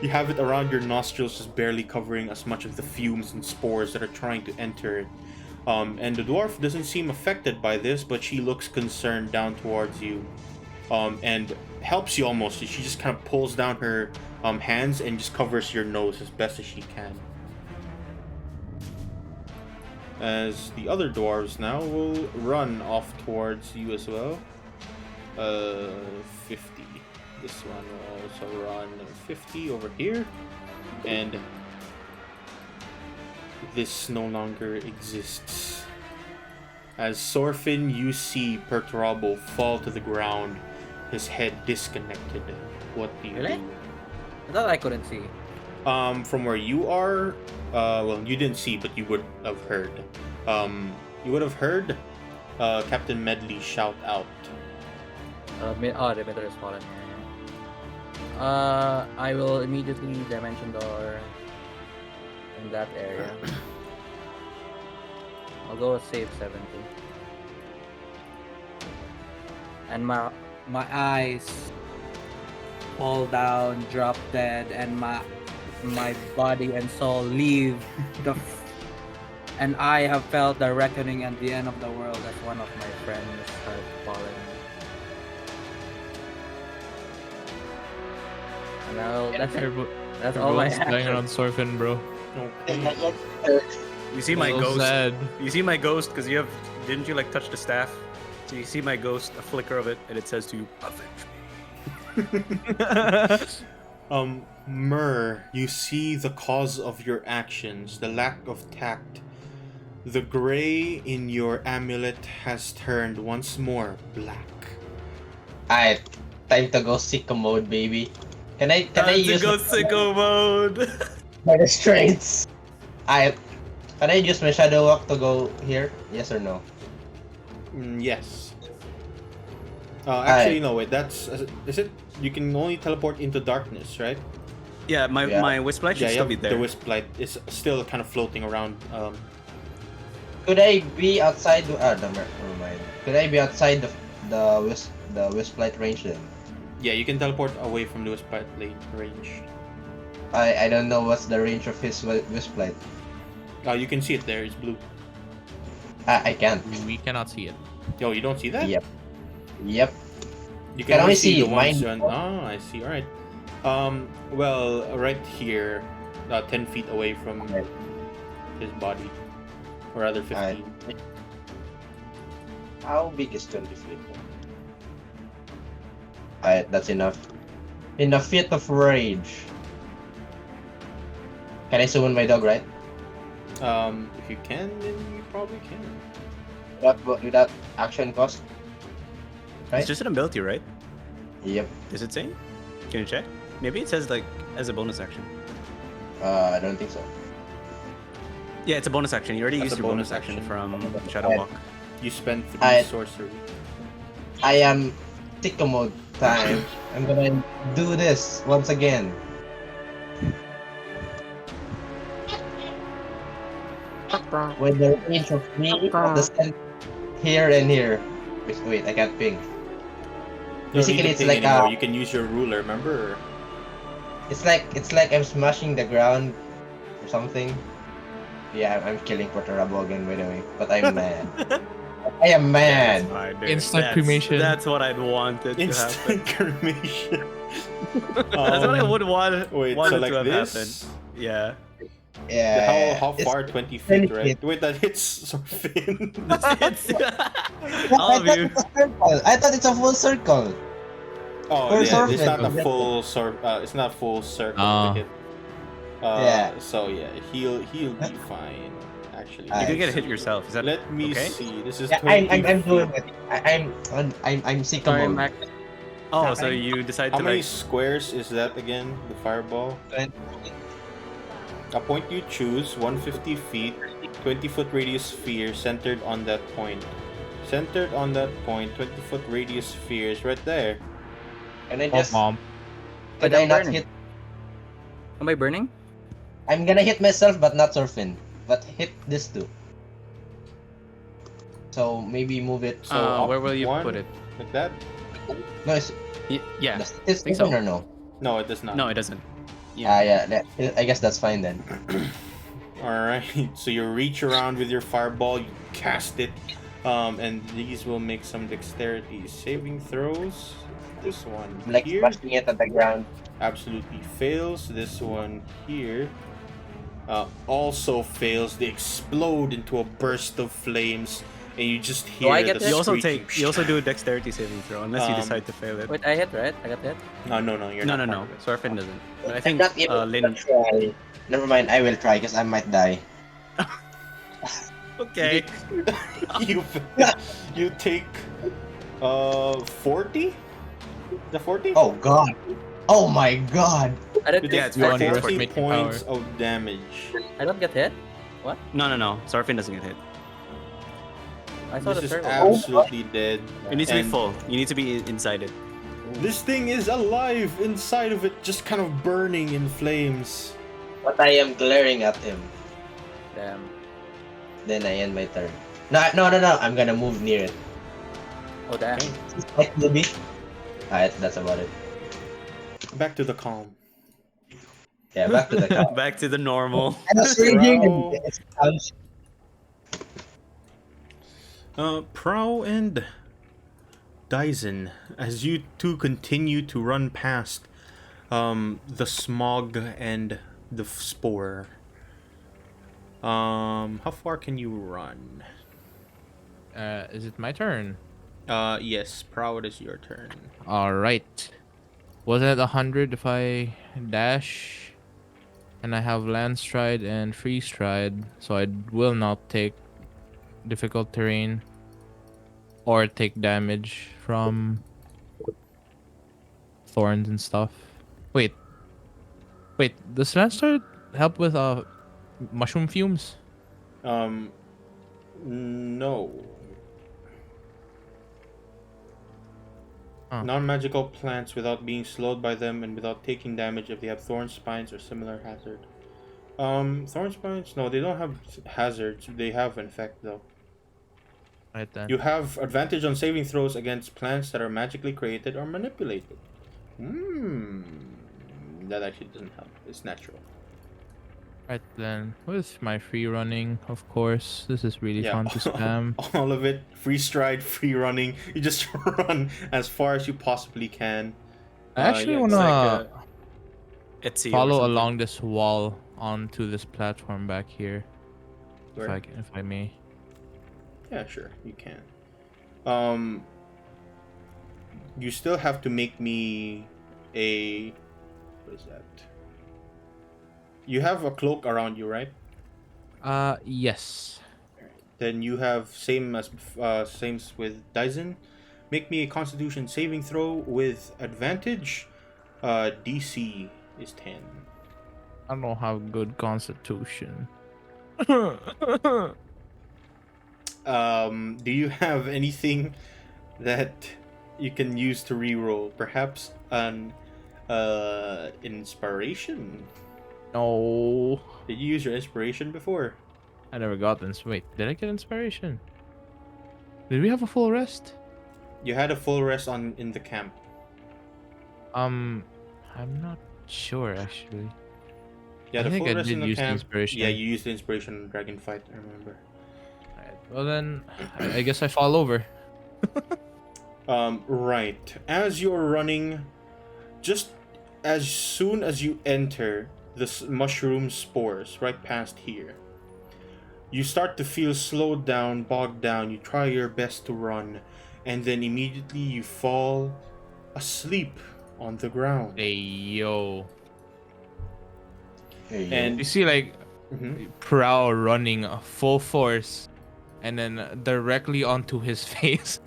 You have it around your nostrils, just barely covering as much of the fumes and spores that are trying to enter it. And the dwarf doesn't seem affected by this, but she looks concerned down towards you, and helps you almost. She just kind of pulls down her hands and just covers your nose as best as she can. As the other dwarves now will run off towards you as well. 50. This one will also run 50 over here. And this no longer exists. As Sorfin, you see Perturabo fall to the ground, his head disconnected. What do you Really? do? I thought I couldn't see. From where you are, well, you didn't see, but you would have heard. You would have heard Captain Medley shout out. The meter is fallen. I will immediately dimension door in that area. I'll go with save 70. And my eyes fall down, drop dead, and my body and soul leave the and I have felt the reckoning at the end of the world as one of my friends have fallen. And that's all I Everyone's dying have. around Sorfin, bro. You see my So ghost. sad. You see my ghost because you have. Didn't you like touch the staff? So you see my ghost, a flicker of it, and it says to you, "Avenge me." Myrrh, you see the cause of your actions, the lack of tact. The gray in your amulet has turned once more black. Alright, time to go sicko mode, baby. Can I use go sicko mode? my restraints? Alright, can I use my shadow walk to go here? Yes or no? Yes. Actually, no, wait, that's... Is it? You can only teleport into darkness, right? Yeah, my Yeah. my wisp light should Yeah, still be there. the wisp light is still kind of floating around. Could I be outside? Never mind. Could I be outside the wisp light range then? Yeah, you can teleport away from the wisp light range. I don't know what's the range of his wisp light. You can see it there, it's blue. I can't. We cannot see it. Oh, you don't see that? Yep. Yep. You Can only see the ones mine. Oh, I see. Alright. Well, right here, 10 feet away from his body, or rather 15. Alright. How big is 20 feet? Alright, that's enough. In a fit of rage. Can I summon my dog, right? If you can, then you probably can. Without action cost? Right? It's just an ability, right? Yep. Does it say? Can you check? Maybe it says like as a bonus action. I don't think so. Yeah, it's a bonus action. You already That's used a your bonus bonus action action. from Shadow Walk. You spend 3 I- sorcery. I am sicko mode time. I'm gonna do this once again. With the range of me, the center here and here. Wait, I can't ping. You don't need Basically, to it's ping like anymore. You can use your ruler, remember? it's like I'm smashing the ground or something. Yeah, I'm killing Porterabo again, by the way. But I'm mad. I am mad. Instant cremation. That's what I'd wanted to happen. Instant cremation. That's what I would want. Wait, wanted so like to have this? happened. Yeah. Yeah. How it's- far? 20 feet, 20 right? feet. Wait, that hits Sorfin. All of you. I thought it's a full circle. Oh, Or yeah, it's Sorfin. not a full it's not full circle Oh. to hit. Yeah. So yeah, he'll be fine. Actually, You can get hit yourself. Is that Let me okay? see. This is Yeah, 20 I'm doing feet. it. I'm sicko Sorry, mode. Mac. Oh, so you decide How to many like. squares is that again? The fireball. A point you choose, 150 feet, 20-foot radius sphere centered on that point. Centered on that point, 20-foot radius sphere is right there. And I just Mom. did But I I'm not burning. hit? Am I burning? I'm gonna hit myself, but not Surfin. But hit this too. So maybe move it. So up where will you one, put it? Like that? No, it's Yeah. does this think open so. or no? No, it does not. No, it doesn't. Yeah. I guess that's fine then. Alright, so you reach around with your fireball, you cast it, and these will make some dexterity saving throws. This one I'm like here smashing it at the ground. absolutely fails. This one here also fails. They explode into a burst of flames, and you just hear I get the it? You also screeching. take. You also do a dexterity saving throw unless you Um, decide to fail it. Wait, I hit, right? I got hit? No, you're No, not. no, part no. of it. Sorfin doesn't. But I I'm think not able Lin. to try. Never mind, I will try because I might die. Okay. you you take 40? The 40? Oh god. Oh my god. I You don't, take Yeah, it's 40 underestimating points power. of damage. I don't get hit? No, no, no. Sorfin doesn't get hit. I saw This the is circle. absolutely dead. It needs to be And full. You need to be inside it. This thing is alive inside of it, just kind of burning in flames. But I am glaring at him. Damn. Then I end my turn. No. I'm gonna move near it. Oh, damn. Like maybe. Alright, that's about it. Back to the calm. Yeah, back to the car. Back to the normal. I was raging Bro. and it sounds Prow and Dyson, as you two continue to run past the smog and the spore. How far can you run? Is it my turn? Yes, Prow, it is your turn. All right. Wasn't it 100 if I dash? And I have land stride and free stride, so I will not take difficult terrain or take damage from thorns and stuff. Wait, does land stride help with mushroom fumes? No. Huh. Non-magical plants without being slowed by them and without taking damage if they have thorn spines or similar hazard. Thorn spines? No, they don't have hazards. They have an effect though. Right then. You have advantage on saving throws against plants that are magically created or manipulated. That actually doesn't help. It's natural. Right then. With my free running, of course. This is really fun to spam. All of it. Free stride, free running. You just run as far as you possibly can. I actually yeah, want it's to Etsy or follow something. along this wall onto this platform back here. Square. if I may. Yeah, sure, you can. You still have to make me a. What is that? You have a cloak around you, right? Yes. Then you have same as same with Dyson. Make me a Constitution saving throw with advantage. DC is 10. I don't have good constitution. Do you have anything that you can use to reroll? Perhaps an inspiration? No. Did you use your inspiration before? I never got this. Wait, did I get inspiration? Did we have a full rest? You had a full rest in the camp. I'm not sure actually. Yeah, I the think full I rest in did the use the camp. inspiration. Yeah, you used the inspiration in Dragon Fight, I remember. Alright, well then, I guess I fall over. Right. As you're running, just as soon as you enter the mushroom spores right past here, you start to feel slowed down, bogged down. You try your best to run, and then immediately you fall asleep on the ground. Hey yo. Hey, yo. And You see like Mhm. Prowl running full force and then directly onto his face.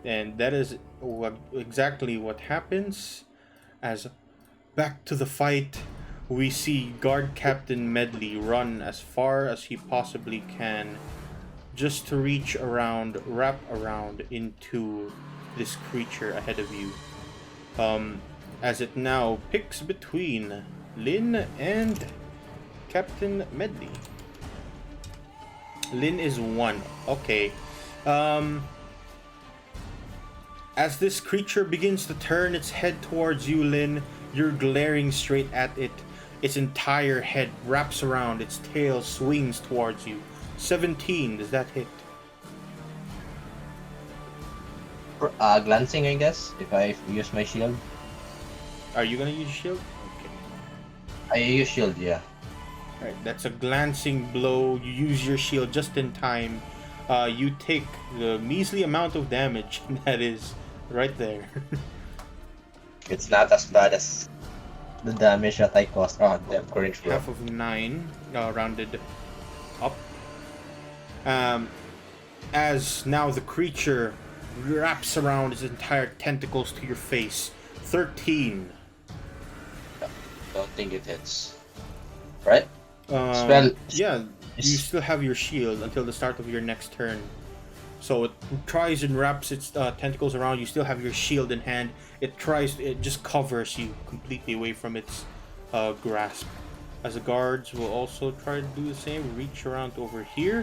And that is exactly what happens. As back to the fight, we see Guard Captain Medley run as far as he possibly can, just to reach around, wrap around into this creature ahead of you. As it now picks between Lynn and Captain Medley. Lynn is 1. Okay. As this creature begins to turn its head towards you, Lynn, you're glaring straight at it. Its entire head wraps around, its tail swings towards you. 17, does that hit? Glancing, I guess, if I use my shield. Are you gonna use shield? Okay. I use shield, yeah. Alright, that's a glancing blow. You use your shield just in time. You take the measly amount of damage that is right there. It's not as bad as the damage that I caused on the current floor. Half of 9, rounded up. As now the creature wraps around its entire tentacles to your face. 13. Don't think it hits. Right? Yeah, you Yes. still have your shield until the start of your next turn. So it tries and wraps its tentacles around. You still have your shield in hand. It just covers you completely away from its grasp. As the guards will also try to do the same, reach around over here.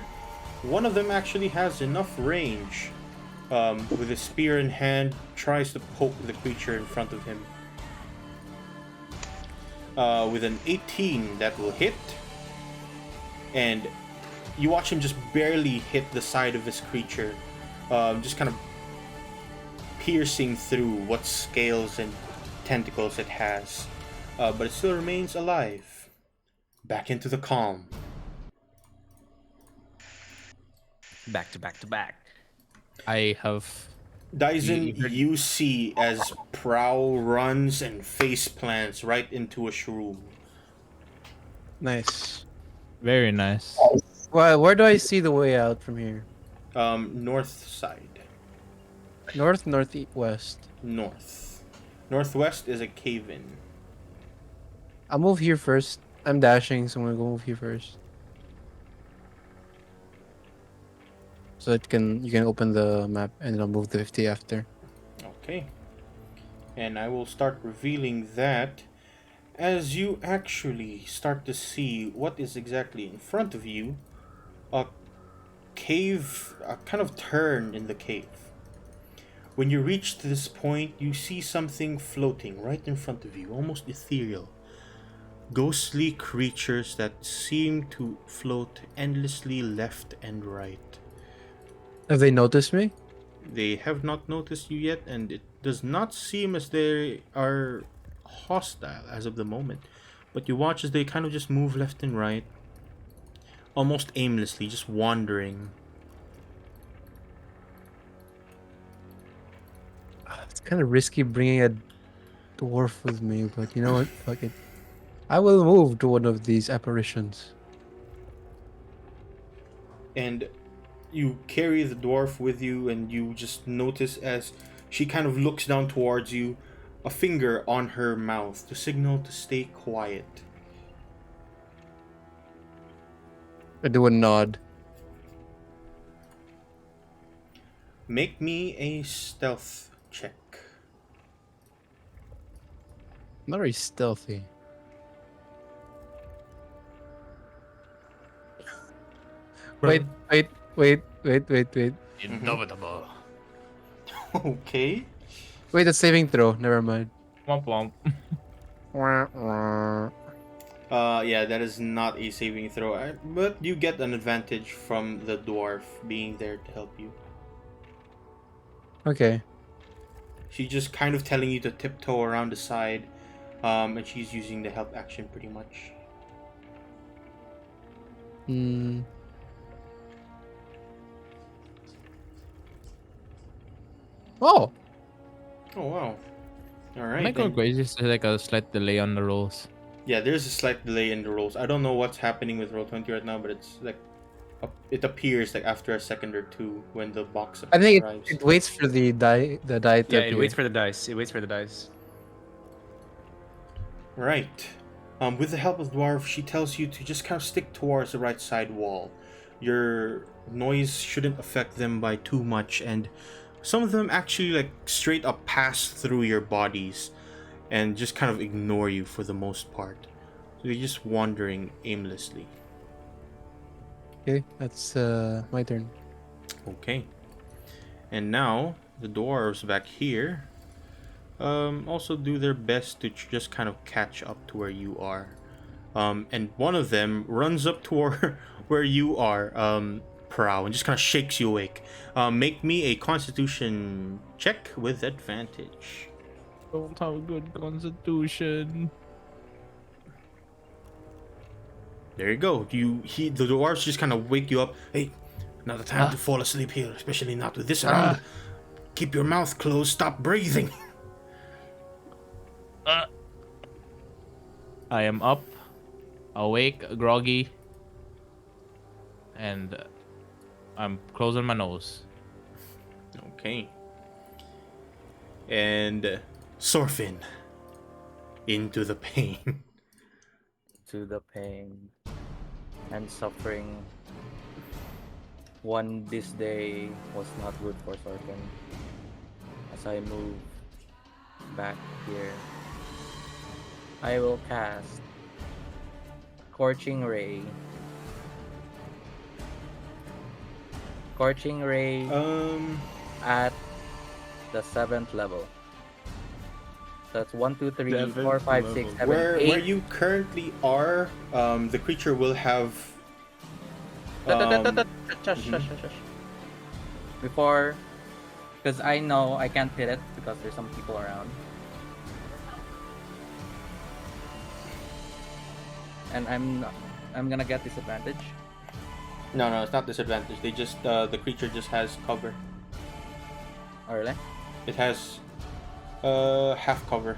One of them actually has enough range. With a spear in hand, tries to poke the creature in front of him. With an 18, that will hit. And you watch him just barely hit the side of this creature, just kind of piercing through what scales and tentacles it has. But it still remains alive. Back into the calm. Back to back to back. I have Dyson, You heard- you see as Prowl runs and face plants right into a shroom. Nice. very nice. Well, where do I see the way out from here? North side. North, northeast, west. North. Northwest is a cave-in. I'll move here first. I'm dashing, so I'm gonna go move here first. So you can open the map and I'll move the 50 after. Okay. And I will start revealing that as you actually start to see what is exactly in front of you. A cave, a kind of turn in the cave. When you reach this point, you see something floating right in front of you, almost ethereal. Ghostly creatures that seem to float endlessly left and right. Have they noticed me? They have not noticed you yet, and it does not seem as they are hostile as of the moment. But you watch as they kind of just move left and right, almost aimlessly, just wandering. It's kind of risky bringing a dwarf with me, but you know what? Fuck it. I will move to one of these apparitions. And you carry the dwarf with you, and you just notice as she kind of looks down towards you, a finger on her mouth to signal to stay quiet. I do a nod. Make me a stealth check. Not very stealthy. Wait. Indubitable. Okay. Wait, a saving throw. Never mind. Womp womp. Yeah, that is not a saving throw, but you get an advantage from the dwarf being there to help you. Okay. She's just kind of telling you to tiptoe around the side, and she's using the help action pretty much. Hmm. Oh, Oh wow! All right. Might go then. crazy. It's like a slight delay on the rolls. Yeah, there's a slight delay in the rolls. I don't know what's happening with Roll20 right now, but it's like it appears like after a second or two when the box I think arrives. it waits for the die to Yeah, it appear. waits for the dice. It waits for the dice. Right. With the help of the dwarf, she tells you to just kind of stick towards the right side wall. Your noise shouldn't affect them by too much, and some of them actually like straight up pass through your bodies and just kind of ignore you for the most part. So you're just wandering aimlessly. Okay, that's my turn. Okay. And now the dwarves back here also do their best to just kind of catch up to where you are. And one of them runs up to where you are, Prow, and just kind of shakes you awake. Make me a Constitution check with advantage. Don't have good constitution. There you go. The dwarves just kind of wake you up. Hey, not the time to fall asleep here, especially not with this around. Keep your mouth closed. Stop breathing. I am up, awake, groggy, and I'm closing my nose. Okay. And Sorfin, into the pain. To the pain and suffering. One this day was not good for Sorkin. As I move back here, I will cast Scorching Ray. Scorching Ray at the 7th level. So that's 1, 2, 3, 4, 5, 6, 7, Where 8. you currently are, the creature will have. Shush. Before, because I know I can't hit it because there's some people around. And I'm gonna get disadvantage. No, it's not disadvantage. They just the creature just has cover. Oh, really? It has half cover.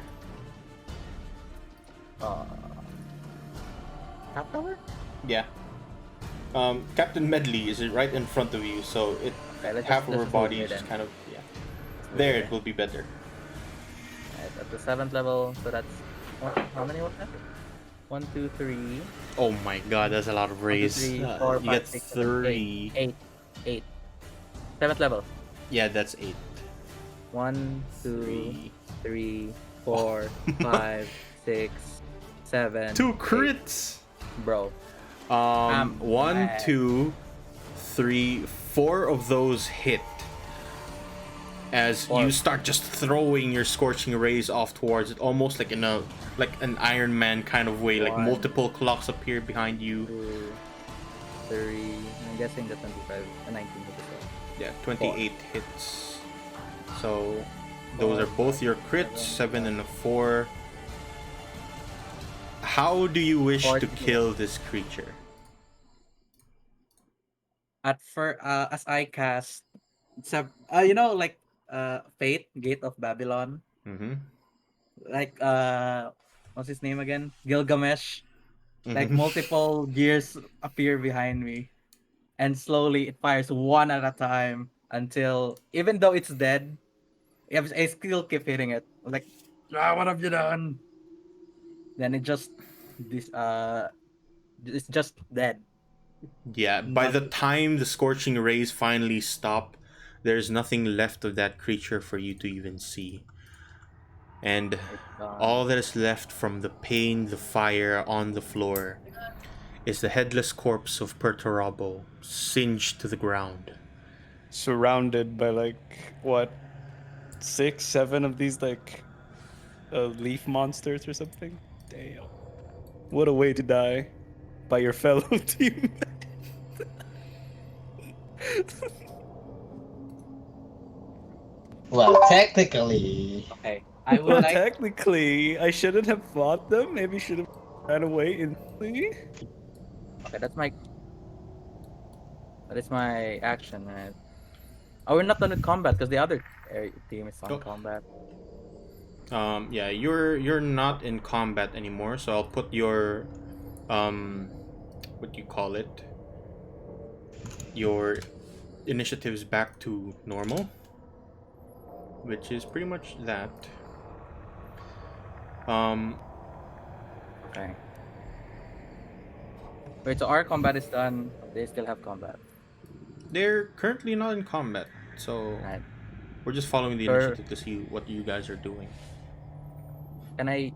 Half cover? Yeah. Captain Medley is right in front of you, so it Okay, let's half of her just body move is it just then. kind of There, it will be better. Right, at the 7th level, so that's how many was that? 1, 2, 3. Oh my god, that's a lot of 1, 2, rays. 3, You 4, 5, get 6, 7, 3. 8. 7th level. Yeah, that's 8. 1, 2, 3. 3, 4, 5, 6, 7. 2 8. crits! Bro. 1, mad. 2, 3, 4 of those hit. As you start just throwing your scorching rays off towards it, almost like in a an Iron Man kind of way. Like 1, multiple clocks appear behind you. 2, 3. I'm guessing the 25, the 19 hit as well. Yeah, 28 hits. So those are both your crits, 7 and a 4. How do you wish to 14. kill this creature? At first, as I cast, like Fate, Gate of Babylon, Mm-hmm. like what's his name again? Gilgamesh. Like Mm-hmm. multiple gears appear behind me, and slowly it fires one at a time until even though it's dead, I still keep hitting it. Like, what have you done? Then it just this it's just dead. Yeah, by the Nothing. time the scorching rays finally stop, there's nothing left of that creature for you to even see. And It's gone. all that is left from the pain, the fire on the floor, is the headless corpse of Perturabo, singed to the ground. Surrounded by like what, 6, 7 of these like leaf monsters or something. Damn. What a way to die by your fellow team. Well, technically, Okay. I would Well, like. technically, I shouldn't have fought them. Maybe should have ran away instantly. Okay, that is my action, right? Oh, we're not done with combat because the other team is on Oh. combat. Yeah, you're not in combat anymore, so I'll put your what do you call it? Your initiatives back to normal, which is pretty much that. Okay. Wait, so our combat is done. They still have combat. They're currently not in combat, so Right. we're just following the Sure. initiative to see what you guys are doing. Can I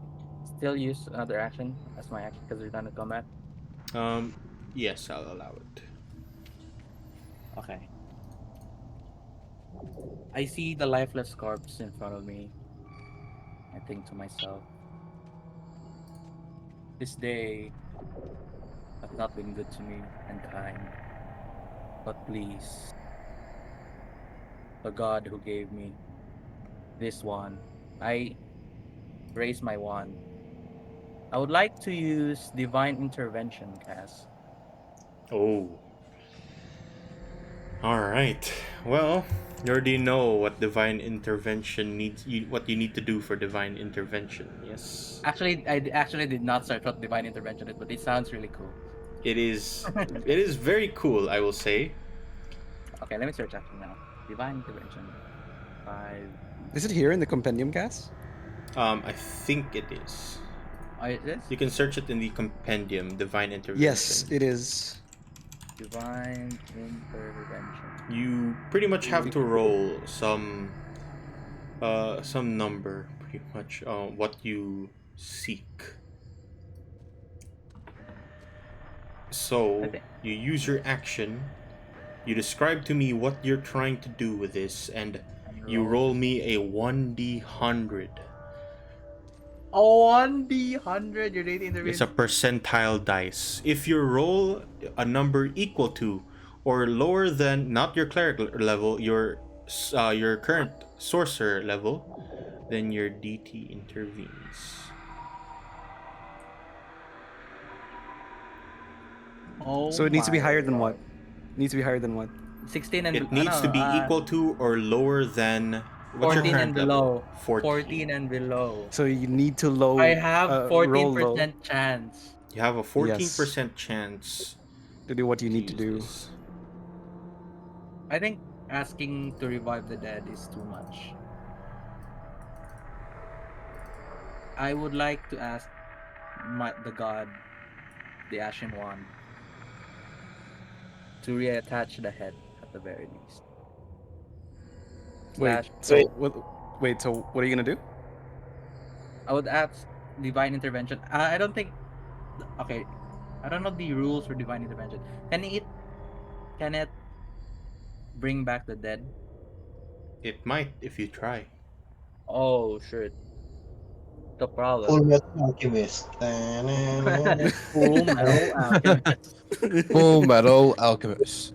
still use another action as my action because we're done with combat? Yes, I'll allow it. Okay. I see the lifeless corpse in front of me. I think to myself, this day has not been good to me and kind. But please, the God who gave me this one, I raise my wand. I would like to use Divine Intervention, Cass. Oh. Alright. Well, you already know what divine intervention what you need to do for divine intervention, yes? Actually, I actually did not search what Divine Intervention is, but it sounds really cool. It is very cool, I will say. Okay, let me search actually now. Divine Intervention. 5. Is it here in the compendium, Cass? I think it is. Oh, it is? You can search it in the compendium, divine intervention. Yes, it is. Divine Intervention. You pretty much have to roll some number, pretty much, what you seek. So Okay. you use your action, you describe to me what you're trying to do with this, and you roll me a 1d100. Oh, 1d100, you're rating the It's a percentile dice. If you roll a number equal to or lower than not your cleric level, your current sorcerer level, then your DT intervenes. Oh, So it needs to be my higher than God. what? It needs to be higher than what? 16 and It needs to be equal to or lower than what's your 14 current and level? below. 14 and below. So you need to low. I have roll low 14% chance. You have a 14% Yes. chance to do what you to need to use do. this. I think asking to revive the dead is too much. I would like to ask the god, the Ashen One, to reattach the head at the very least. Wait. Slash, So what? Wait. So what are you gonna do? I would ask divine intervention. I don't think. Okay, I don't know the rules for divine intervention. Can it bring back the dead? It might if you try. Oh shit, the problem. Full Metal Alchemist. Full Metal Alchemist. Full Metal Alchemist.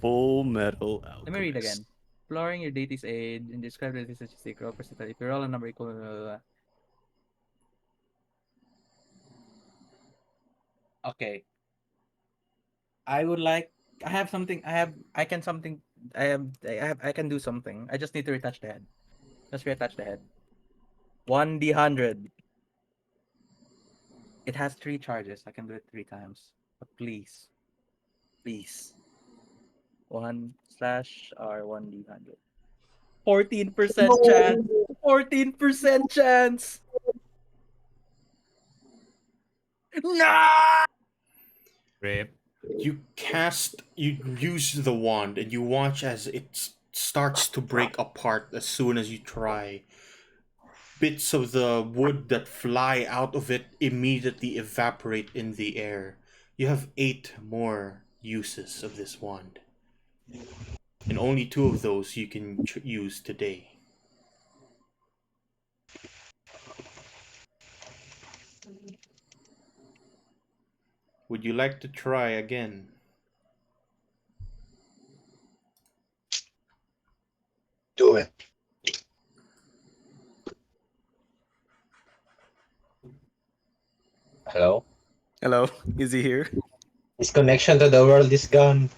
Full Metal Alchemist. Let me read again. Exploring your deity's aid and describe the statistic roll percentile. If you roll a number equal to Okay. I would like. I have something. I can something. I can do something. I just need to retouch the head. Just retouch the head. 1d100. It has 3 charges. I can do it 3 times. But please, please, 1/R1d100. 14% chance. 14% chance. No. Rip. You use the wand, and you watch as it starts to break apart as soon as you try. Bits of the wood that fly out of it immediately evaporate in the air. You have 8 more uses of this wand, and only 2 of those you can use today. Would you like to try again? Do it. Hello? Hello, is he here? His connection to the world is gone.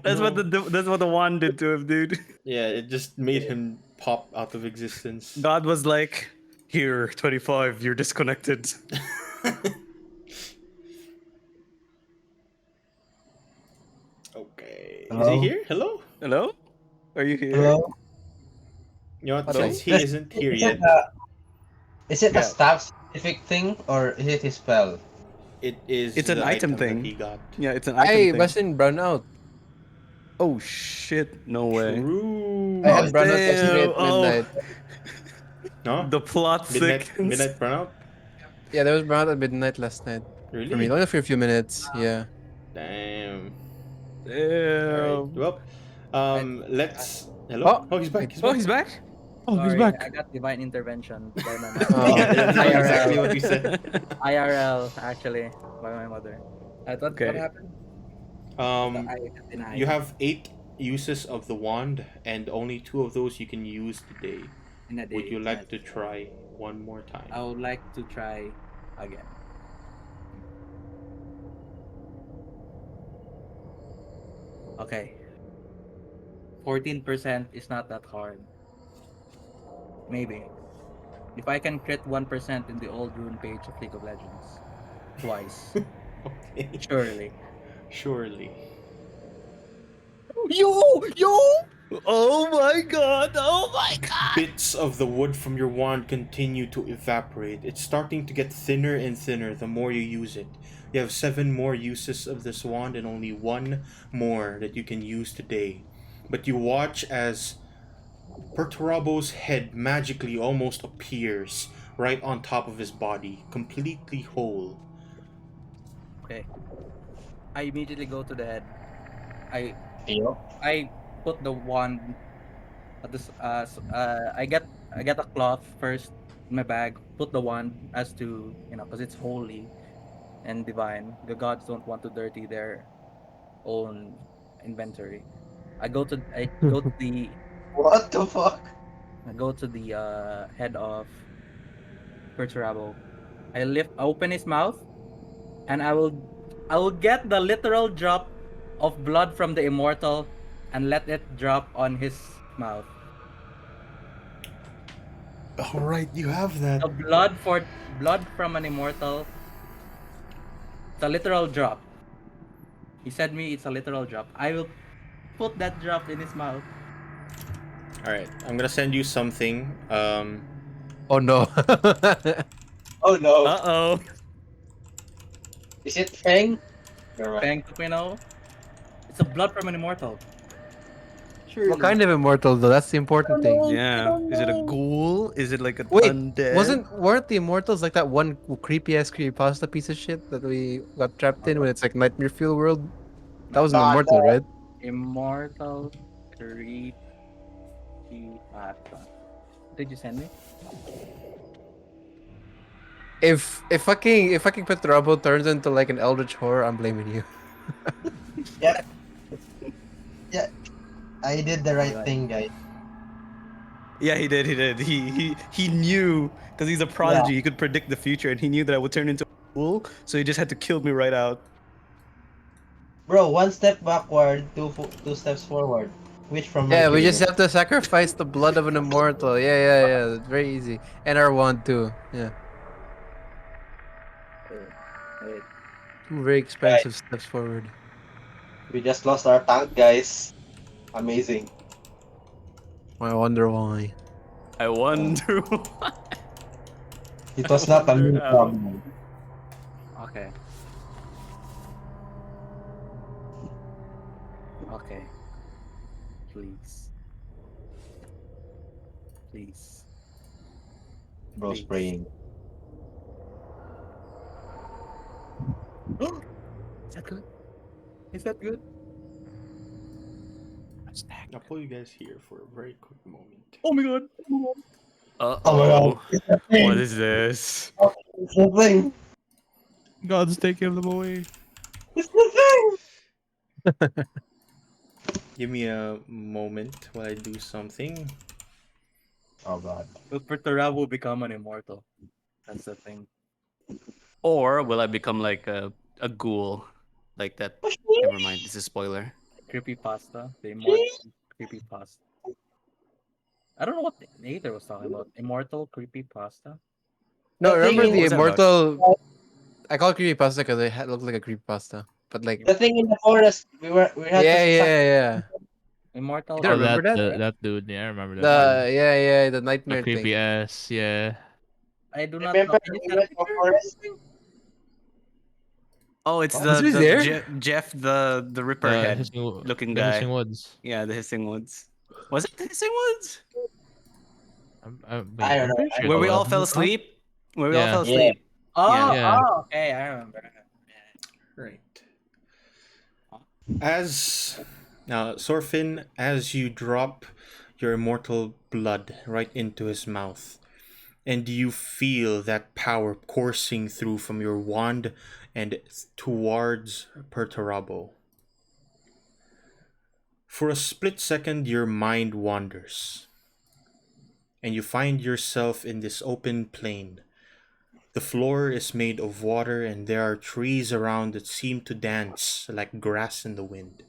That's what the wand did to him, dude. Yeah, it just made him pop out of existence. God was like, "Here, 25, you're disconnected." Okay. Is Hello? he here? Hello? Hello, are you here? Hello? You know what? Hello? Since he isn't here Is yet, it is it a Yeah. staff specific thing or is it his spell? it is It's an the item that thing. he got. Yeah, it's an item I thing. was in brownout. Oh shit! No way. True. I had brownout yesterday Damn! at Oh, midnight. No? the plot Midnight thickens. brownout? Yeah, there was brownout at midnight last night. Really? For me, only for a few minutes. Yeah. Damn. Alright. Damn. Well, let's. Hello? Oh, Oh, he's back. He's Oh, back. he's back. Oh, he's Sorry, back. I got divine intervention by my Oh. mother. Yeah, that's not IRL. exactly what you said. IRL, actually, by my mother. I thought what Okay. happened? Um, I got denied you have 8 uses of the wand, and only 2 of those you can use today. in a day. Would you like to try one more time? I would like to try again. Okay. 14% is not that hard. Maybe. If I can crit 1% in the old rune page of League of Legends. Twice. Okay. Surely. Surely. Yo! Oh my god! Oh my god! Bits of the wood from your wand continue to evaporate. It's starting to get thinner and thinner the more you use it. You have 7 more uses of this wand and only 1 more that you can use today. But you watch as Perturabo's head magically almost appears right on top of his body, completely whole. Okay. I immediately go to the head. I Yo. I put the wand at this I get a cloth first in my bag, put the wand as to, because it's holy and divine. The gods don't want to dirty their own inventory. I go to the What the fuck? head of Perturabo. I open his mouth, and I will get the literal drop of blood from the immortal and let it drop on his mouth. Alright, you have that. The blood from an immortal. It's a literal drop. He said me it's a literal drop. I will put that drop in his mouth. Alright, I'm gonna send you something. Oh no. Oh no. Uh-oh. Is it Feng? Or what? Fang 2.0. It's a blood from an immortal. Surely. What kind of immortal though? That's the important thing. Yeah. Is it a ghoul? Is it like a Wait, undead? weren't the immortals like that one creepy ass creepypasta piece of shit that we got trapped in when it's like Nightmare Fuel World? That was an Ah, immortal, no. right? Immortal creepy pasta. Did you send me? If fucking Petrabo turns into like an eldritch horror, I'm blaming you. Yeah. Yeah. I did the right thing, guys. Yeah, he did. He knew because he's a prodigy. He could predict the future, and he knew that I would turn into cool, so he just had to kill me right out. Bro, one step backward, two steps forward. Which from Yeah, we just Mercury? have to sacrifice the blood of an immortal. Yeah. It's very easy. And our wand too. Yeah. Right. Two very Right. expensive steps forward. We just lost our tank, guys. Amazing. I wonder why. I wonder. It I was not a wonder me how. problem. Okay. Okay. Please. Please. Bro's Please. praying. Is that good? Is that good? I'll pull you guys here for a very quick moment. Oh my god. Uh Oh my god. oh. It's the What thing. is this? It's the thing. God's taking them away. It's the thing. Give me a moment while I do something. Oh god. Will Perturabo become an immortal? That's the thing. Or will I become like a ghoul, like that? Never mind. This is a spoiler. Creepy pasta. The immortal creepy pasta. I don't know what Nathan was talking about. Immortal creepy pasta. No, The thing remember in the What was that about? immortal. I call it creepypasta because it looked like a creepypasta. But like, the thing in the forest, we had to yeah. Immortal. You don't Oh, remember that? that dude. Yeah, I remember that dude. The The nightmare creepy thing. ass. Yeah. I do not know. remember Can you we send a went to a picture? forest. Oh, it's Was he there? Jeff the Ripper The head looking the hissing guy. woods. Yeah, the hissing woods. Was it the hissing woods? I don't I'm know. pretty sure Where it we all was. fell asleep? Where we all Yeah. fell Yeah. asleep? Oh, Yeah. Yeah. okay, I remember. Right. As now, Sorfin, as you drop your immortal blood right into his mouth, and you feel that power coursing through from your wand and towards Perturabo. For a split second, your mind wanders, and you find yourself in this open plain. The floor is made of water, and there are trees around that seem to dance like grass in the wind.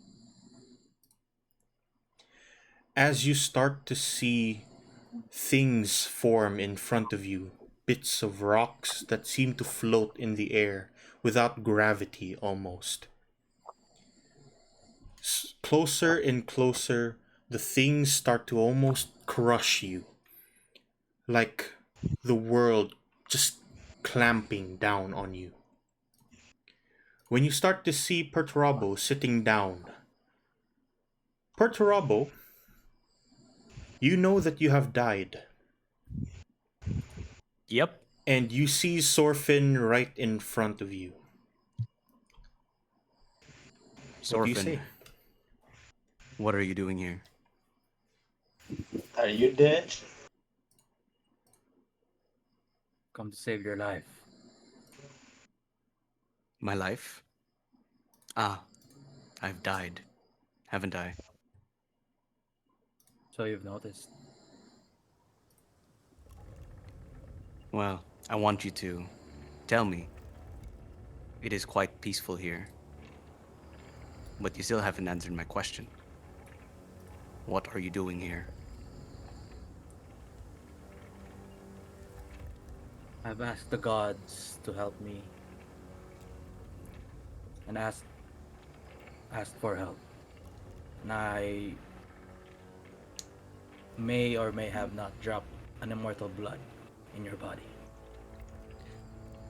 As you start to see things form in front of you, bits of rocks that seem to float in the air without gravity almost. Closer and closer, the things start to almost crush you, like the world just clamping down on you. When you start to see Perturabo sitting down, Perturabo, you know that you have died, Yep. and you see Sorfin right in front of you. What do you Sorfin, say? what are you doing here? Are you dead? Come to save your life. My life? Ah, I've died, haven't I? So you've noticed. Well, I want you to tell me. It is quite peaceful here. But you still haven't answered my question. What are you doing here? I've asked the gods to help me. And asked for help. And I may or may have not dropped an immortal blood in your body.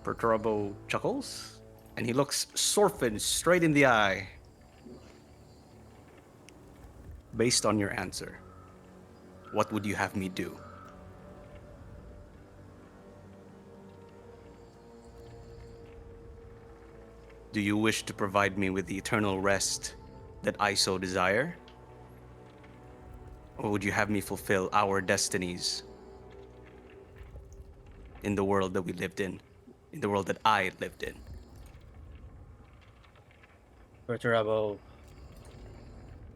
Perturabo chuckles, and he looks Sorfin straight in the eye. Based on your answer, what would you have me do? Do you wish to provide me with the eternal rest that I so desire? Or would you have me fulfill our destinies in the world that we lived in the world that I lived in? Perturabo,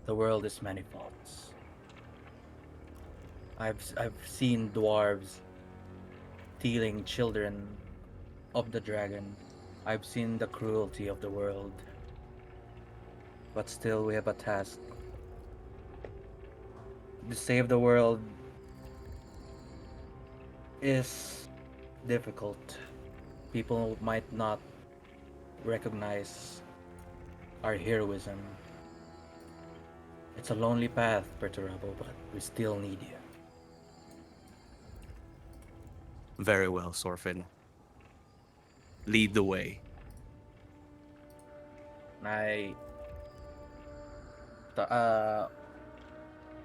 the world is many faults. I've seen dwarves stealing children of the dragon I've seen the cruelty of the world, but still we have a task. To save the world is difficult. People might not recognize our heroism. It's a lonely path, Perturabo, but we still need you. Very well, Sorfin. Lead the way. I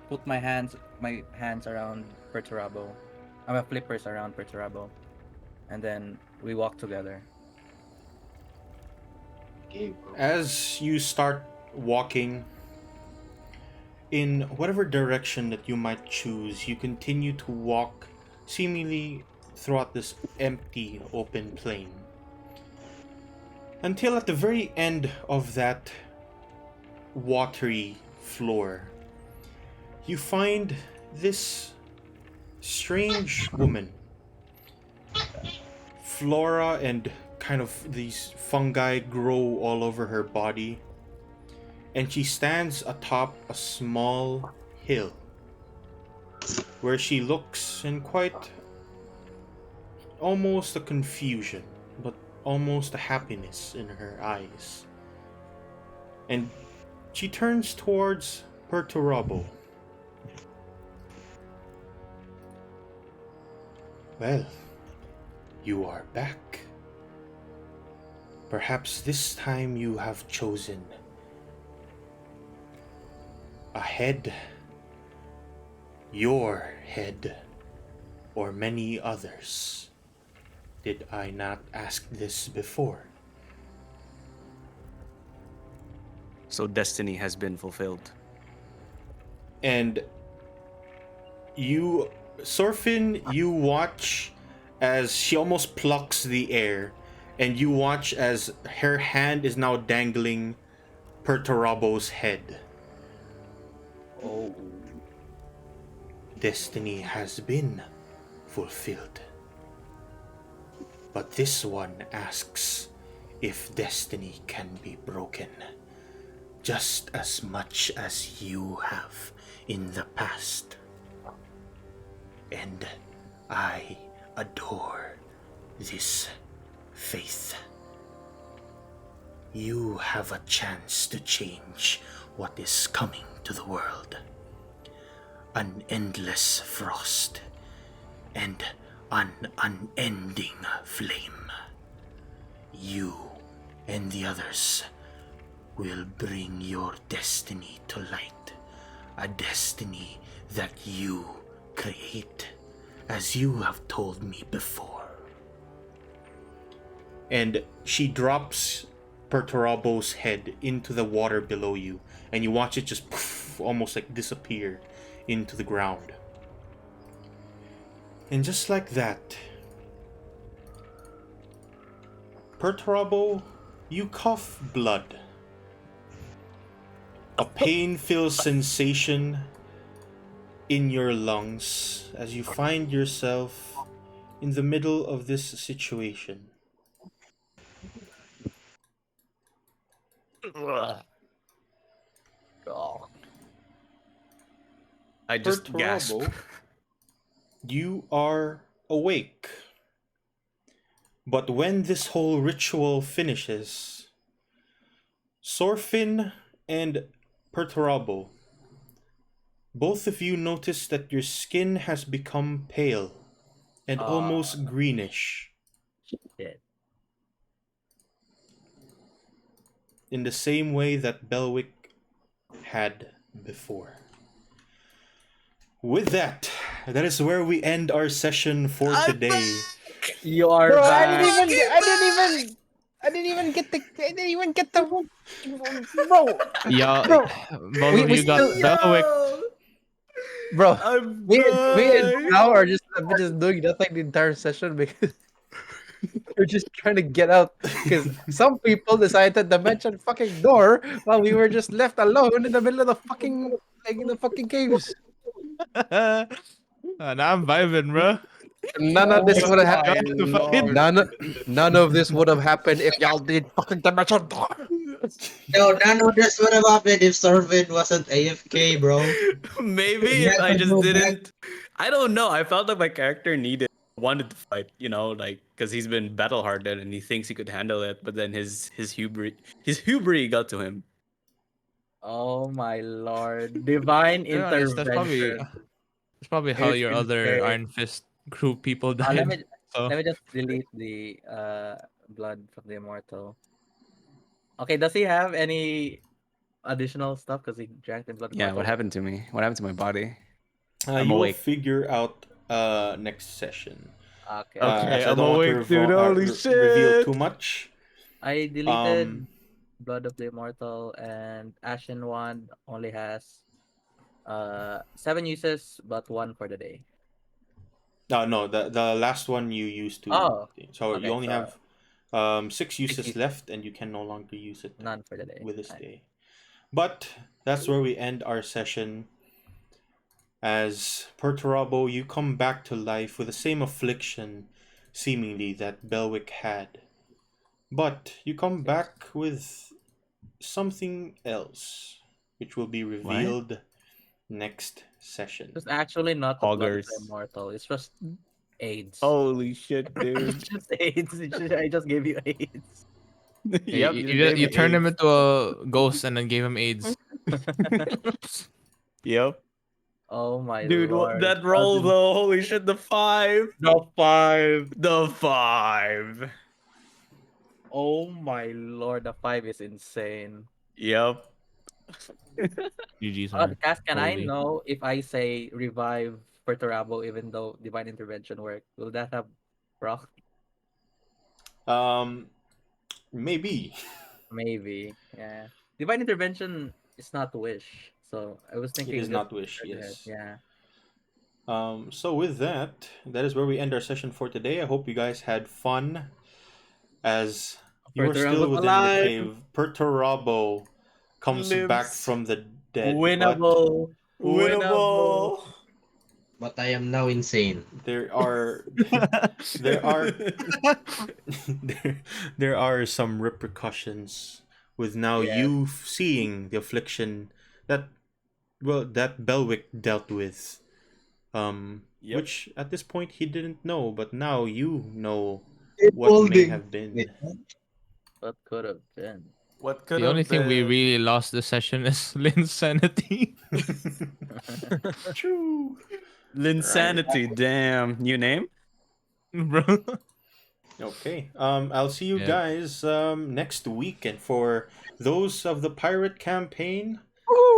put my hands around Perturabo. My flippers around Perturabo, and then we walk together. Okay, bro. As you start walking, in whatever direction that you might choose, you continue to walk seemingly throughout this empty, open plain. Until at the very end of that watery floor, you find this strange woman. Flora and kind of these fungi grow all over her body, and she stands atop a small hill where she looks in quite almost a confusion, but almost a happiness in her eyes. And she turns towards Perturabo. Well, you are back. Perhaps this time you have chosen a head, your head, or many others. Did I not ask this before? So destiny has been fulfilled. And you, Sorfin, you watch as she almost plucks the air, and you watch as her hand is now dangling Perturabo's head. Oh, Destiny has been fulfilled. But this one asks if destiny can be broken, just as much as you have in the past. And I adore this faith. You have a chance to change what is coming to the world. An endless frost and an unending flame. You and the others will bring your destiny to light. A destiny that you create, as you have told me before. And she drops Perturabo's head into the water below you, and you watch it just poof, almost like disappear into the ground. And just like that, Perturabo, you cough blood. A pain-filled sensation in your lungs as you find yourself in the middle of this situation. I just gasp. Perturabo, you are awake. But when this whole ritual finishes, Sorfin and Perturabo, both of you notice that your skin has become pale and almost greenish. shit. In the same way that Belwick had before. With that, that is where we end our session for today. You are Bro, back. I didn't even get the bro. Y'all, Bro, both we- of we you got still- Belwick. Bro, I'm we back. and now are just doing nothing the entire session because we're just trying to get out. Because some people decided to dimension fucking door while we were just left alone in the middle of the fucking in the fucking caves. Now I'm vibing, bro. None of this Oh would have my lord. none of this would have happened if y'all did fucking dimension door. No, none of this would have happened if Sorvin wasn't AFK, bro. Maybe We if had I to just go back. didn't. I don't know. I felt like my character wanted to fight. Like because he's been battle hardened and he thinks he could handle it, but then his hubris got to him. Oh my lord. Divine To be honest, intervention. that's probably how It's your other insane. Iron Fist group people Let died. me So let me just delete the blood from the immortal. Okay, does he have any additional stuff because he drank the blood Yeah, what immortal? happened to me? What happened to my body? I'm You will awake. figure out next session. Okay. Okay, As I I'm don't want to awake, dude. Holy reveal shit! too much. I deleted Um, Blood of the Immortal, and Ashen Wand only has 7 uses but 1 for the day. no, the last one you used to. Oh, So you okay, only so have 6 uses uses. left, and you can no longer use it None for the day. with this Nice. day. But that's where we end our session. As Perturabo, you come back to life with the same affliction, seemingly, that Belwick had. But you come back with something else, which will be revealed next session. It's actually not the Blood of the Augers. Immortal. It's just AIDS. Holy shit, It's dude. just AIDS. I just gave you AIDS. Yep, you, you just you, gave you me turned him AIDS. into a ghost and then gave him AIDS. Yep. Oh my Dude, lord. that roll though, holy shit, the 5. The 5. The 5. Oh my lord, the 5 is insane. Yep. GG's, man. Cass, can I Holy. know if I say revive Perturabo even though divine intervention worked? Will that have proc? Maybe. Maybe. Yeah. Divine intervention is not wish. So I was It is thinking just not wish, yes. yeah. So with that, that is where we end our session for today. I hope you guys had fun. As you are still Perturabo's within the alive. cave, Perturabo comes back Lives. from the dead, but Winnable. Winnable. Winnable. But I am now insane. there are there are there are some repercussions with now Yes. you seeing the affliction that that Belwick dealt with. Yep. Which at this point he didn't know, but now you know It what may have been. What could have been? What could The only have thing we been? really lost this session is Lynn's sanity. True. Linsanity, damn. New name? Bro. Okay. I'll see you Yeah. guys next week, and for those of the pirate campaign,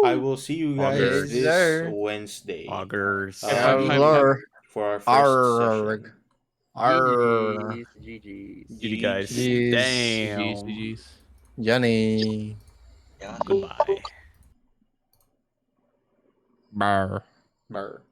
I will see you guys Augers. this Yes, sir. Wednesday Augers. Hype, hype, hype. Lord. for our first session. Arr. GG's. GG's. GG guys. Jeez. GG's, Damn. GG's. Johnny. Yeah. Goodbye. Brr. Brr.